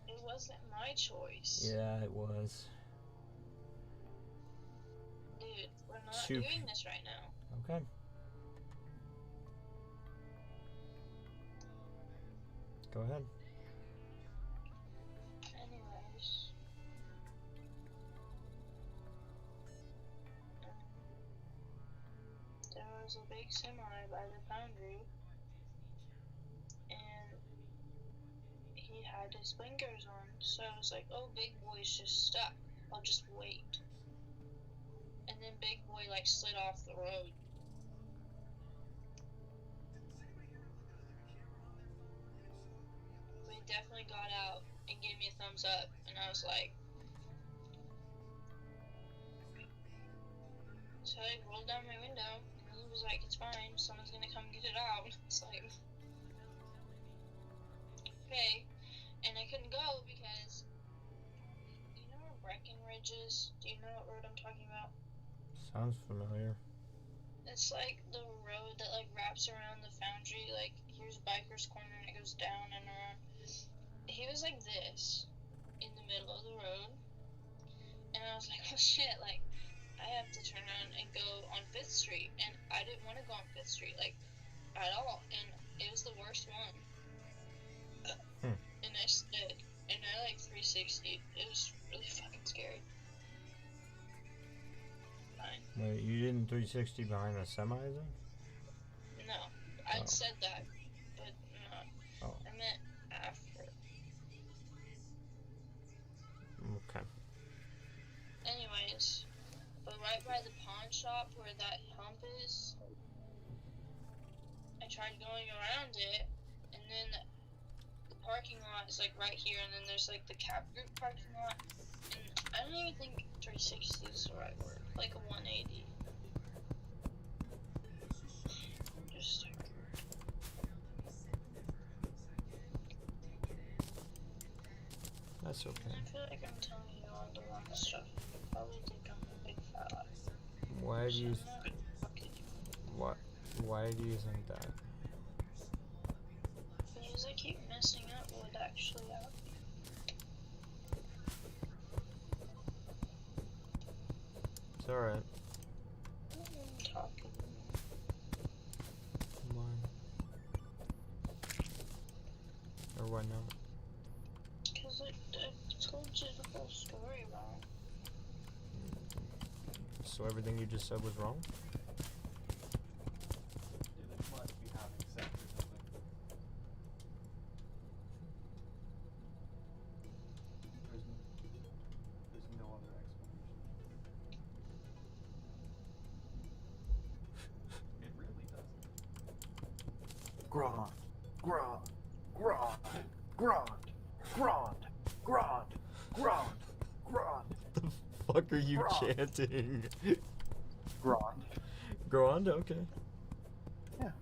It wasn't my choice. yeah, it was. Dude, we're not Shoot. doing this right now. Okay. Go ahead. Anyways. There was a big semi by the foundry. And he had his blinkers on. So I was like, oh, big boy's just stuck. I'll just wait. And then big boy like slid off the road. But he definitely got out and gave me a thumbs up, and I was like, so I rolled down my window, and he was like, it's fine, someone's gonna come get it out. It's like, okay. And I couldn't go because, you know where Breckenridge is? Do you know what road I'm talking about? Sounds familiar. It's like the road that like wraps around the foundry. Like, here's Biker's Corner and it goes down and around. He was like this in the middle of the road, and I was like, oh shit, like I have to turn around and go on 5th Street, and I didn't want to go on 5th Street like at all, and it was the worst one. And I stood and I like 360. It was really fucking scary. Fine. Wait, you didn't 360 behind the semi then? No, I Oh. said that, but no. Oh. I meant after. Okay. Anyways, but right by the pawn shop where that hump is, I tried going around it, and then the parking lot is like right here, and then there's like the Cap Group parking lot, and I don't even think 360 is the right word, like a 180. Just That's okay. I feel like I'm telling you all the wrong stuff. You probably think I'm a big fat ass. Why do you? So I'm not gonna fuck it. Why do you think that? Because I keep messing up what actually happened. It's alright. I'm talking. Why? Or why not? Because I told you the whole story wrong. So everything you just said was wrong? Yeah, they must be having sex or something. There's no other explanation. It really doesn't. Grond, Grond, Grond, Grond, Grond, Grond, Grond, Grond, The fuck are you Grond. chanting? Grond. Grand? Okay. I have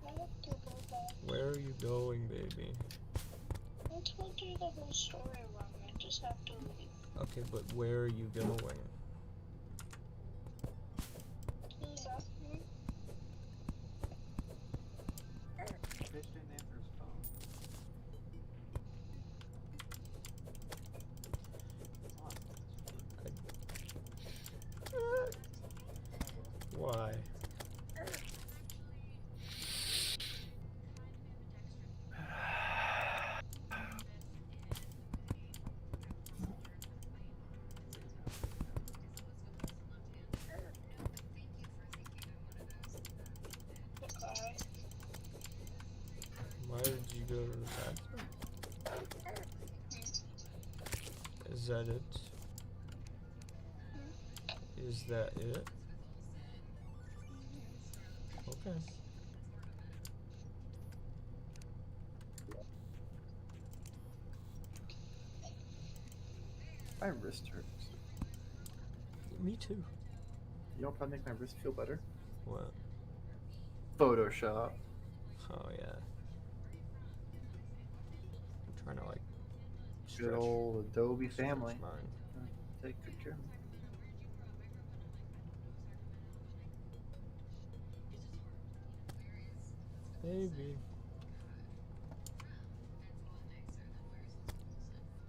to go back. Where are you going, baby? I told you the whole story wrong. I just have to leave. Okay, but where are you going? To the bathroom. Fish didn't answer his phone. Why? Okay. Why did you go to the bathroom? Is that it? Is that it? Okay. My wrist hurts. Me too. You know what probably make my wrist feel better? What? Photoshop. Oh yeah. I'm trying to like Good old Adobe stretch family. mine. Take good care of me. Baby.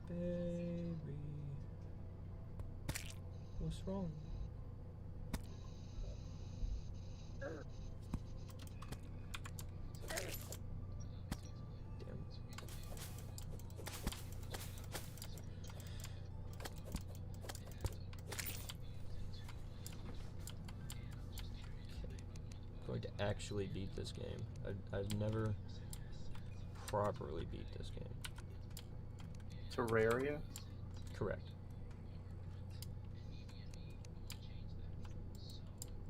Baby. What's wrong? Damn. Going to actually beat this game. I've never properly beat this game. Terraria? Correct.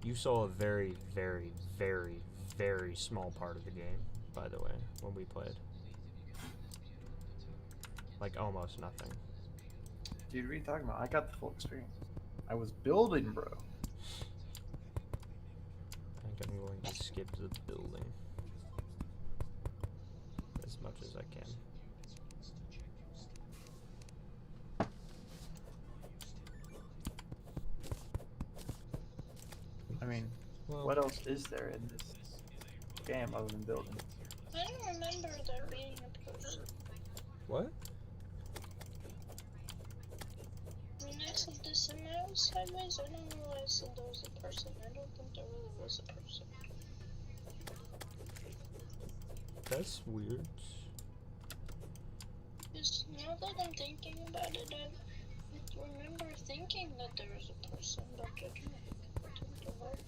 You saw a very, very, very, very small part of the game, by the way, when we played. Like almost nothing. Dude, what are you talking about? I got the full experience. I was building, bro. I think I'm going to skip the building as much as I can. I mean, Well, what else is there in this game other than building? I don't remember there being a person. what? When I said this and I was sideways, I don't know why I said there was a person. I don't think there really was a person. That's weird. Because now that I'm thinking about it, I remember thinking that there was a person, but I don't think there was.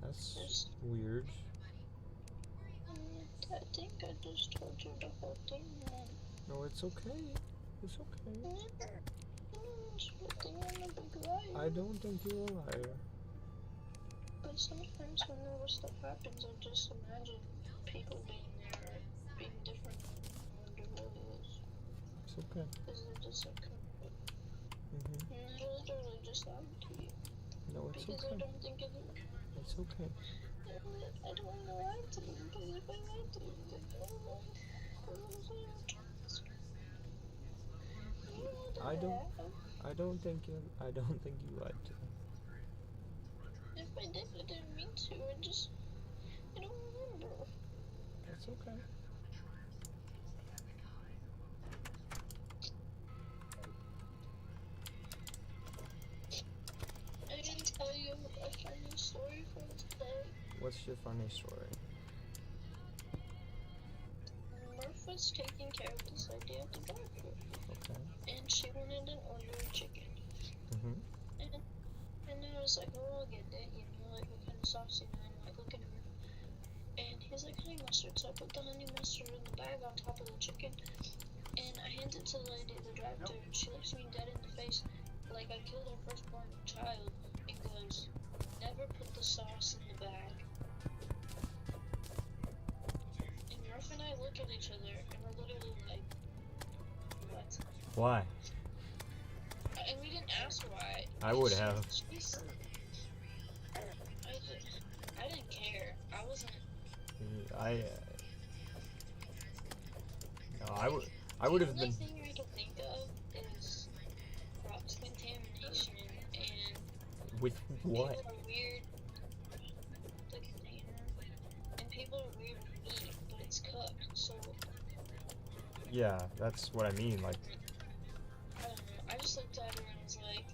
That's Just, weird. I think I just told you the whole thing wrong. No, it's okay. It's okay. I don't think you're a liar. But sometimes whenever stuff happens, I just imagine people being there, being different, and wonder what it is. It's okay. Is it just like, Mhm. and I literally just lied to you. No, it's Because I okay. don't think it is. It's okay. I don't want to lie to you, because if I lie to you, then I don't think you lied to me. if I did, I didn't mean to. I don't remember. That's okay. I can tell you a funny story from today. What's your funny story? Murph was taking care of this lady at the drive-thru, Okay. and she wanted an order of chicken. Mhm. And I was like, oh, I'll get it, you know, like, what kind of sauce, you know, I'm like, looking at him. And he's like, honey mustard, so I put the honey mustard in the bag on top of the chicken, and I hand it to the lady at the drive-thru, and she looks me dead in the face, like I killed her firstborn child, and goes, never put the sauce in the bag. And Murph and I look at each other, and we're literally like, what? Why? And we didn't ask why. I would have. I didn't care. I wasn't. No, I would have The been. only thing I can think of is cross contamination and With what? people are weird. The container. And people are weird with meat, but it's cooked, so Yeah, that's what I mean. Like, I don't know. I just looked at her and was like,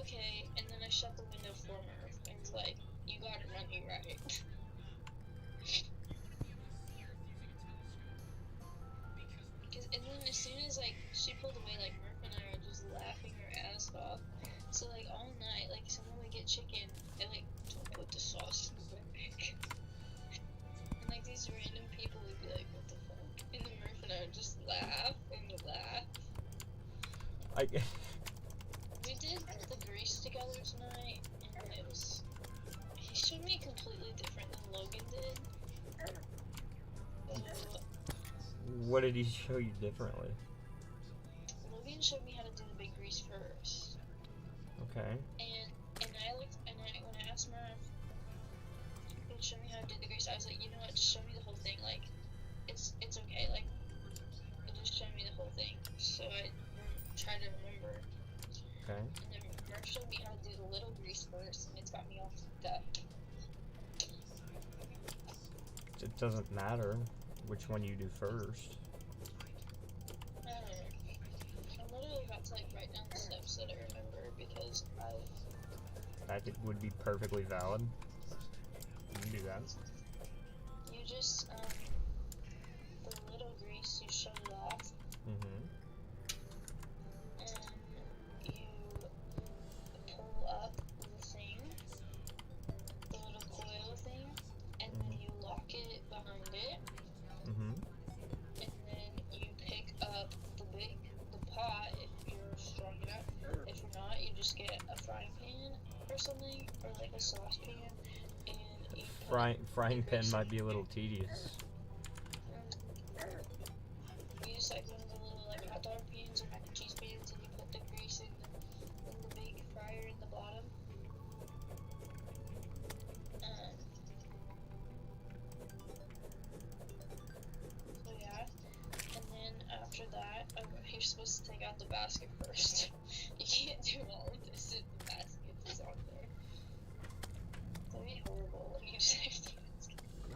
okay, and then I shut the window for her and was like, you got it, run me right. And then as soon as like she pulled away, like Murph and I were just laughing our ass off. So like all night, like someone would get chicken and like don't put the sauce in the bag. And like these random people would be like, what the fuck? And then Murph and I would just laugh and laugh. We did the grease together tonight, and it was. He showed me completely different than Logan did. So, what did he show you differently? Logan showed me how to do the big grease first, Okay. and when I asked Murph, he showed me how to do the grease. I was like, you know what? Just show me the whole thing. Like, it's okay. Like, just show me the whole thing. So I try to remember. Okay. And then Murph showed me how to do the little grease first, and it's got me all fucked up. It doesn't matter which one you do first. I don't know. I literally got to like write down the steps that I remember because That would be perfectly valid. You can do that. you just the little grease you shut it off, Mm-hmm. and you pull up the thing, the little coil thing, and then you lock it behind it, Mm-hmm. and then you pick up the pot if you're strong enough. If you're not, you just get a frying pan or something, or like a saucepan, and you put Frying pan might be a little tedious. you use like one of the little like hot dog pans or mac and cheese pans, and you put the grease in the big fryer in the bottom. So yeah, and then after that, you're supposed to take out the basket first. You can't do all of this if the basket is on there. That'd be horrible. You just have to.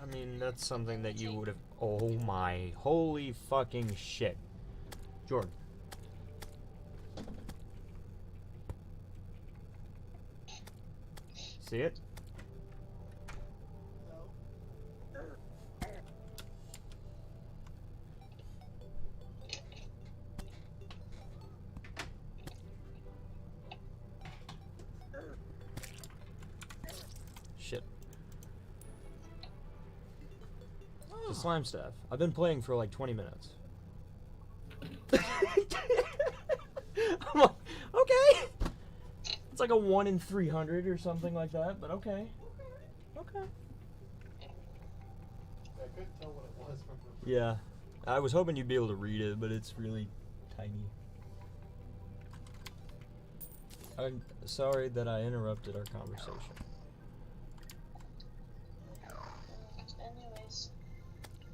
I mean, that's something that you would have. Oh my holy fucking shit, Jordan. See it? Shit. The slime stuff. I've been playing for like 20 minutes. I'm like, Okay. It's like a 1 in 300 or something like that, but okay. Okay. I couldn't tell what it was from the. Yeah. I was hoping you'd be able to read it, but it's really tiny. I'm sorry that I interrupted our conversation. Anyways,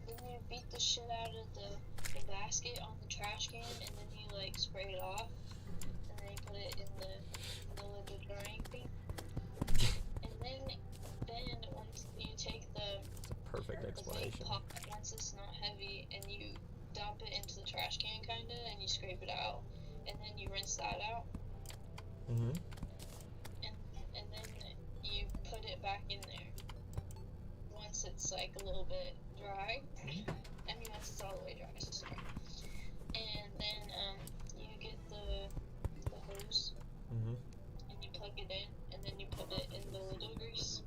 then you beat the shit out of the basket on the trash can, and then you like spray it off, and then you put it in the little drying thing. And then once you take the Perfect big explanation. pot, once it's not heavy, and you dump it into the trash can kinda, and you scrape it out, and then you rinse that out, Mm-hmm. and then you put it back in there. Once it's like a little bit dry, I mean once it's all the way dry, sorry. And then you get the hose, Mm-hmm. and you plug it in, and then you put it in the little grease,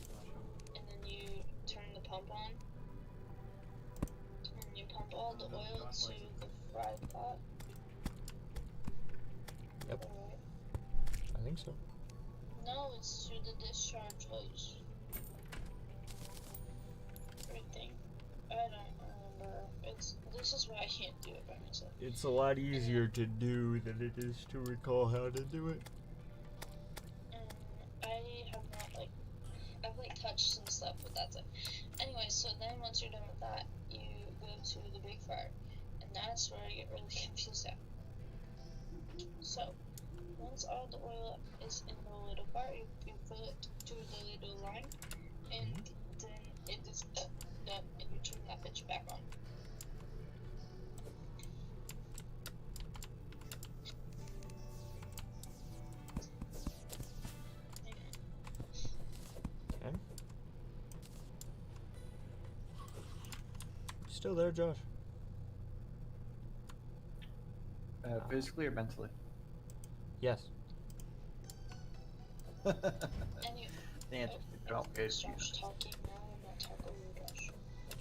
and then you turn the pump on, and you pump all the oil to the fry pot. Yep. Alright. I think so. No, it's through the discharge hose. Right thing. I don't remember. This is why I can't do it by myself. It's a lot easier to do than it is to recall how to do it. I have not I've touched some stuff, but that's it. Anyway, so then once you're done with that, you go to the big fryer, and that's where I get really confused at. So, once all the oil is in the little fryer, you fill it to the little line, and then it is done, and you turn that bitch back on. Okay. Still there, Josh? Physically or mentally? Yes. Anyway, The answer is complicated. Josh talking now, I'm not talking over Josh.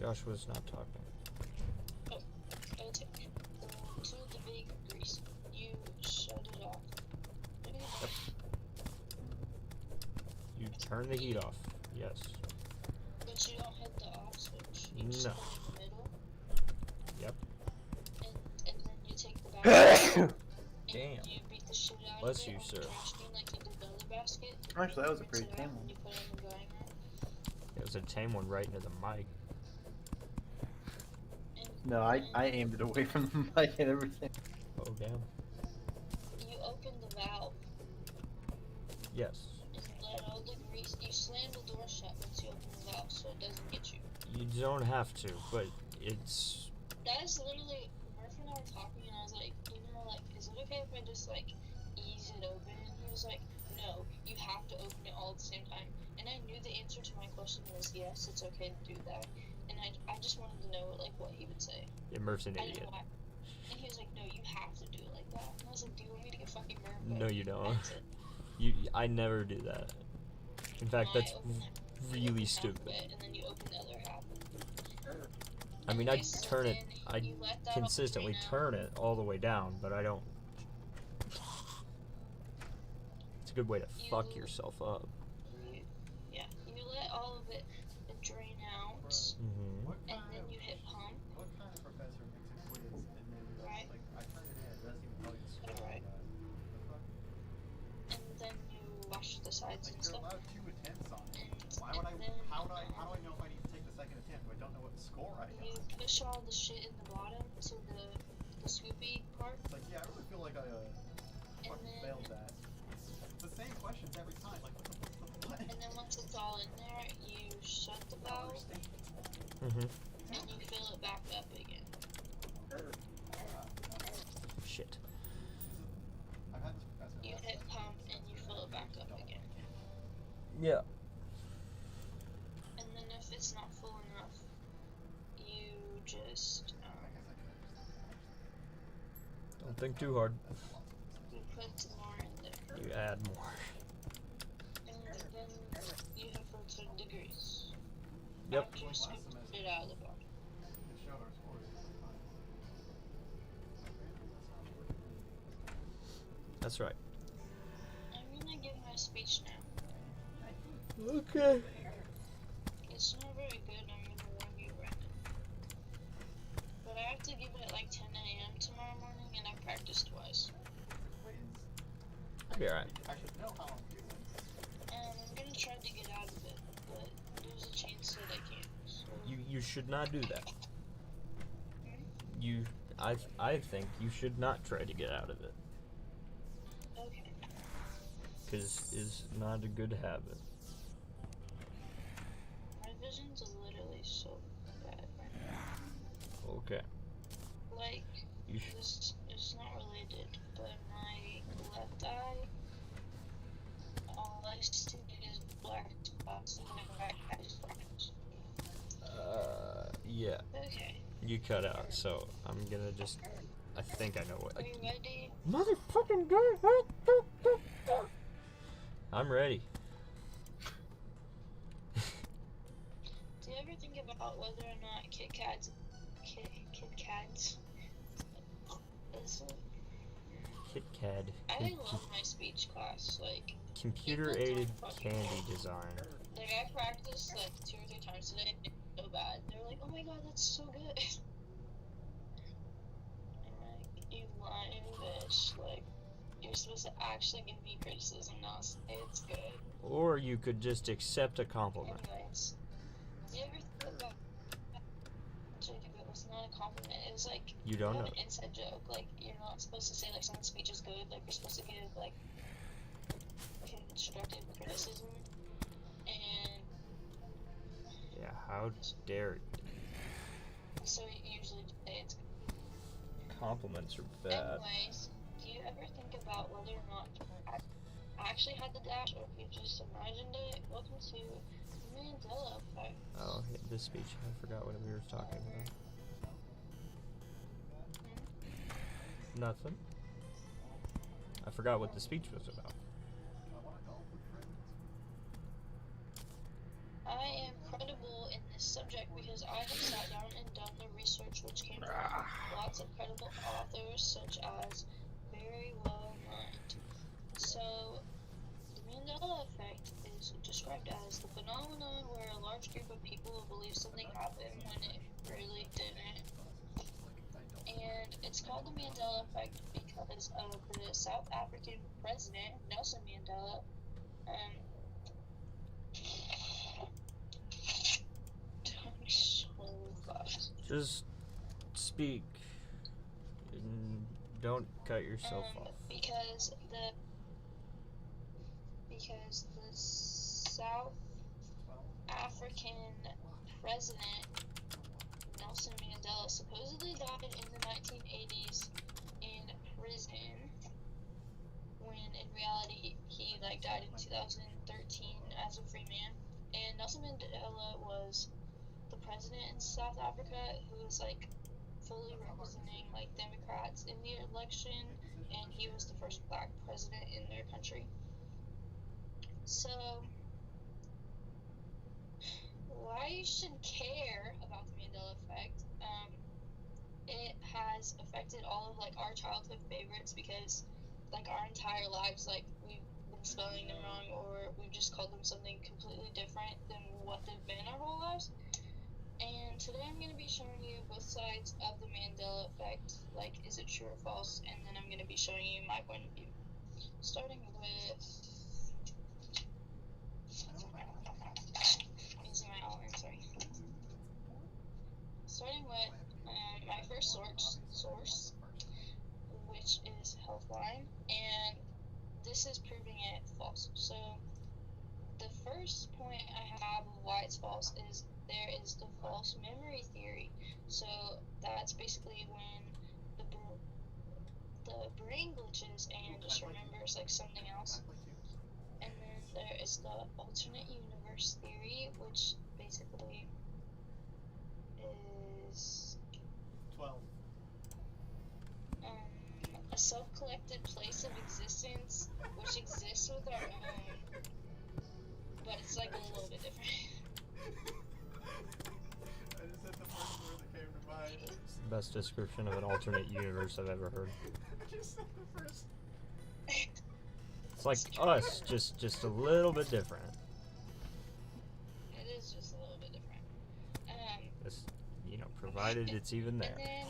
Josh was not talking. To the big grease, you shut it off. Yep. You turn the heat off. Yes. But you don't hit the off switch. You just No. put it in the middle. Yep. And then you take the basket. and Damn. You beat the shit out Bless of it you, on sir. the trash can like you did the other basket. Actually, that was a Rinse pretty it out, tame and one. you put it in the drying rack. It was a tame one right into the mic. And No, I then aimed it away from the mic and everything. Oh, damn. you open the valve Yes. and let all the grease. You slam the door shut once you open the valve so it doesn't get you. You don't have to, but it's... That is literally, Murphy and I were talking, and I was like, is it okay if I just, ease it open? And he was like, no, you have to open it all at the same time. And I knew the answer to my question was yes, it's okay to do that. And I just wanted to know, what he would say. Yeah, Murph's an I idiot. didn't know why. And he was like, no, you have to do it like that. And I was like, do you want me to get fucking Murph? No, you don't. That's it. I never do that. In fact, No, that's I open really half of stupid. it, and then you open the other half. I mean, I Anyways, turn it, then I you let that all consistently drain out. turn it all the way down, but I don't. It's a good way to fuck You- yourself up. You let all of it drain out, Mm-hmm. What and kind then of you hit pump. what kind of professor makes a quiz and then Right. I turned it in, it doesn't even tell you the score. Alright. The fuck? And then you wash the sides and You're stuff. allowed 2 attempts on it. And, Why would I? and then How do I know if I need to take the second attempt? I don't know what score I you got. push all the shit in the bottom to the scoopy part, It's like, yeah, I really feel like I and fucking then failed that. It's the same questions every time. Like, what? and then once it's all in there, you shut the I don't valve understand. Mm-hmm. and you fill it back up again. Shit. I've had this professor. You hit pump and you fill it back up again. Yeah. And then if it's not full enough, you just Don't think too hard. you put some more in there. You add more. And then you have filtered the grease. Yep. After you scoop it out of the bottom. It showed our scores. That's right. my speech now. Okay. It's not very good, I'm gonna warn you right now. But I have to give it at like 10 a.m. tomorrow morning, and I practiced twice. Be alright. I should know how I'm doing. I'm gonna try to get out of it, but there's a chance that I can't. So. You should not do that. Hmm? I think you should not try to get out of it. Okay. Because it's not a good habit. My vision's literally so bad right now. Okay. Like, You should. this is not related, but my left eye, all I see is black spots, and my right eye is black. Yeah. Okay. You cut out, so I'm gonna just. I think I know what. Are you ready? Motherfucking guy! I'm ready. Do you ever think about whether or not Kit Kats listen, Kit Kat. I love my speech class. Like, Computer-aided candy design. like I practiced like 2 or 3 times today. It's so bad. They were like, "Oh my god, that's so good." I'm like, "You lying bitch! Like, you're supposed to actually give me criticism, not say it's good." Or you could just accept a compliment. Anyways, do you ever think about? Actually, it was not a compliment. It was like You don't more know. of an inside joke. Like, you're not supposed to say like someone's speech is good. Like, you're supposed to give like constructive criticism. And Yeah, how dare you? so you usually say it's good. Compliments are bad. Anyways, do you ever think about whether or not I actually had the dash or if you just imagined it? Welcome to the Mandela Effect. Oh, yeah, this speech. I forgot what we were talking about. Nothing. I forgot what the speech was about. I am credible in this subject because I have sat down and done the research which came from lots of credible authors such as Very Well Mind. So, the Mandela Effect is described as the phenomenon where a large group of people believe something happened when it really didn't. And it's called the Mandela Effect because of the South African president, Nelson Mandela. So fast. Just speak. And don't cut yourself off. Because the South African president Nelson Mandela supposedly died in the 1980s in prison, when in reality he died in 2013 as a free man. And Nelson Mandela was the president in South Africa who was fully representing Democrats in the election, and he was the first black president in their country. So why you should care about the Mandela Effect? It has affected all of our childhood favorites because our entire lives we've been spelling them wrong, or we've just called them something completely different than what they've been our whole lives. And today I'm going to be showing you both sides of the Mandela Effect, is it true or false, and then I'm going to be showing you my point of view. Starting with using my outline, sorry. Starting with my first source, which is Healthline, and this is proving it false. So the first point I have of why it's false is there is the false memory theory. So that's basically when the brain glitches and just remembers something else. And then there is the alternate universe theory, which basically is 12. A self-collected place of existence which exists with our own, but it's a little bit different. I just said the first word that came to mind. It's the best description of an alternate universe I've ever heard. I just said the first. It's like us, just a little bit different. It is just a little bit different. It's, provided it's even there. And then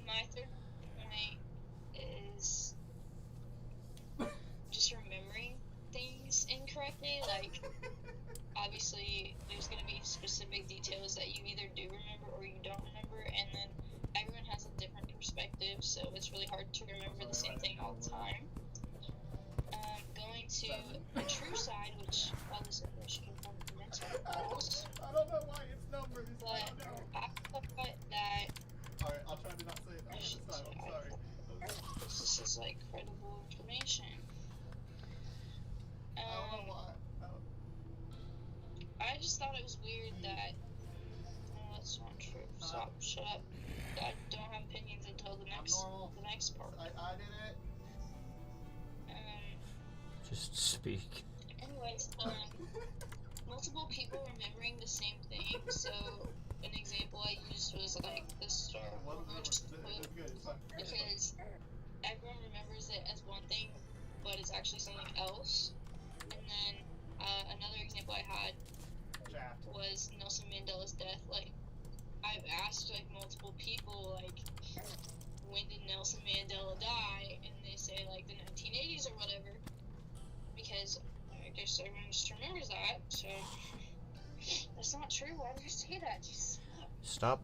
my third point is just remembering things incorrectly. Like, obviously, there's going to be specific details that you either do remember or you don't remember, and then everyone has a different perspective, so it's really hard to remember the same thing all the time. Going to the true side, which all this information came from mental health. I don't know why it's numbers. I But don't know. I thought that Alright, I'll try to not say it this time. I'm sorry. this is like credible information. I don't know why. I just thought it was weird that. Oh, that's not true. Stop. Shut up. I don't have opinions until the next part. I did it. Just speak. Anyways, multiple people remembering the same thing. So an example I used was like the Star Wars quote, because everyone remembers it as one thing, but it's actually something else. And then another example I had was Nelson Mandela's death. Like, I've asked like multiple people, like, when did Nelson Mandela die? And they say like the 1980s or whatever, because I guess everyone just remembers that. So that's not true. Why would you say that? Just Stop.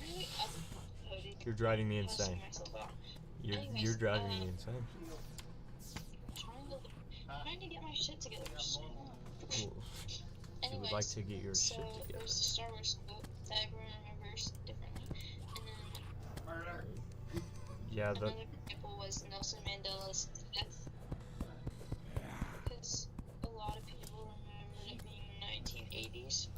really upvoted. You're driving me insane. Myself out. You're driving me insane. Trying to get my shit together. So, Cool. You would like to get your so shit together. there's the Star Wars quote that everyone remembers differently. And then Yeah, another example was Nelson Mandela's death. Because a lot of people remembered it being the 1980s.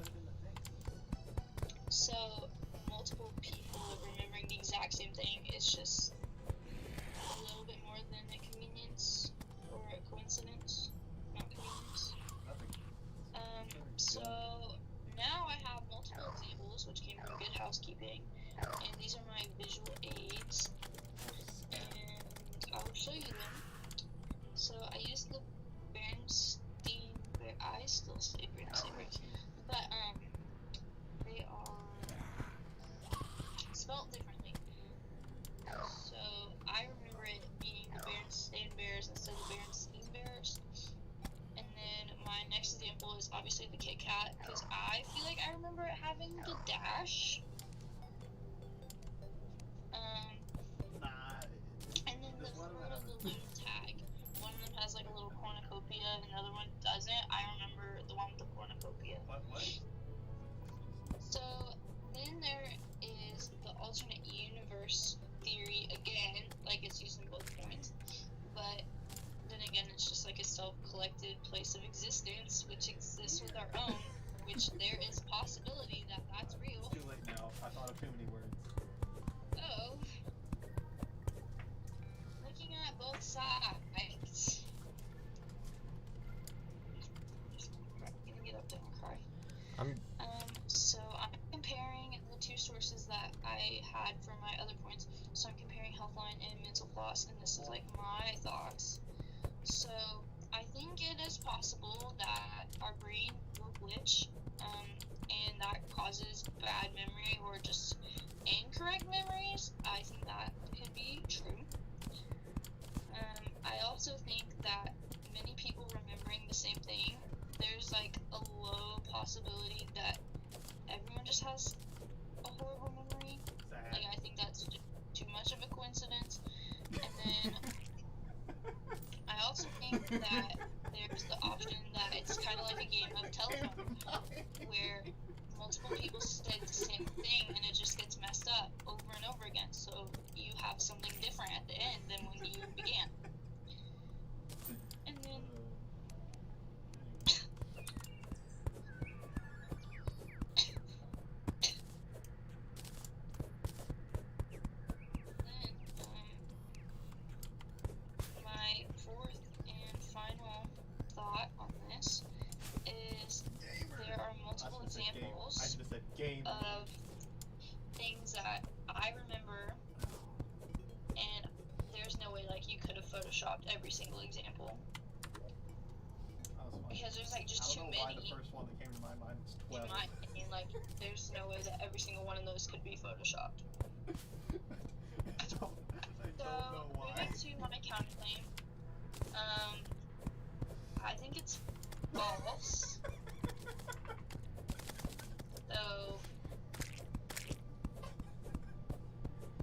So multiple people remembering the exact same thing is just a little bit more than a convenience or a coincidence. Not convenience. So now I have multiple examples which came from Good Housekeeping, and these are my visual aids, and I will show you them. So I used the Bernstein, I still say Bernstein, but they are spelled differently. So I remember it being the Bernstein Bears instead of Bernstein Bears. And then my next example is obviously the Kit Kat, because I feel like I remember it having the dash. And then the photo of the loom tag. One of them has like a little cornucopia, and the other one doesn't. I remember the one with the cornucopia. What? So then there is the alternate universe theory again, like it's used in both points, but then again it's just like a self-collected place of existence which exists with our own, which there is possibility that that's real. Too late now. I thought of too many words. Oh, looking at both sides. I'm gonna get up there and cry. So I'm comparing the two sources that I had for my other points. So I'm comparing Healthline and Mental Floss, and this is like my thoughts. So I think it is possible that our brain will glitch, and that causes bad memory or just incorrect memories. I think that could be true. I also think that many people remembering the same thing, there's like a low possibility that everyone just has a horrible memory. Like, I think that's too much of a coincidence. And then I also think that there's the option that it's kind of like a game of telephone, where multiple people said the same thing and it just gets messed up over and over again. So you have something different at the end than when you began. And then my fourth and final thought on this is there are multiple I examples should have said game. of things that I remember, and there's no way like you could have photoshopped every single example. because there's like I just too don't know why many. the first one that came to my mind was In 12. my opinion, like there's no way that every single one of those could be photoshopped. I don't So know why. moving to my counterclaim, I think it's false. So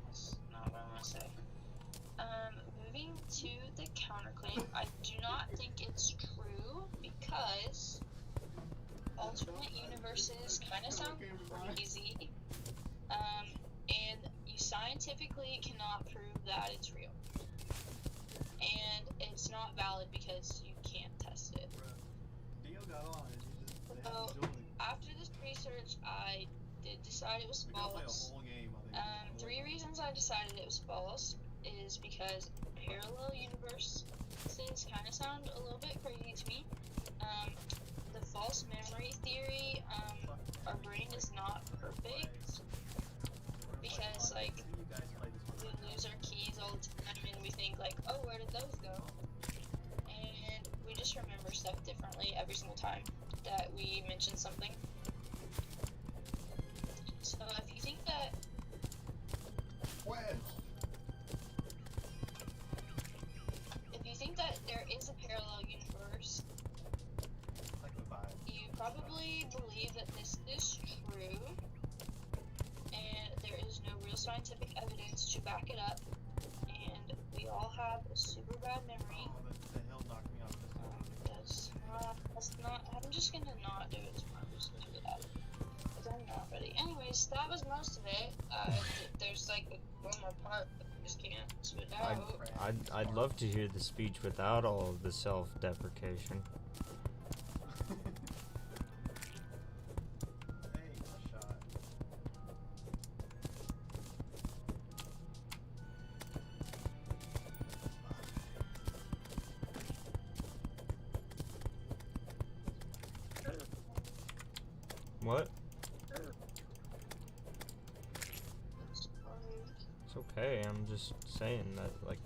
that's not what I'm gonna say. Moving to the counterclaim, I do not think it's true because alternate universes kind of sound crazy. And you scientifically cannot prove that it's real. And it's not valid because you can't test it. Dio got on and you just they So, had Julie. after this research, I did decide it was We gotta play a false. whole game, I think. 3 reasons I decided it was false is because parallel universes kind of sound a little bit crazy to me. The false memory theory, our brain is not perfect because, like, we lose our keys all the time and we think, like, oh, where did those go? And we just remember stuff differently every single time that we mention something. So if you think that there is a parallel universe, Like the vibe. you probably believe that this is true, and there is no real scientific evidence to back it up, and we all have a super bad memory. Oh, the hill knocked me off this time. That's not, I'm just gonna not do it tomorrow, I'm just gonna do that, because I'm not ready. Anyways, that was most of it. There's like one more part, but I just can't spit it out. I'd love to hear the speech without all of the self-deprecation. Hey, a shot. What? Sorry. It's okay. I'm just saying that, like,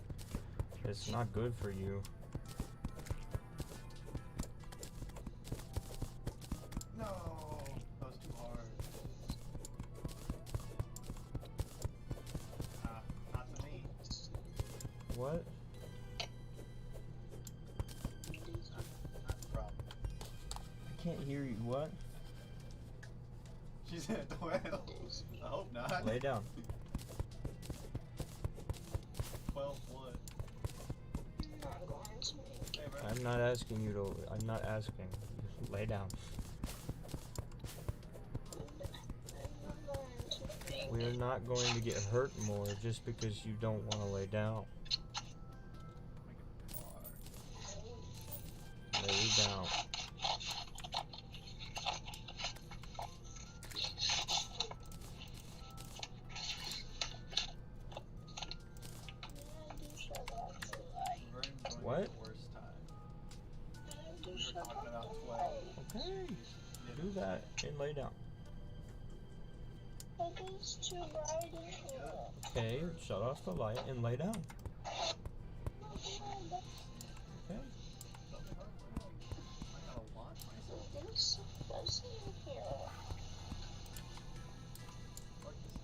it's not good for you. No, that was too hard. Not to me. What? Not the problem. I can't hear you. What? She said 12. I hope not. Lay down. 12 what? I'm not going to make Hey, bro. I'm not asking you to. I'm not asking. Lay down. I'm not going to make We are it. not going to get hurt more just because you don't want to lay down. Make it hard. Lay down. I do shut off the light. We're going What? the worst time. I do We were shut talking off about the 12. light. Okay. Yeah. Do that and lay down. It is too bright in here. Okay. Shut off the light and lay down. Okay. Something hard? I gotta launch myself. It is so fuzzy in here. Fuck this.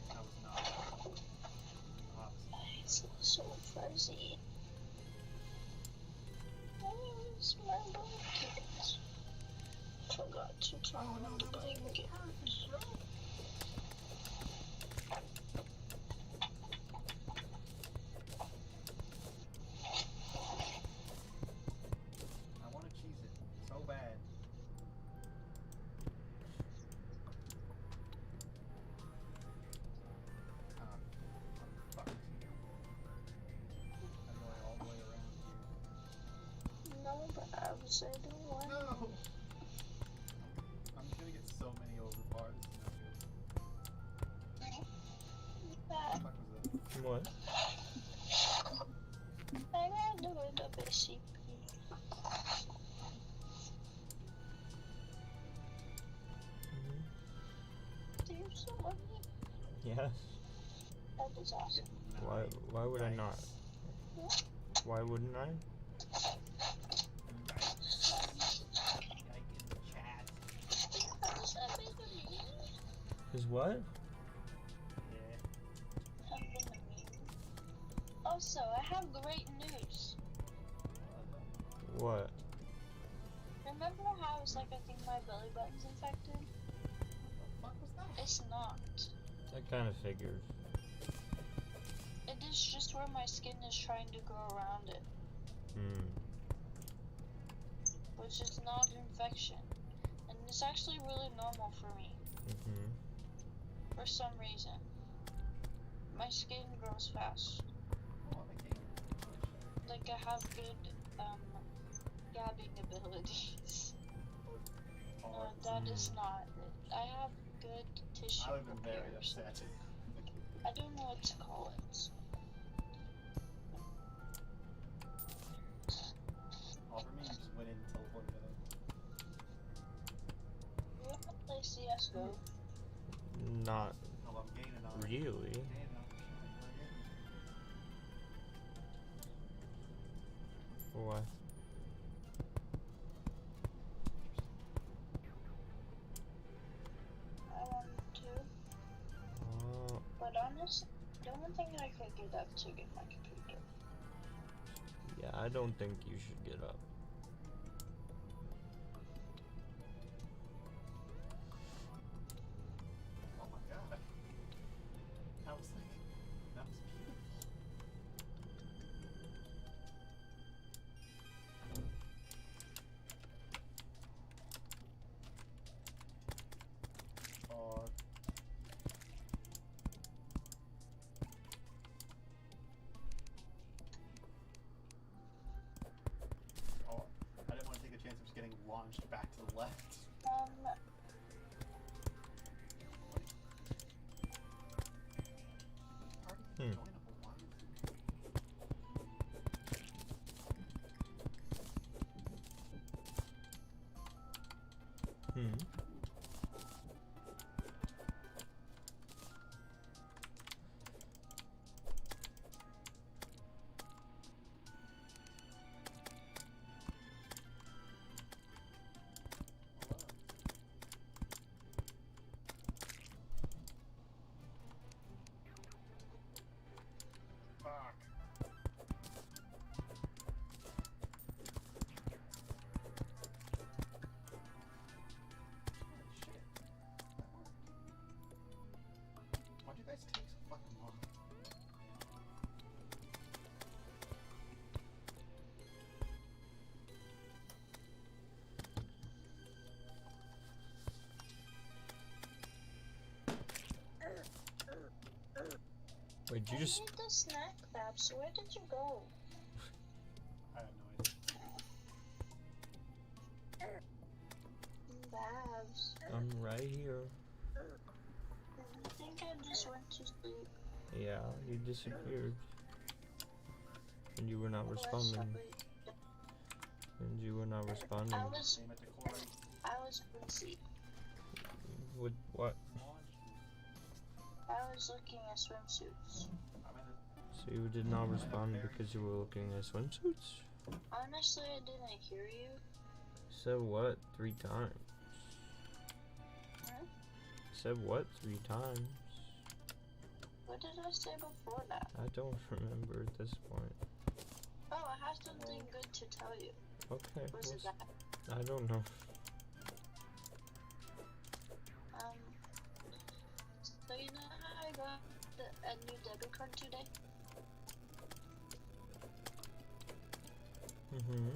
That was not. Opposite. It's so fuzzy. Where's my blanket? Forgot to turn on the blanket. I want to cheese it so bad. Fuck. I'm going all the way around here. No, but I was I don't want No! I'm just gonna get so many over parts. What that. the fuck was that? What? I gotta do it up at CP. Do you have some money? Yes. That is awesome. Why would I not? Why wouldn't I? Is what? Also, I have great news. What? Remember how I was like, I think my belly button's infected? What was that? It's not. I kind of figured. It is just where my skin is trying to grow around it, Hmm. which is not an infection. And it's actually really normal for me, Mm-hmm. for some reason. My skin grows fast. Oh, I'm a gamer. Like, I have good, gabbing abilities. No, that is not it. I have good tissue I would have been very repair or upset. something. I don't know what to call it. Oh, for me, you just went in and teleported it. You ever play CSGO? Not Oh, I'm gaining on it. really. Gaining on it. Why? I wanted to. But honestly, I don't think I could get up to get my computer. Yeah, I don't think you should get up. Oh my god. That was beautiful. Oh. Oh, I didn't want to take a chance of just getting launched back to the left. Hmm. Hmm. Fuck. Holy shit. That worked. Why'd you guys take so fucking long? Wait, did you just? I need the snack, Babs. Where did you go? I have no idea. Babs. I'm right here. I think I just went to sleep. Yeah, you disappeared. And you were not responding. And you were not responding. I was Name it to Corey. busy. With what? I was looking at swimsuits. I'm in it. So you did not respond because you were looking at swimsuits? Honestly, I didn't hear you. Said what? 3 times. Huh? Said what? 3 times. What did I say before that? I don't remember at this point. Oh, I have something good to tell you. Okay. Was it what's- that? I don't know. So you know how I got a new debit card today? Mm-hmm.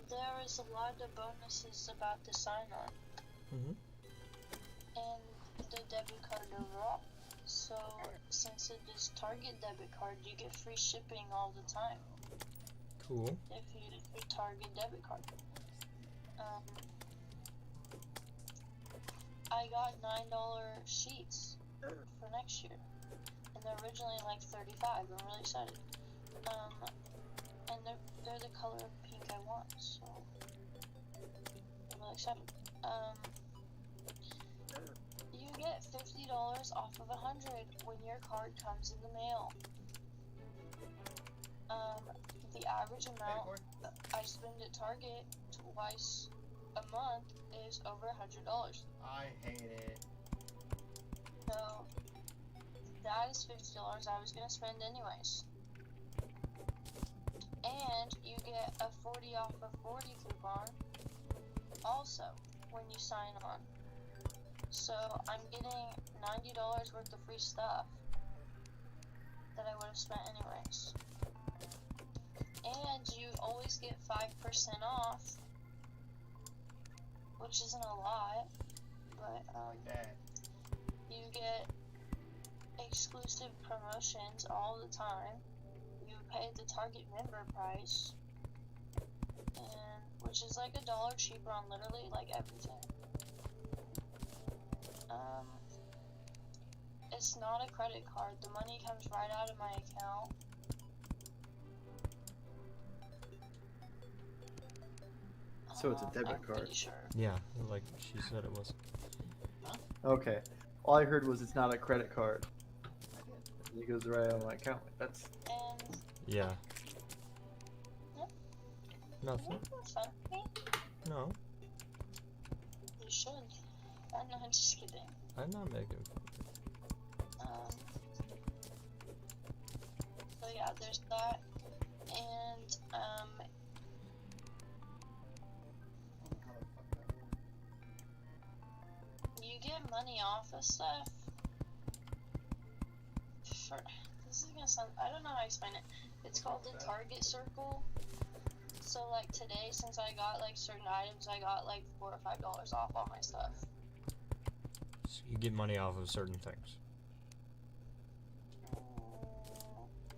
There is a lot of bonuses about the sign-on. Mm-hmm. And the debit card overall. So since it is Target debit card, you get free shipping all the time Cool. if you use your Target debit card. I got $9 sheets for next year, and they're originally like $35. I'm really excited. And they're the color of pink I want, so I'm really excited. You get $50 off of $100 when your card comes in the mail. the average Hey, amount Corey. I spend at Target twice a month is over $100. I hate it. So that is $50 I was gonna spend anyways. And you get a 40 off of 40 coupon also when you sign on. So I'm getting $90 worth of free stuff that I would have spent anyways. And you always get 5% off, which isn't a lot, but Like that. you get exclusive promotions all the time. You pay the Target member price, and which is like $1 cheaper on literally like everything. It's not a credit card. The money comes right out of my account. So it's a debit I'm card. pretty sure. Yeah, like she said it was. Okay. All I heard was it's not a credit card. I did. It goes right on my account. That's And Yeah. Yep. Nothing. that's fun. No, You should. I'm not just kidding. I'm not making fun. So yeah, there's that, and I don't know how the fuck that works. you get money off of stuff. For this is gonna sound, I don't know how to explain it. It's called the Target Circle. So like today, since I got like certain items, I got like $4 or $5 off all my stuff. So you get money off of certain things.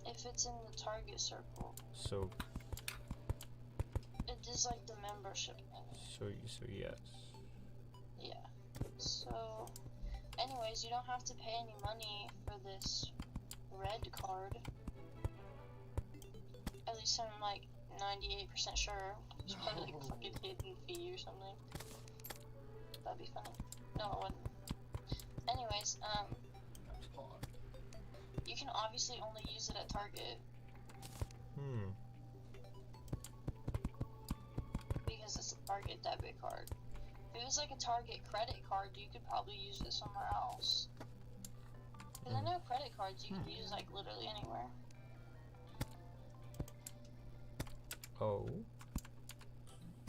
If it's in the Target Circle, So it is like the membership thing. so yes. Yeah. So, anyways, you don't have to pay any money for this red card. At least I'm like 98% sure. It's probably like a fucking hidden fee or something. That'd be funny. No, it wouldn't. Anyways, That's hard. you can obviously only use it at Target because it's a Target debit card. If it was like a Target credit card, you could probably use it somewhere else. Because I know credit cards you can use like literally anywhere. Oh.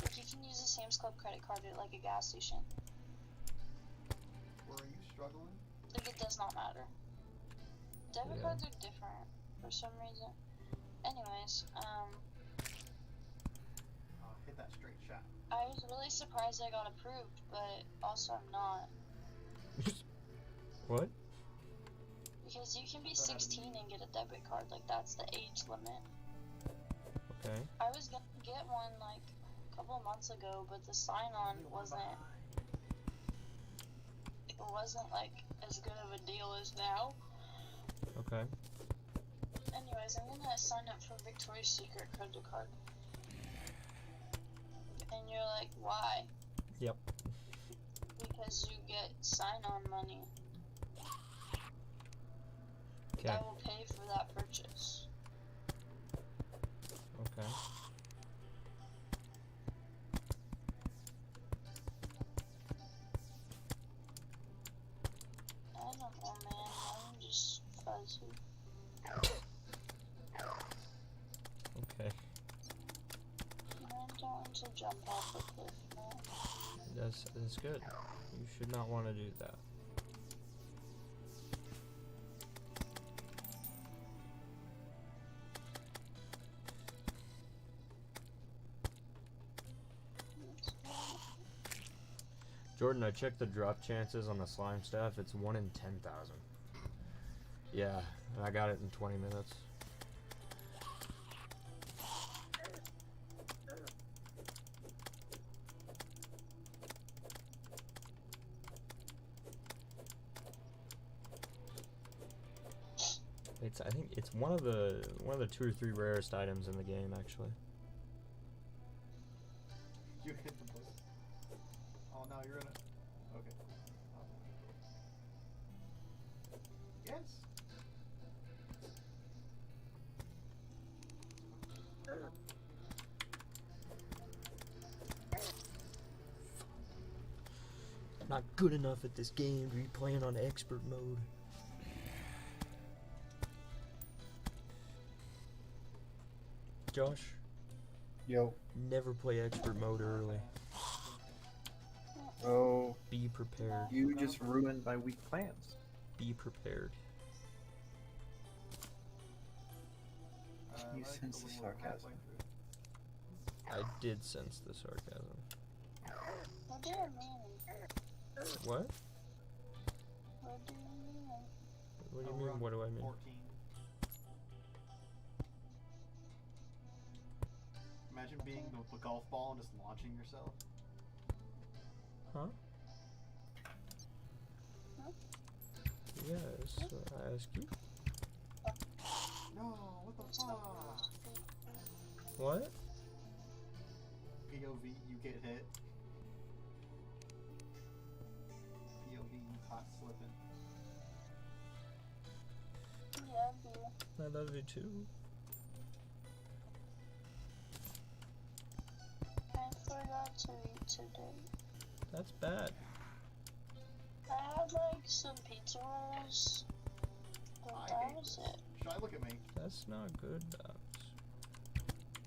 Like you can use a Sam's Club credit card at like a gas station. Were you struggling? Like it does not matter. Debit Yeah. cards are different for some reason. Anyways, Hit that straight shot. I was really surprised I got approved, but also I'm not. What? Because you can be 16 and get a debit card, like that's the age limit. Okay. I was gonna get one like a couple of months ago, but the sign-on wasn't like as good of a deal as now. Okay. Anyways, I'm gonna sign up for Victoria's Secret credit card. And you're like, why? Yep. Because you get sign-on money. Okay. I will pay for that purchase. Okay. I don't know, man. I'm just fuzzy. Okay. I'm going to jump off a cliff now. That's good. You should not want to do that. Jordan, I checked the drop chances on the slime staff. It's 1 in 10,000. Yeah, and I got it in 20 minutes. I think it's one of the 2 or 3 rarest items in the game, actually. You hit the button. Oh, now you're in it. Okay. Yes. Not good enough at this game to be playing on expert mode. Josh, Yo. never play expert mode early. Oh, Be prepared. you just ruined my weak plans. Be prepared. You sense the sarcasm. I did sense the sarcasm. What do you mean? What? What do you mean? What do you mean? What do I mean? 14. Imagine being the golf ball and just launching yourself. Huh? Huh? Yes, I ask you. No, what the fuck? What? POV, you get hit. POV, you caught slipping. Yeah, I do. I love you too. I forgot to eat today. That's bad. I had like some pizza rolls, but I that hate was this. it. Shy, look at me. That's not good, Babs.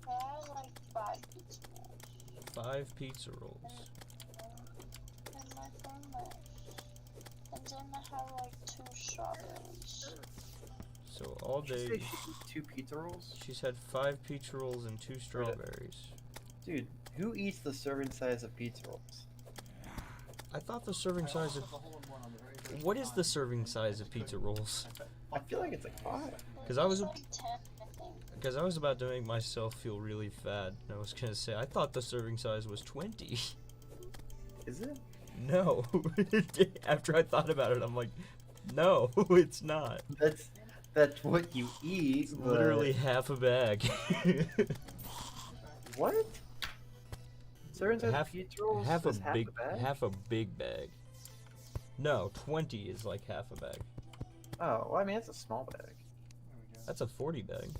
I had like 5 pizza rolls. 5 pizza rolls. And my phone went. And then I had like 2 strawberries. So all Did you day say she eats 2 pizza rolls? she's had 5 pizza rolls and 2 strawberries. Dude, who eats the serving size of pizza rolls? I thought the serving I size almost of took a hole in one on the very first what is the time, serving and size I of just pizza couldn't. rolls? I said, I "Fuck feel it." like it's like 5. Because I was like 10, I think. because I was about to make myself feel really fat, and I was gonna say I thought the serving size was 20. Is it? No. After I thought about it, I'm like, no, it's not. That's what you eat. But... Literally half a bag. What? Serving size half of pizza rolls half a is half big a bag? half a big bag. No, 20 is like half a bag. Oh, well, I mean it's a small bag. There we go. That's a 40 bag.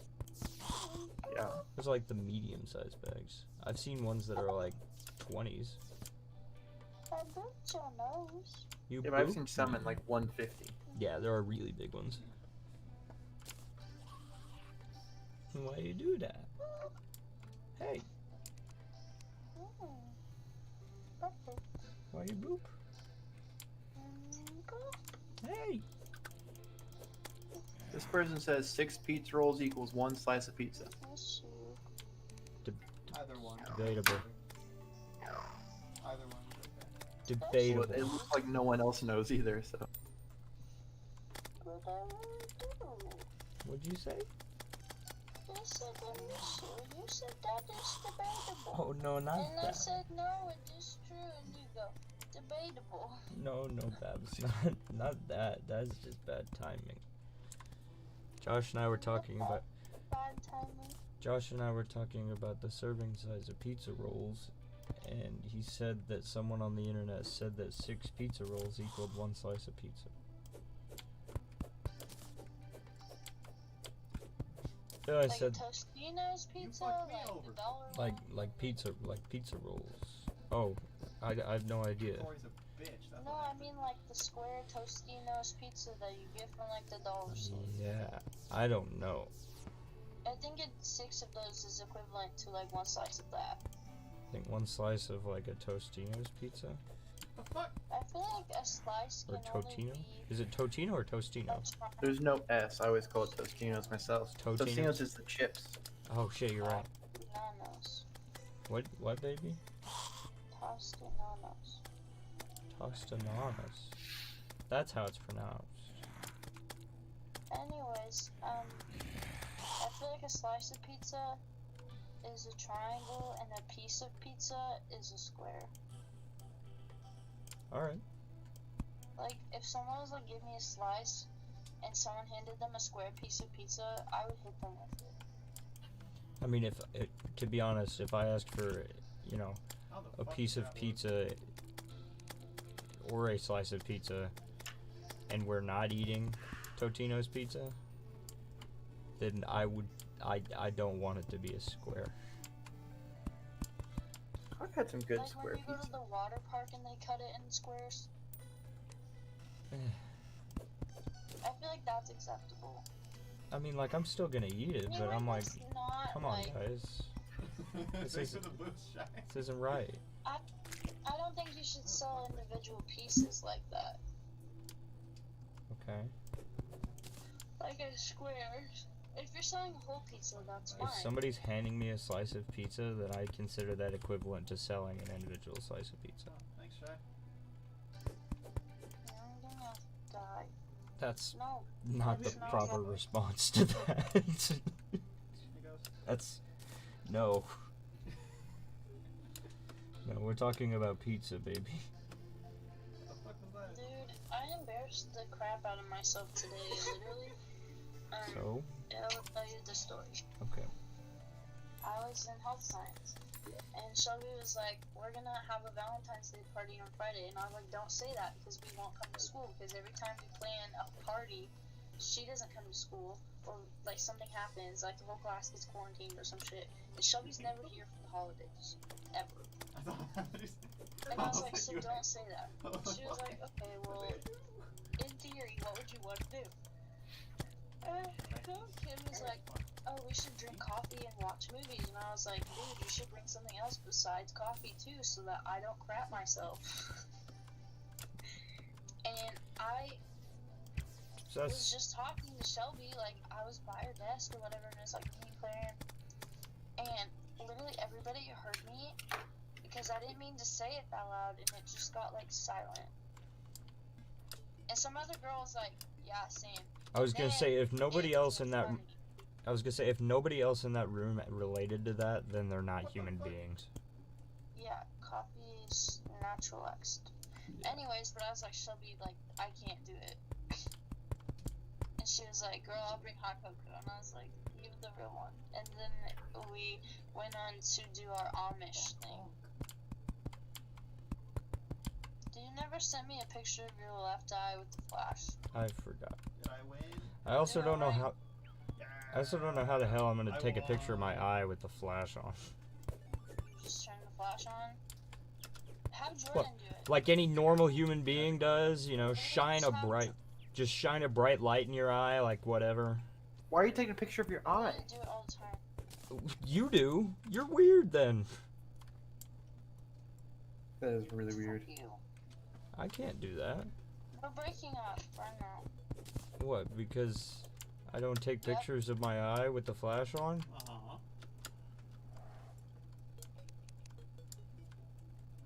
Yeah. Those are like the medium sized bags. I've seen ones that are like 20s. I booped your nose. You Yeah, but I've boop? seen some in like 150. Yeah, there are really big ones. Why do you do that? Hey, Perfect. why you boop? Hey! This person says 6 pizza rolls equals 1 slice of pizza. Miss you. Either one. Debatable. Either one is okay. Well, Debatable. it looks like no one else knows either, so. But I really do. What'd you say? You said I miss you. You said that is debatable. Oh no, not And I that. said no, it is true. And you go, debatable. No, Babs, not that. That's just bad timing. Josh and I were talking about Bad timing. Josh and I were talking about the serving size of pizza rolls, and he said that someone on the internet said that 6 pizza rolls equaled 1 slice of pizza. So I Like said a Tostino's pizza, fucked me like over. the dollar one. like pizza rolls. Oh, I have no idea. Corey's a bitch. That's No, what I happened. mean like the square Tostino's pizza that you get from like the dollar store. Yeah, I don't know. I think 6 of those is equivalent to like 1 slice of that. I think 1 slice of like a Tostino's pizza The fuck? I feel like a slice or can only Totino. be. Is it Totino or Tostino? There's no S. I always call it Tostinos myself. Totinos? Tostinos is the chips. Oh shit, you're right. Nanos. What baby? Tostino's. Tostonanas. That's how it's pronounced. Anyways, I feel like a slice of pizza is a triangle and a piece of pizza is a square. Alright. Like, if someone was like, give me a slice, and someone handed them a square piece of pizza, I would hit them with it. I mean, to be honest, if I asked for, you know, How the a fuck piece did of that work? pizza or a slice of pizza, and we're not eating Totino's pizza, then I would I don't want it to be a square. I've had some good Like square when you go pizza. to the water park and they cut it in squares. I feel like that's acceptable. I mean, like, I'm still gonna eat it, You but know, I'm like, it's not, come on, like, guys. Thanks isn't- for the boost, Shaq. This isn't right. I don't think you should sell individual pieces like that. Okay. Like a square. If you're selling a whole pizza, that's fine. If somebody's handing me a slice of pizza, then I consider that equivalent to selling an individual slice of pizza. Oh, thanks, Shaq. I'm gonna die. That's No. not the It's not proper proper. response to that. Here goes. That's no. No, we're talking about pizza, baby. What the fuck was that? Dude, I embarrassed the crap out of myself today, literally. So, I will tell you the story. okay. I was in health science, and Shelby was like, we're gonna have a Valentine's Day party on Friday, and I was like, don't say that, because we won't come to school, because every time we plan a party, she doesn't come to school, or, like, something happens, like, the whole class gets quarantined or some shit, and Shelby's never here for the holidays, ever. I thought And I was like, so don't say that. She was like, okay, well, in theory, what would you want to do? Kim was like, oh, we should drink coffee and watch movies. And I was like, dude, you should bring something else besides coffee, too, so that I don't crap myself. And I So was that's just talking to Shelby, like, I was by her desk or whatever, and it was like, me and Claire. And literally everybody heard me, because I didn't mean to say it that loud, and it just got, like, silent. And some other girl was like, yeah, same. I was gonna Then say if nobody it else in was that funny. I was gonna say if nobody else in that room related to that, then they're not human beings. Yeah, coffee is natural X. Anyways, but I was like, Shelby, like, I can't do it. And she was like, girl, I'll bring hot cocoa. And I was like, give the real one. And then we went on to do our Amish thing. You never sent me a picture of your left eye with the flash. I forgot. Did I win? I also don't know Alright. how. I also don't know how the hell I'm gonna I take a picture of my won. eye with the flash on. Just turn the flash on. Have Jordan What? do it. Like any normal human being does, you know, shine a just shine a bright light in your eye, like whatever. Why are you taking a picture of your eye? I do it all the time. You do. You're weird then. That is really weird. Fuck you. I can't do that. We're breaking up right now. What? Because I don't take Yep. pictures of my eye with the flash on? Uh-huh.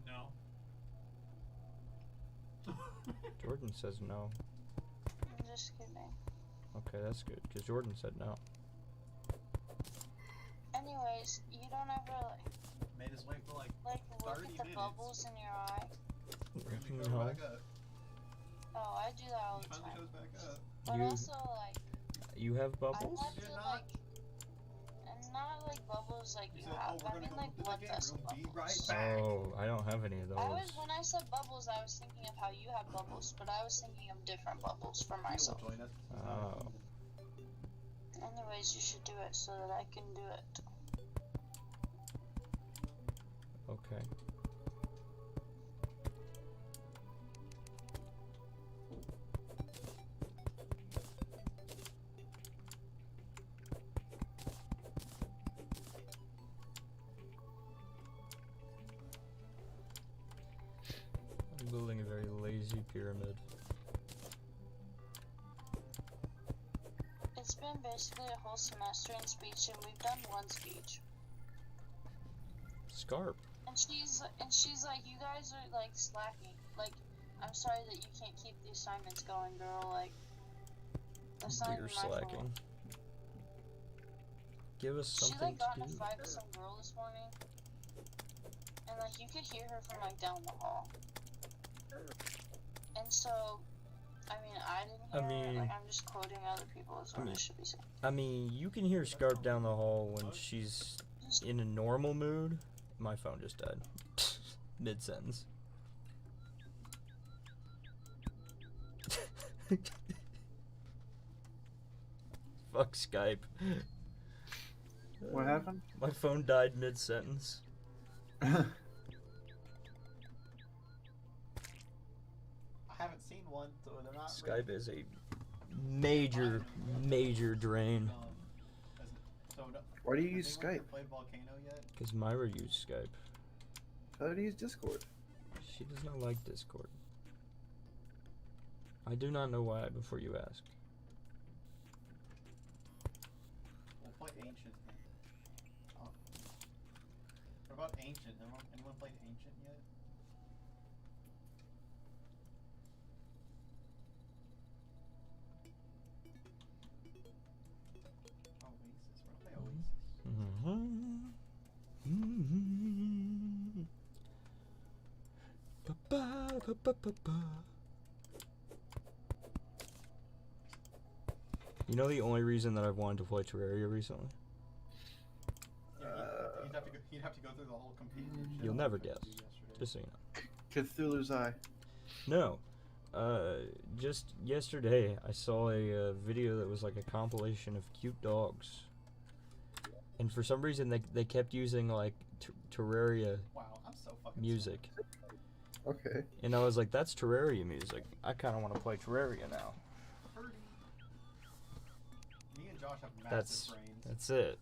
No. Jordan says no. I'm just kidding. Okay, that's good. Because Jordan said no. Anyways, you don't ever Made us wait for like like look 30 at the minutes. bubbles in your eye. really goes No. back up. Oh, I do that all the Finally time. goes back up. But You also like you have I bubbles? want You're to not- like, and not like bubbles like You you said, have. oh, we're I mean gonna go like look at the blood game vessel room. Be bubbles. right back. Oh, I don't have any of those. When I said bubbles, I was thinking of how you have bubbles, but I was thinking of different bubbles for You'll myself. join us. Oh. Anyways, you should do it so that I can do it. Okay. I'm building a very lazy pyramid. It's been basically a whole semester in speech, and we've done one speech. Scarp. And she's like, you guys are like slacking. Like, I'm sorry that you can't keep the assignments going, girl. Like, that's not We're even my fault. slacking. Give us She something like got in to a do. fight with some girl this morning, and like you could hear her from like down the hall. And so, I mean, I didn't hear it. Like, I'm just quoting other people is what I should be saying. I mean, you can hear Scarp down the hall when she's in a normal mood. My phone just died. Mid-sentence. Fuck Skype. What happened? My phone died mid-sentence. I haven't seen one, so they're not. Skype is a major drain. So no, Why do you has use anyone Skype? Played Volcano yet? Because Myra used Skype. How do you use Discord? She does not like Discord. I do not know why before you ask. We'll play Ancient then. Oh. What about Ancient? Anyone played Ancient yet? Oasis. We're gonna play Oasis. You know the only reason that I've wanted to play Terraria recently? Yeah, you'd have to go through the whole competing. shit You'll I never tried to guess. do yesterday. Just so you know. Cthulhu's Eye. No. Just yesterday I saw a video that was like a compilation of cute dogs. And for some reason they kept using like Terraria Wow, I'm so fucking music. Okay. And I was like, that's Terraria music. I kind of want to play Terraria now. sorry. Me and Josh have massive That's brains. that's it.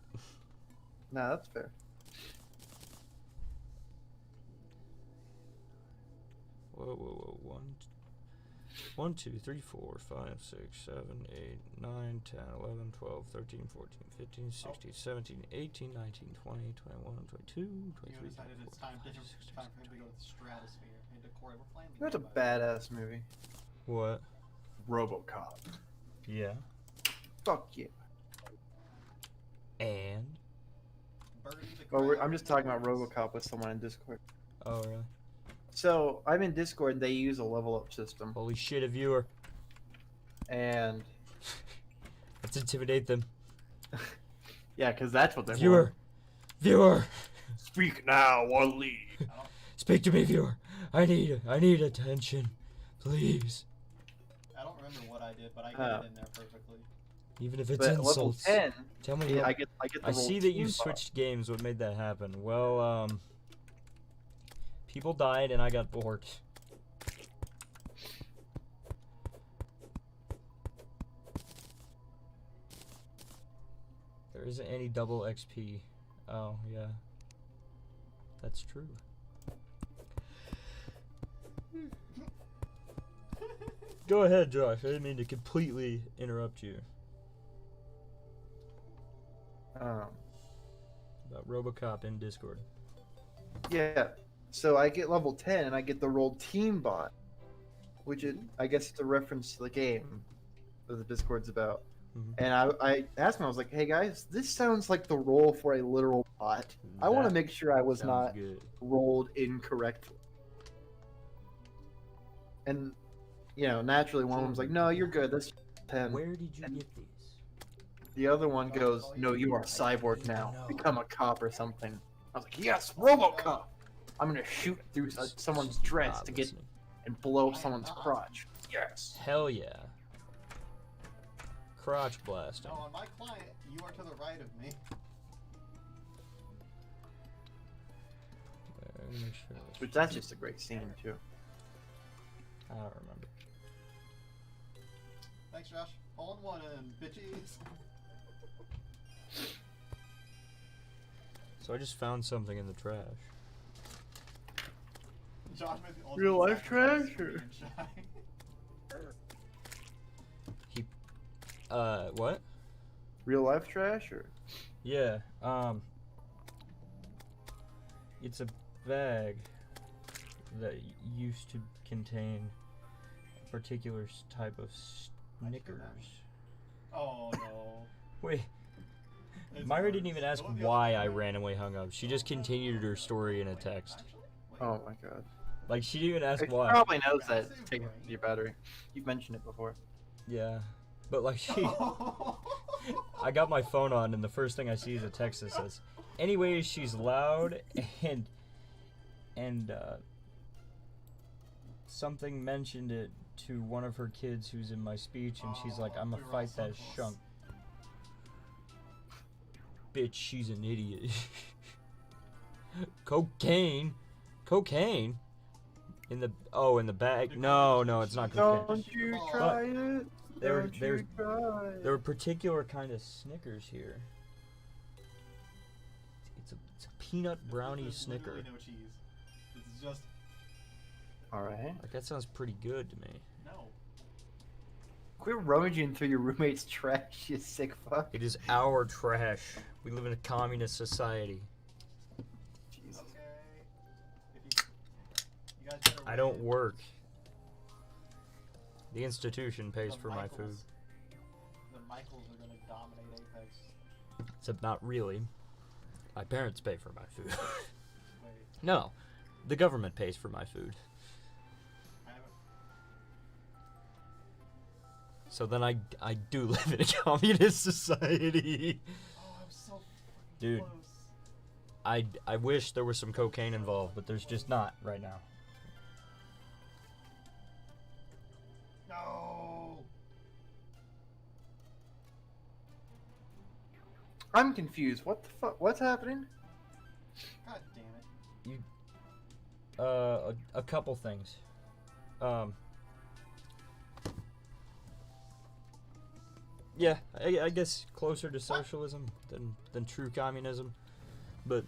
Nah, that's fair. Whoa. 1, 2, 3, 4, 5, 6, 7, 8, 9, 10, 11, 12, 13, 14, 15, 16, 17, 18, 19, 20, 21, 22, You 23, decided it's 24, time, 25, it's 26, time for him to go to the stratosphere. Hey, Corey, we're playing the That's a game, by the way. badass movie. What? RoboCop. Yeah. Fuck yeah. And? Birdie the Oh, crowd I'm just talking about wins. RoboCop with someone in Discord. Oh, really? So I'm in Discord. And they use a level up system, Holy shit, a viewer. and Let's intimidate them. yeah, because that's what they're Viewer! Viewer! Speak now, one lead. I don't, Speak to me, viewer! I need attention. Please. I don't remember what I did, but I got Oh. it in there perfectly. Even if it's But level insults. 10, Tell me yeah, how- I get the I see that you roll team switched games. What made that happen? Well, people died and I got bored. There isn't any double XP. Oh, yeah. That's true. Go ahead, Josh. I didn't mean to completely interrupt you bot. about RoboCop in Discord. Yeah. So I get level 10 and I get the roll team bot, which is, I guess it's a reference to the game that the Discord's about. Mhm. And I asked him, I was like, hey guys, this sounds like the roll for a literal bot. I want to That make sure I was sounds not good. rolled incorrectly. And, you know, naturally one of them's like, no, you're good. That's 10. Where did you and- get these? The other one goes, no, you are a cyborg now. Become a cop or something. I was like, yes, RoboCop. I'm going to shoot through someone's dress Not to get listening. and blow someone's crotch. Yes. Hell yeah. Crotch blasting. No, on my client, you are to the right of me. Let me make sure that's- Which that's just a great scene too. I don't remember. Thanks, Josh. All in one, bitches. So I just found something in the trash. Josh made the ultimate Real life sacrifice trash, for or- me and Shy. What? Real life trash or Yeah, it's a bag that used to contain a particular type of Snickers. Oh no. Wait, It's Myra didn't worse. even ask Go with the why other I one. randomly hung up. She just continued her story in a text. Actually, wait. oh my god. Like, she didn't even ask It why. probably knows that it's taking your battery. You've mentioned it before. Yeah, but like, I got my phone on, and the first thing I see is a text that says, anyways, she's loud, and something mentioned it to one of her kids who's in my speech, and she's like, I'm We gonna were all fight so that close. shunk. bitch, she's an idiot. Cocaine? Cocaine? In the bag? No, it's not cocaine. Don't you try it. There There were particular kind of Snickers here. It's a peanut brownie There's Snicker. literally no cheese. This is just All right. Like, that sounds pretty good to me. no. Quit rummaging through your roommate's trash, you sick fuck. It is our trash. We live in a communist society. Jesus. Okay. You guys better I don't win. work. The institution pays The for my food. Michaels- The Michaels are gonna dominate Apex. Except not really. My parents pay for my food. Wait, No, the government pays for my food. I haven't. So then I do live in a communist society. Oh, I was so fucking Dude. close. I wish there was some cocaine involved, but there's just not right now. No. I'm confused. What the fuck? What's happening? God damn it. A couple things. Yeah, I guess closer to socialism than true communism. But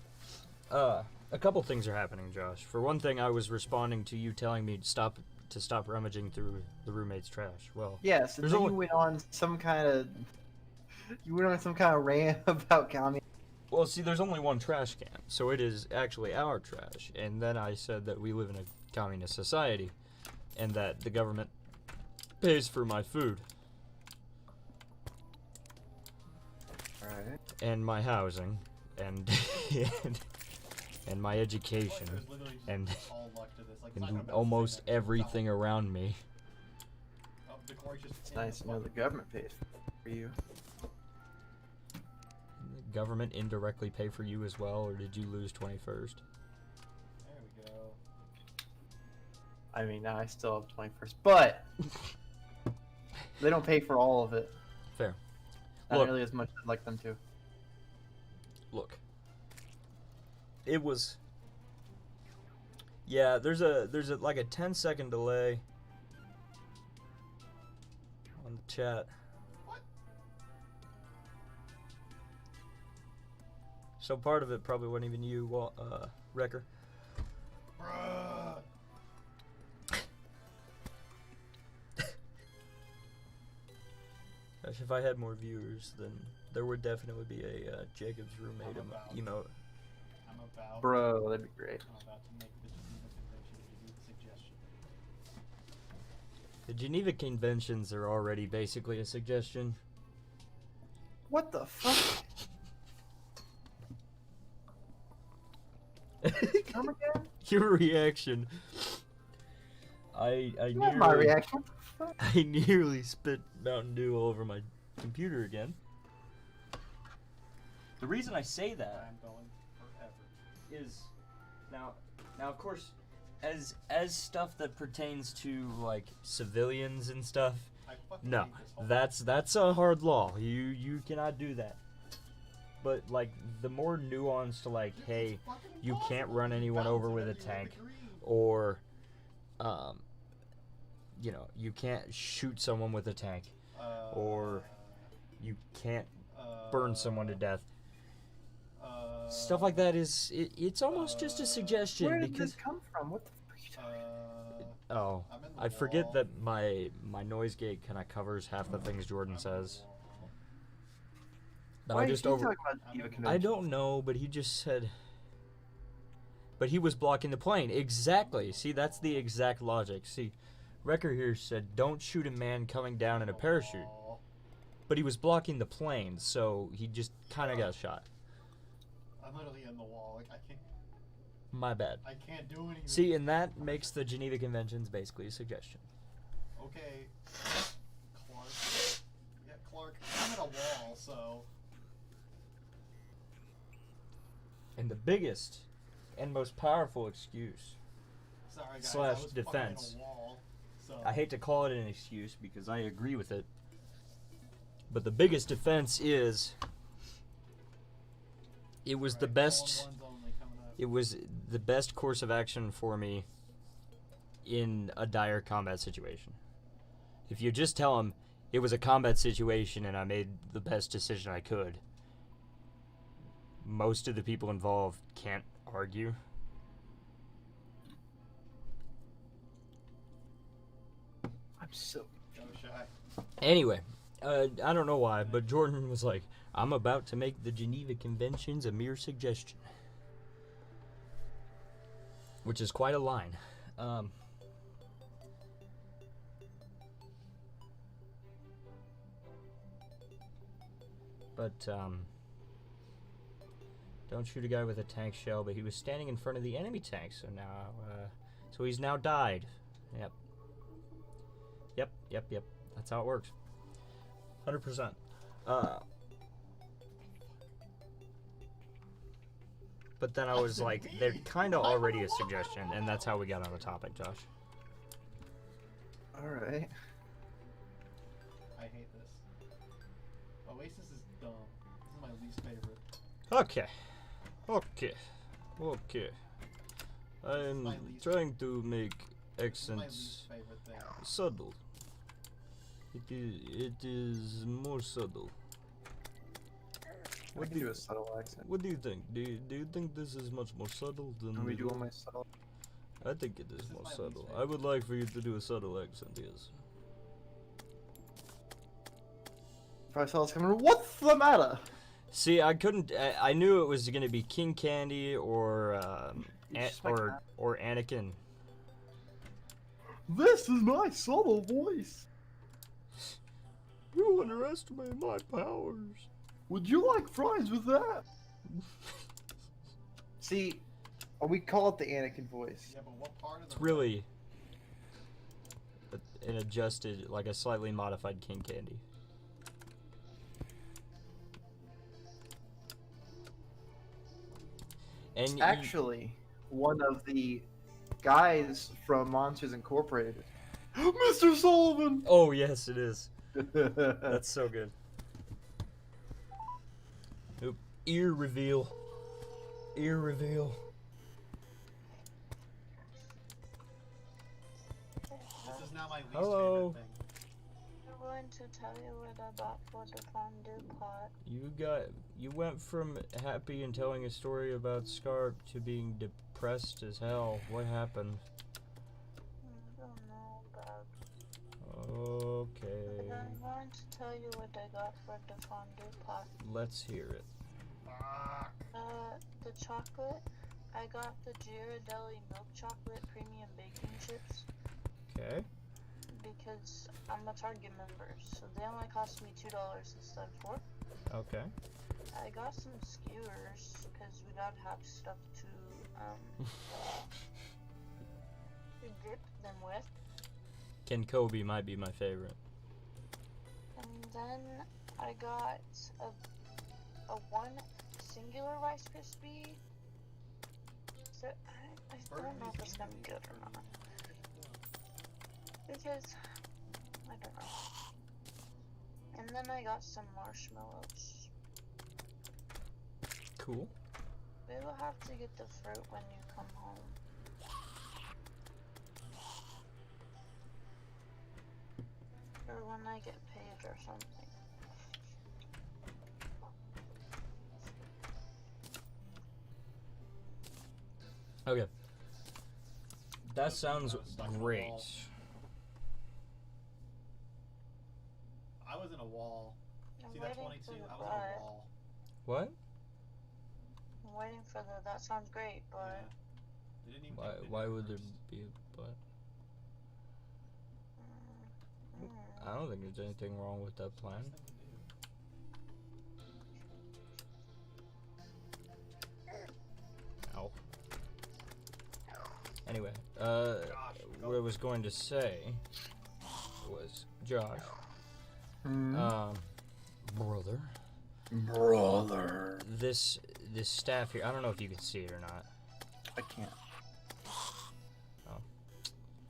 a couple things are happening, Josh. For one thing, I was responding to you telling me to stop rummaging through the roommate's trash. Well, Yes, and There's then only- you went on some kind of rant about communism. well, see, there's only one trash can, so it is actually our trash. And then I said that we live in a communist society, and that the government pays for my food Alright. and my housing and and my education There's literally just and all luck to this. Like, it's not and gonna almost benefit them. everything around me. Oh, the Corey's just It's in nice to know the fucking- government pays for you. The government indirectly pay for you as well, or did you lose 21st? There we go. I mean, now I still have 21st, but they don't pay for all of it. Fair. Not Look. nearly as much as I'd like them to. Look. It was. Yeah, there's a like a 10-second delay on the chat. What? So part of it probably wasn't even you, Wrecker. Bruh. Gosh, if I had more viewers, then there would definitely be a Jacob's roommate I'm about- emote. I'm about. Bro, that'd be great. I'm about to make the Geneva Convention a suggestion. The Geneva Conventions are already basically a suggestion. What the fuck? Come again? Your reaction. I Not nearly, my reaction. What the fuck? I nearly spit Mountain Dew all over my computer again. The reason I say that I'm going forever. is now of course as stuff that pertains to like civilians and stuff. I fucking No, hate this whole that's a hard law. You cannot do that. But like the more nuanced to like, It's hey, fucking you can't impossible. run You anyone bounce over it with a every tank, degree. or you know, you can't shoot someone with a tank, or you can't burn someone to death. Stuff like that it's almost just a suggestion Where did because this come from? What the fuck are you talking about? oh, I'm in the I forget wall. that my noise gate kind of covers half the things Jordan I'm in the says. wall. But Why I is just he over talking about Geneva I I Convention? don't know, but he just said. But he was blocking the plane. Exactly. See, that's the exact logic. See, Wrecker here said, don't shoot a man coming down in a parachute. Wall. But he was blocking the plane, so he just kind of got shot. I'm literally in the wall. Like I My bad. can't do anything. See, and that makes the Geneva Conventions basically a suggestion. Okay, Clark. Yeah, Clark. I'm in a wall, so. And the biggest and most powerful excuse, Sorry, guys. Slash I was defense. fucking in a wall, so. I hate to call it an excuse because I agree with it, but the biggest defense is It was the Right, best. one-on-ones only coming up. It was the best course of action for me in a dire combat situation. If you just tell him it was a combat situation and I made the best decision I could, most of the people involved can't argue. I'm so. Go shy. Anyway, I don't know why, but Jordan was like, I'm about to make the Geneva Conventions a mere suggestion. Which is quite a line. Don't shoot a guy with a tank shell, but he was standing in front of the enemy tank, so now, so he's now died. Yep. That's how it works. 100%. But then I was like, they're kind of already a suggestion, and that's how we got on the topic, Josh. All right. I hate this. Oasis is dumb. This is my least favorite. Okay. my I'm least- trying to make This is my accents least favorite thing. subtle. It is more subtle. I can do a subtle accent. What do you think? Do you think this is much more subtle than Can we the do all other? my subtle? I think it is This is more my least subtle. I favorite. would like for you to do a subtle accent, yes. If I saw this coming, what's the matter? See, I couldn't. I knew it was gonna be King Candy or Just like that. or Anakin. This is my subtle voice. You underestimate my powers. Would you like fries with that? See, we call it the Anakin voice. Yeah, but what part of the It's really an adjusted, like a slightly modified King Candy. And It's actually one of the guys from Monsters Incorporated. Mr. Sullivan! oh yes, it is. That's so good. Oop. Ear reveal. Ear reveal. This is now my least Hello. favorite thing. I'm going to tell you what I bought for the fondue pot. You went from happy and telling a story about Scarp to being depressed as hell. What happened? I don't know, but Okay. I'm going to tell you what I got for the fondue pot. Let's hear it. The chocolate, I got the Ghirardelli milk chocolate premium baking chips Okay. because I'm a Target member, so they only cost me $2 instead of $4. Okay. I got some skewers because we gotta have stuff to dip them with. Ken Kobe might be my favorite. And then I got a one singular Rice Krispie. So I don't know if it's gonna be good or not. Because I don't know. And then I got some marshmallows. Cool. We will have to get the fruit when you come home. Or when I get paid or something. Okay. That sounds Stuck in a great. wall. I was in a wall. I'm See that waiting 22? for the I was butt. in a wall. What? I'm waiting for the. That sounds great, but Yeah. They didn't even take Why video would there first. be a butt? mm, I don't think there's anything wrong with that plan. First thing to do. Ow. Anyway, what I was going to say was, Josh, brother, Brother. this staff here, I don't know if you can see it or not. I can't. Oh.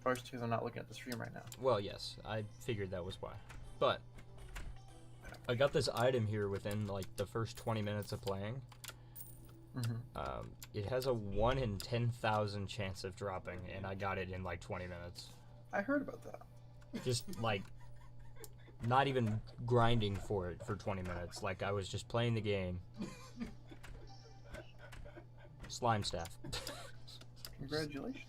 First, because I'm not looking at the stream right now. Well, yes, I figured that was why. But I got this item here within like the first 20 minutes of playing, It has a 1 in 10,000 chance of dropping, and I got it in like 20 minutes. I heard about that. Just like not even grinding for it for 20 minutes. Like I was just playing the game. Slime staff. Congratulations.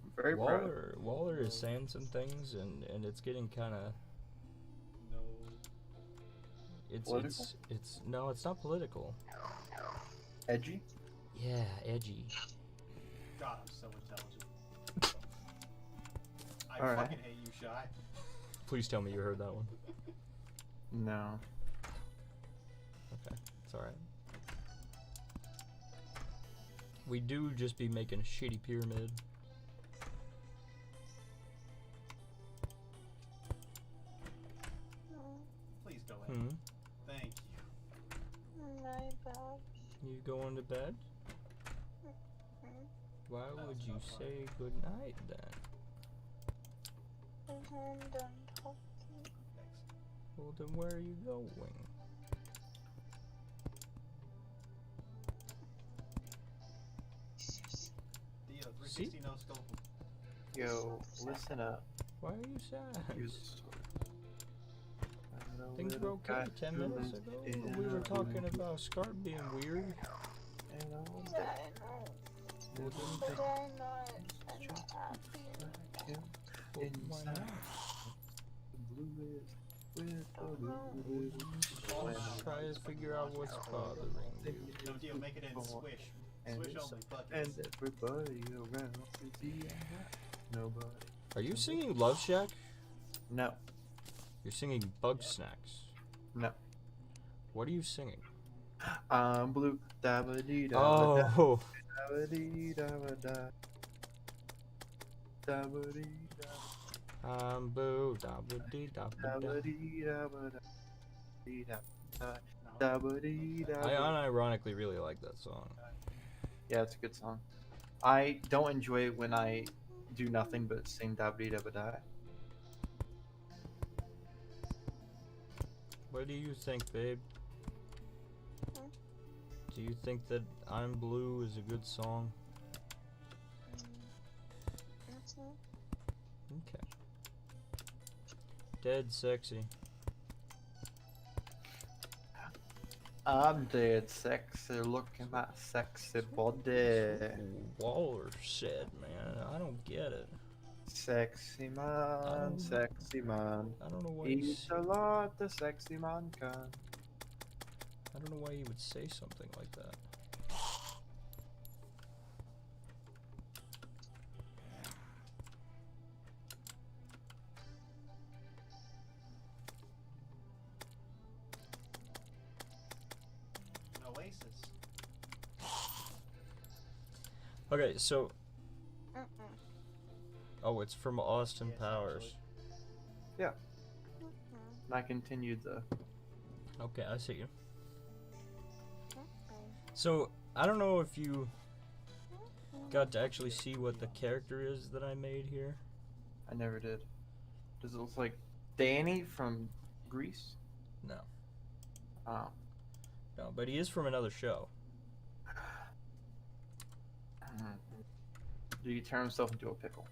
I'm very proud. Waller is saying some things, and it's getting kind of. No. Political? It's no, it's not political. Edgy? Yeah, edgy. God, I'm so intelligent. I All right. fucking hate you, Shy. Please tell me you heard that one. No. Okay, it's alright. We do just be making a shitty pyramid. Please go in. Hmm? Thank you. My bad. You going to bed? Why would you say good night then? I'm done talking. Thanks. Well, then where are you going? Dio, 360 no scope. Yo, listen up. Why are you sad? You Things were okay 10 minutes ago. We were talking about Scarp being weird. Yeah, I know. Well, But I'm not happy. well, why not? Try to figure out what's bothering you. No, Dio, make it in swish. Swish only, fuck And it. everybody around is the nobody. Are you singing Love Shack? No, You're singing Bug Snacks. no. What are you singing? I'm blue. Dabba dee dabba da. Oh, Dabba dee dabba da. Dabba dee I'm boo, dabba dee dabba dabba da. dee dabba da. Dee dabba da. No. Dabba dee I dabba. unironically really like that song. Yeah, it's a good song. I don't enjoy it when I do nothing but sing dabba dee dabba da. What do you think, babe? Do you think that I'm Blue is a good song? Okay. Dead sexy. I'm dead sexy, look at my sexy body. Waller said, man, I don't get it. Sexy man, sexy man. I don't know why. Eat a lot, the sexy man can. I don't know why you would say something like that. An Oasis. Okay, so Mm-mm. oh, it's from Austin Yes, Powers. actually. Mm-mm. And I continued the. Okay, I see you. Mm-mm. So I don't know if you got to actually see what the character is that I made here. I never did. Does it look like Danny from Greece? No, Oh. no, but he is from another show. Did he turn himself into a pickle?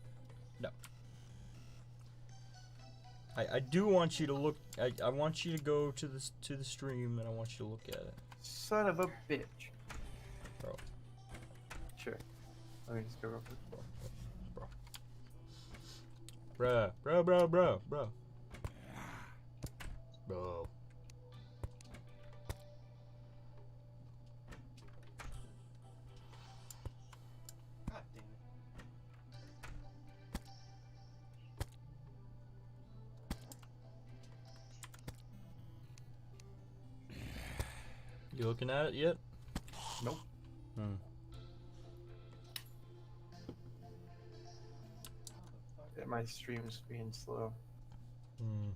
I do want you to look. I want you to go to the stream and I want you to look at it. Son of a bitch. Bro. Sure. Let me just go real quick. Bruh. Bro. God damn it. You looking at it yet? Nope. Hmm. How the fuck? Yeah, my stream's being slow. Hmm.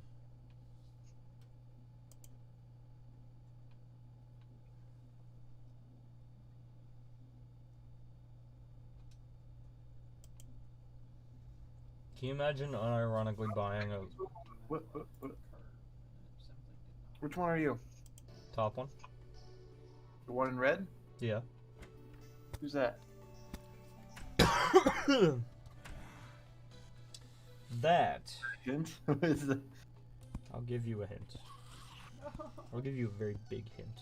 Can you imagine unironically buying a What? Simply did not. Which one are you? top one? The one in red? Yeah. Who's that? That. Hint? Who is that? I'll give you a hint. I'll give you a very big hint.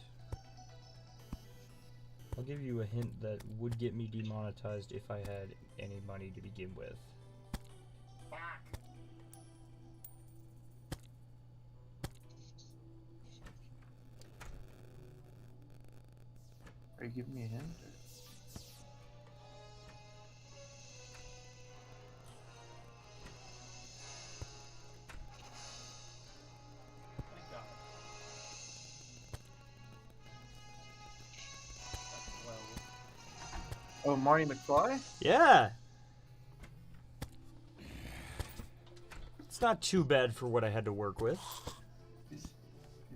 I'll give you a hint that would get me demonetized if I had any money to begin with. Are you giving me a hint? Thank God. Well, Oh, Marty McFly? Yeah! It's not too bad for what I had to work with.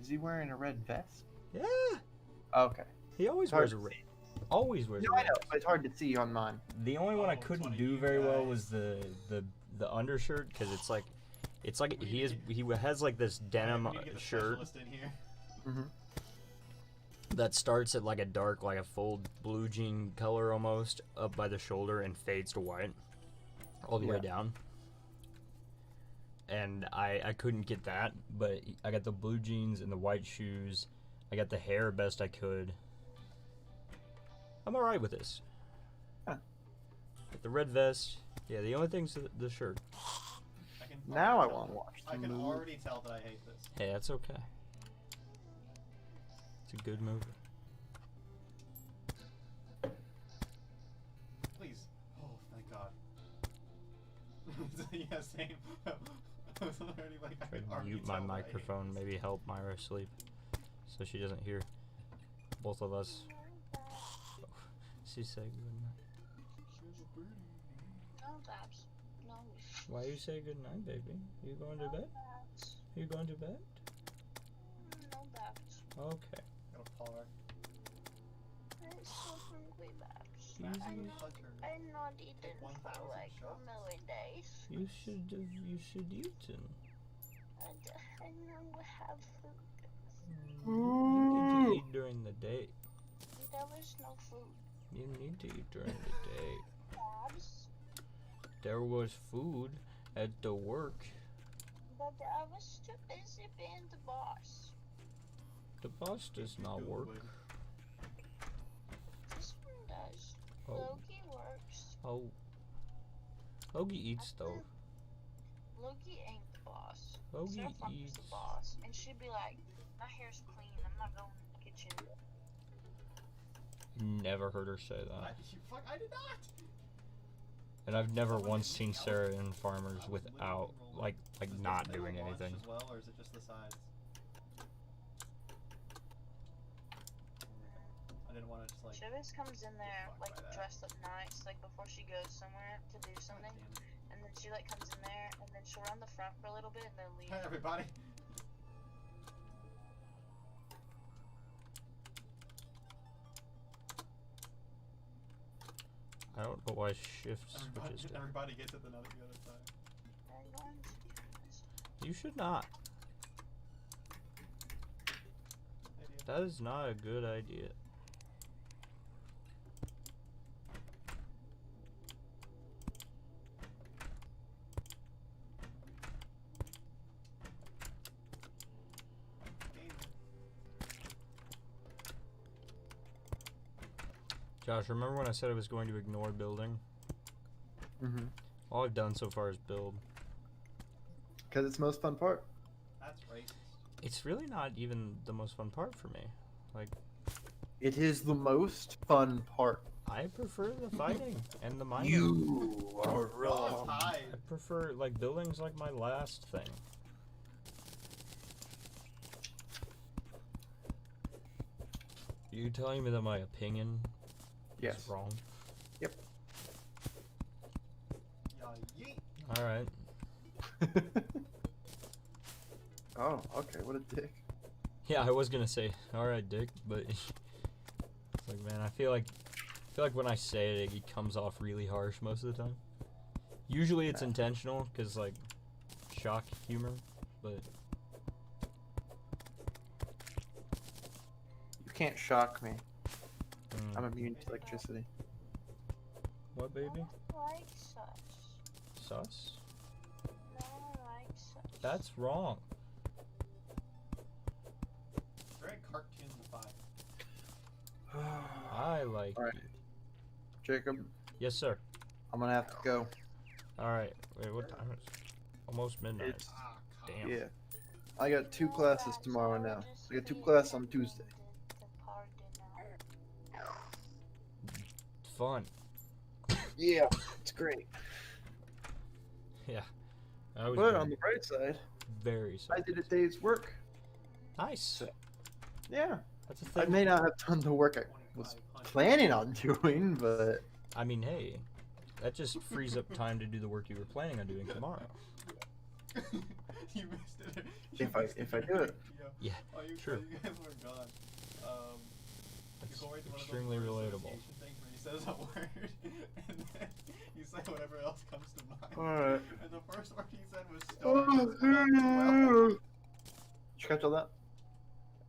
Is he wearing a red vest? Yeah! Okay. He always It's hard wears a to red. Always wears No, a I red. know, but it's hard to see on mine. The only one I Oh, couldn't 20 do you very well guys. was the undershirt because it's like he has like this denim we need to get the shirt specialist in here. Mm-hmm. that starts at like a dark, like a full blue jean color almost up by the shoulder and fades to white all the way Yeah. down. And I couldn't get that, but I got the blue jeans and the white shoes. I got the hair best I could. I'm alright with this. Huh. But the red vest, yeah, the only thing's the shirt. I can Now I already want to tell- watch I the can movie. already tell that I hate this. Hey, that's okay. It's a good movie. Please. Oh, thank God. Yeah, same. I was already like, I Try can to already mute my tell that I hate microphone, this. maybe help Myra sleep, so she doesn't hear both of us. She said good night. No, Babs. No. Why you say good night, baby? You going to No, bed? Babs. You going to bed? No, Babs. Okay. Gotta par. I'm so hungry, Babs. Easy. I'm not eaten for 1,000 like shots. a million days. You should eat. I don't have food. You need to eat during the day. There was no food. You need to eat during the day. Babs. There was food at the work. But I was too busy being the boss. The boss does not work. This one does. Oh, Loki works. oh. Logie eats though. Loki ain't the boss. Logie Sarah Fox is eats. the boss. And she'd be like, my hair's clean. I'm not going in the kitchen. Never heard her say that. Fuck, I did not! And I've never Someone once did seen me Sarah out. in Farmers I was without, literally like Does not this doing thing launch anything. as well, or is it just the sides? I didn't want to just like. She always comes in there fucked like by that. dressed up nice, like before she goes somewhere to do something. And then she like comes in there and then she'll run the front for a little bit and then leave. Hey everybody! I don't know why shift switches to. Everybody gets it the other side. I'm going to be honest. You should not. Idiot. That is not a good idea. Josh, remember when I said I was going to ignore building? Mm-hmm. All I've done so far is build. Because it's the most fun part. That's racist. It's really not even the most fun part for me. Like, It is the most fun part. I prefer the fighting and the mining. You are Oh, wrong. it's high. I prefer, like, building's like my last thing. You telling me that my opinion Yes. is wrong? Yeah, yeet. Alright. Oh, okay. What a dick. Yeah, I was gonna say, alright, Dick, but it's like, man, I feel like when I say it, it comes off really harsh most of the time. Usually it's intentional, because, like, shock humor, but You can't shock me. I'm immune to electricity. What, baby? I don't like such. Sus? No, I like such. That's wrong. Very cartoonified. I like Alright. you. Jacob, Yes, sir. I'm gonna have to go. Alright. Wait, what time is it? Almost midnight. It's Ah, come Damn. yeah. I got 2 No, classes that's tomorrow all now. just I got 2 be classes on in Tuesday. the cardinal. Fun. Yeah, it's great. Yeah. I was But very, on the bright side, very I did a day's work. Nice. So- Yeah. That's a I thing. may not have done the work I was 2,500. planning on doing, but I mean, hey, that just frees up time to do the work you were planning on doing tomorrow. You missed it. If I do it. Yeah, Oh, you, true. You guys were gone. That's Corey's one of those extremely word relatable. association things where he says a word and then you say whatever else comes to mind. Alright. And the first word he said was star. Did you catch all that?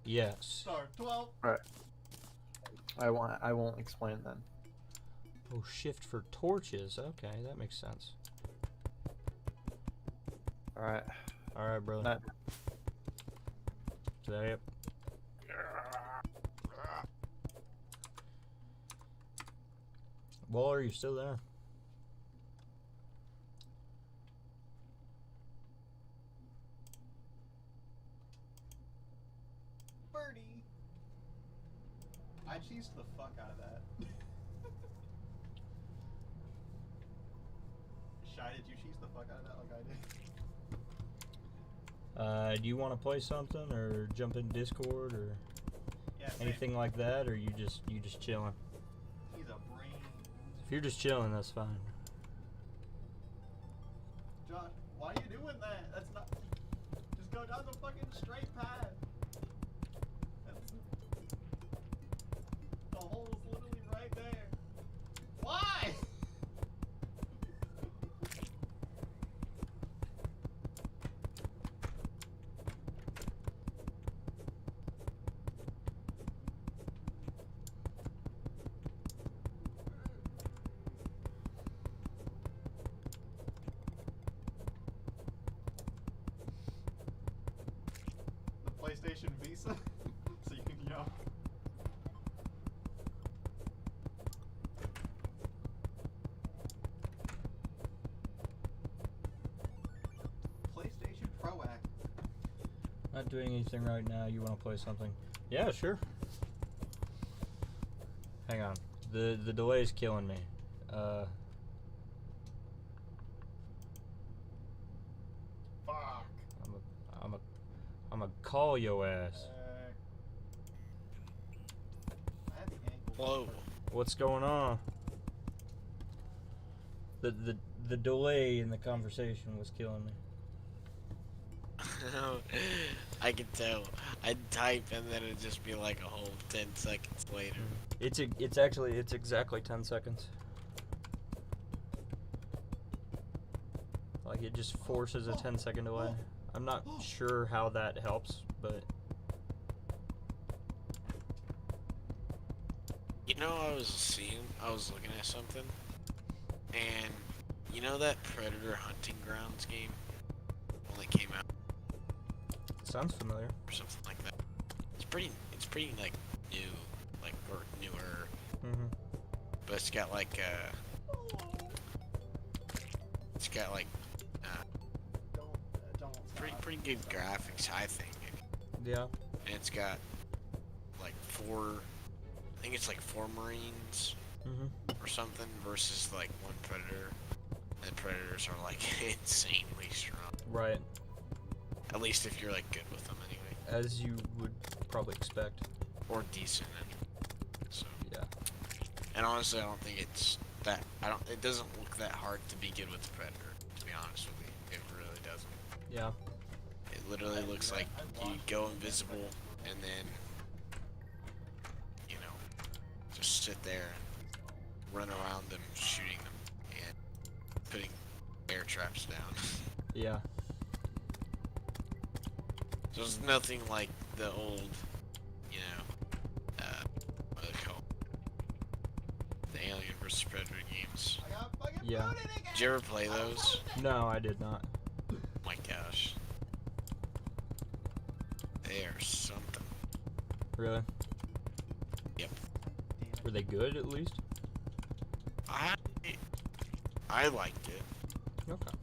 Yes. Star 12. I won't explain then. Oh, shift for torches. Okay, that makes sense. Alright. All right, brother. Night. Yep. Well, are you still there? Birdie. I cheesed the fuck out of that. Shy, did you cheese the fuck out of that like I did? Do you want to play something or jump in Discord or Yeah, same. anything like that, or you just chilling? He's a brain. If you're just chilling, that's fine. Josh, why are you doing that? That's not. Just go down the fucking straight path. That's... The hole's literally right there. Why? The PlayStation Visa? So you can jump. PlayStation Proactive. Not doing anything right now. You want to play something? Yeah, sure. Hang on. The delay's killing me. Fuck. I'm a call yo ass. I had the ankle. Whoa. What's going on? The delay in the conversation was killing me. I can tell. I'd type and then it'd just be like a whole 10 seconds later. It's exactly 10 seconds. Like it just forces a 10-second delay. I'm not sure how that helps, but You know, I was looking at something, and you know that Predator Hunting Grounds game? When it came out, it sounds familiar. or something like that. It's pretty like new, like, or newer, Mm-hmm. but it's got like pretty good graphics, I think. Yeah. And it's got like I think it's like 4 Marines Mm-hmm. or something versus like 1 Predator. And Predators are like insanely strong. Right. At least if you're like good with them anyway. As you would probably expect. Or decent. So, Yeah. and honestly, I don't think it's that, it doesn't look that hard to be good with the Predator, to be honest with you. It really doesn't. Yeah. It literally looks like you go invisible and then, you know, just sit there and run around them, shooting them, and putting air traps down. Yeah. So it's nothing like the old, you know, what do they call Yeah. Did you ever play those? No, I did not. Oh my gosh. They are something. Really? Yep. Were they good at least? I liked it. Okay.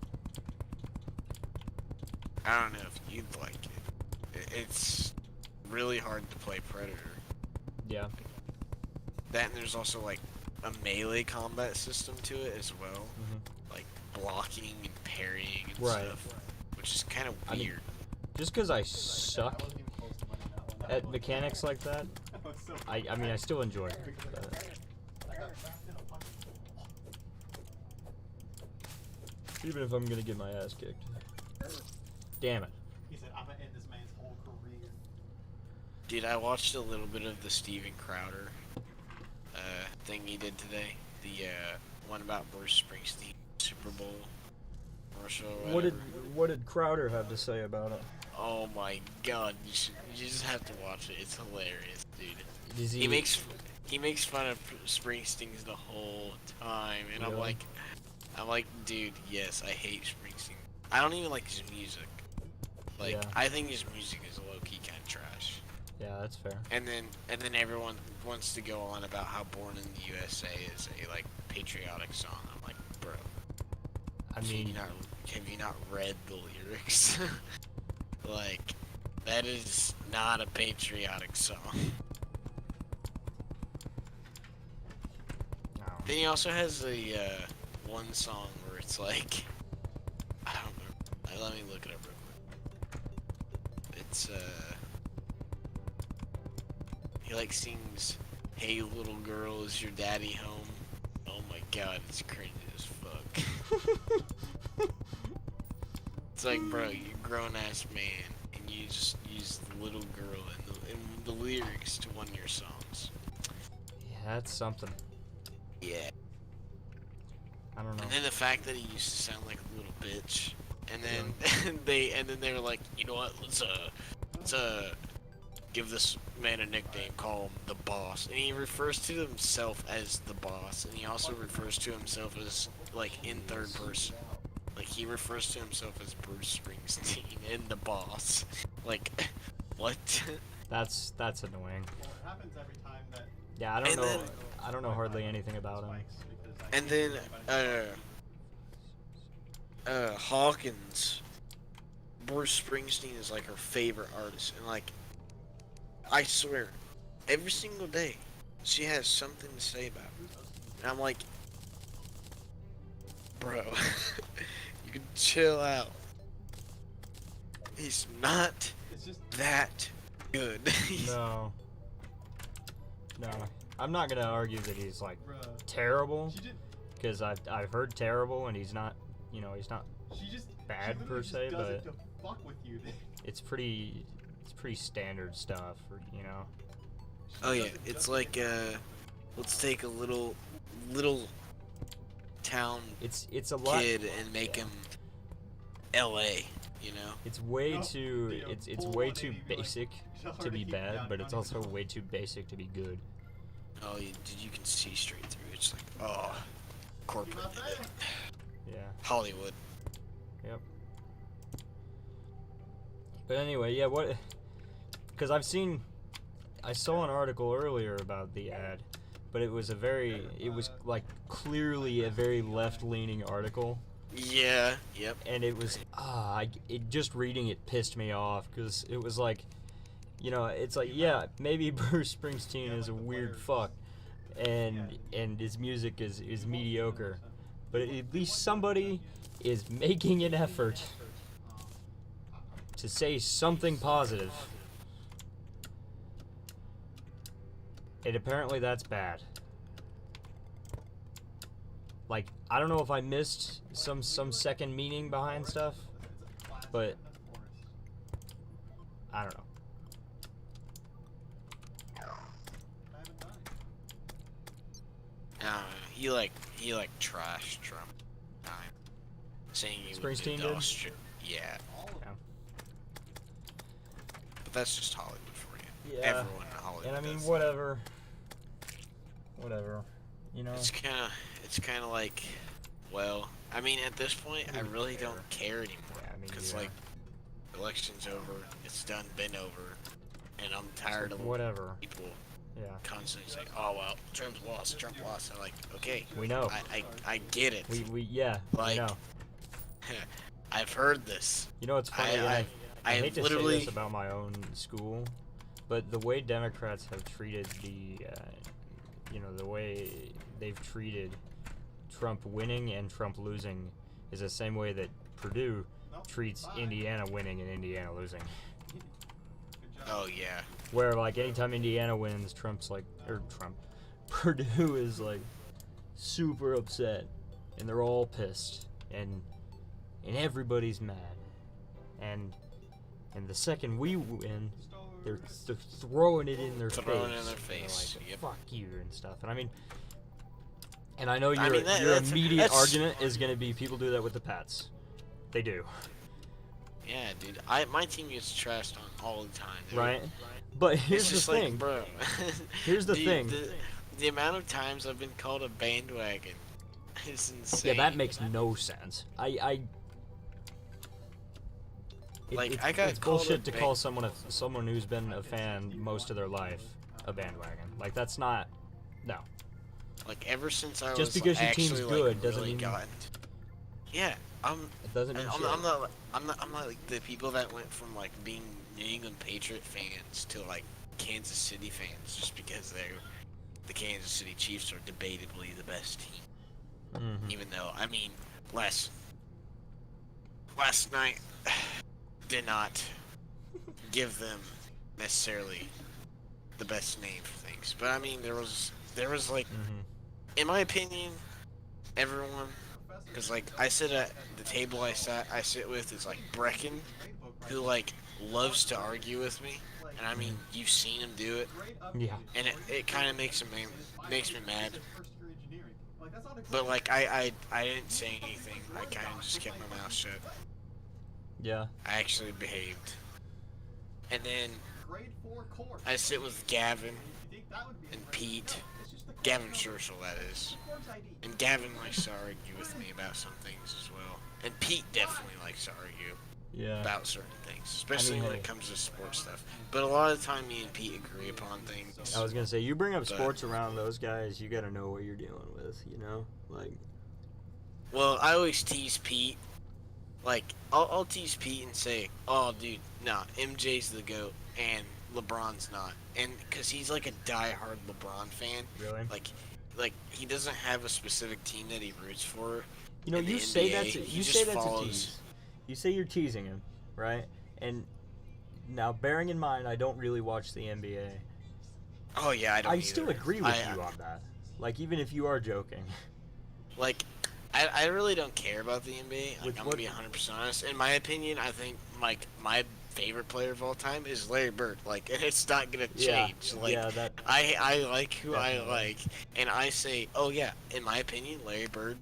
I don't know if you'd like it. It's really hard to play Predator. Yeah. That and there's also like a melee combat system to it as well. Mm-hmm. Like blocking and parrying and Right. stuff. Which is kind of I mean, weird. Just because I suck at mechanics like that, I mean, I still enjoy it. But even if I'm gonna get my ass kicked. Damn it. He said, I'm gonna end this man's whole career. Dude, I watched a little bit of the Steven Crowder thing he did today. The one about Bruce Springsteen Super Bowl commercial. Or whatever. What did Crowder have to say about it? Oh my god, you just have to watch it. It's hilarious, dude. Is He makes fun of Springsteen's the whole time, and Really? I'm like, dude, yes, I hate Springsteen. I don't even like his music. Like, Yeah. I think his music is low key kind of trash. Yeah, that's fair. And then everyone wants to go on about how Born in the USA is a like patriotic song. I'm like, bro, I mean, have you not read the lyrics? Like, that is not a patriotic song. no. Then he also has a one song where it's like, I don't remember. Let me look it up real quick. It's he like sings, "Hey little girl, is your daddy home?" Oh my god, it's cringy as fuck. It's like, bro, you're a grown ass man, and you just use the little girl in the lyrics to one of your songs. Yeah, that's something. Yeah. I don't know. And then the fact that he used to sound like a little bitch, and then they were like, you know what? Let's give this man a nickname, call him the boss. And he refers to himself as the boss, and he also refers to himself as like in third person. Like he refers to himself as Bruce Springsteen and the boss. Like, what? That's annoying. Well, it happens every time that Yeah, I don't And know. then- I don't know hardly anything about him. spikes, because I And can't then anybody- Hawkins, Bruce Springsteen is like her favorite artist, and like, I swear, every single day, she has something to say about it. And I'm like, bro, you can chill out. He's not It's just that good. No. No. I'm not gonna argue that he's like bruh. terrible, She did. because I've heard terrible, and he's not, you know, he's not. She just Bad she per literally se, just does it but- to fuck with you. It's pretty standard stuff, you know. She Oh yeah, does it it's just like let's take a little town It's a lot. kid and make him L.A. You know? It's way No, too. Theo, It's full way 180, too be like, basic "She's to be already bad, down but it's 20 also girls." way too basic to be good. Oh, you can see straight through. It's like, oh, corporate Not did bad. it. Yeah. Hollywood. Yep. But anyway, yeah. What? Because I saw an article earlier about the ad, but it was like clearly a very left-leaning article, Yeah. Yep. and it was just reading it pissed me off, because it was like, you know, it's like, yeah, maybe Bruce Springsteen is a weird fuck, and his music is mediocre, but at least somebody is making an effort to say something positive. And apparently that's bad. Like, I don't know if I missed some second meaning behind stuff, but I don't know. He like trashed Trump. Saying he Springsteen would did? Yeah. Yeah. But that's just Hollywood for you. Yeah. Everyone in Hollywood. And I mean, does whatever, you know. It's kind of like, well. I mean, at this point, I really don't care anymore. Yeah, I mean, Because, yeah. like, the election's over, it's done, been over, and I'm tired of Whatever. people Yeah. constantly saying, oh, well, Trump lost. I'm like, okay, We know. I get it. Yeah. Like, we know. I've heard this. You know what's funny? I I hate to literally, say this about my own school, but the way Democrats have treated the way they've treated Trump winning and Trump losing is the same way that Purdue treats Indiana winning and Indiana losing. oh, yeah. Where, like, anytime Indiana wins, Purdue is, like, super upset, and they're all pissed, and everybody's mad. And the second we win, they're throwing it in their face. Throwing it in their They're face, like, yep. fuck you and stuff. And I mean, I know I mean, your immediate that's- argument is going to be people do that with the Pats. They do. Yeah, dude. My team gets trashed on all the time. Dude. Right? But It's here's the just thing. like, bro. Here's the Dude, thing. The amount of times I've been called a bandwagon is insane. Yeah, that makes no sense. Like, I got it's called bullshit a to ba- call someone who's been a fan most of their life a bandwagon. Like, that's not. No. Like, ever since I Just was because your team's actually, good like, doesn't really mean- gotten. Yeah, It doesn't mean I'm shit. not like the people that went from like being New England Patriot fans to like Kansas City fans just because the Kansas City Chiefs are debatably the best team. Mhm. Even though, I mean, last night did not give them necessarily the best name for things. But I mean, there was like, Mhm. in my opinion, everyone, because like I sit at the table I sit with is like Brecken, who like loves to argue with me, and I mean, you've seen him do it, Yeah. and it kind of makes me mad. But like I didn't say anything. I kind of just kept my mouth shut. Yeah. I actually behaved. And then I sit with Gavin and Pete, Gavin Churchill that is. And Gavin likes to argue with me about some things as well. And Pete definitely likes to argue Yeah. about certain things, especially when hey. it comes to sports stuff. But a lot of the time me and Pete agree upon things. I was gonna say, you bring up But- sports around those guys, you gotta know what you're dealing with, you know? Like, Well, I always tease Pete. Like, I'll tease Pete and say, oh, dude, nah, MJ's the GOAT, and LeBron's not. And, because he's, like, a diehard LeBron fan. really? Like, he doesn't have a specific team that he roots for. You know, in the you say NBA, that's he you just say that's a follows- tease. You say you're teasing him, right? And now, bearing in mind, I don't really watch the NBA. Oh, yeah, I don't I either. still agree with I- you on that. Like, even if you are joking. Like, I really don't care about the NBA. Like, With I'm what- gonna be 100% honest. In my opinion, I think like my favorite player of all time is Larry Bird. Like, and it's not gonna Yeah, change. Like, yeah, that. I like who I Definitely. like, and I say, oh yeah, in my opinion, Larry Bird,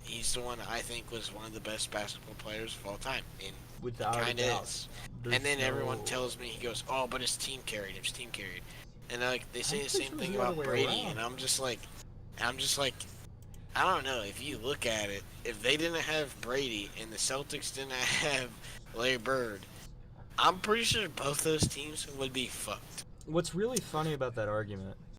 he's the one I think was one of the best basketball players of all time, and Without a kind of doubt. is. There's And then everyone no- tells me, he goes, oh, but his team carried him. His team carried. And like they say I the think same it was thing the other about way Brady, around. and I'm just like, I don't know. If you look at it, if they didn't have Brady and the Celtics didn't have Larry Bird, I'm pretty sure both those teams would be fucked. What's really funny about that argument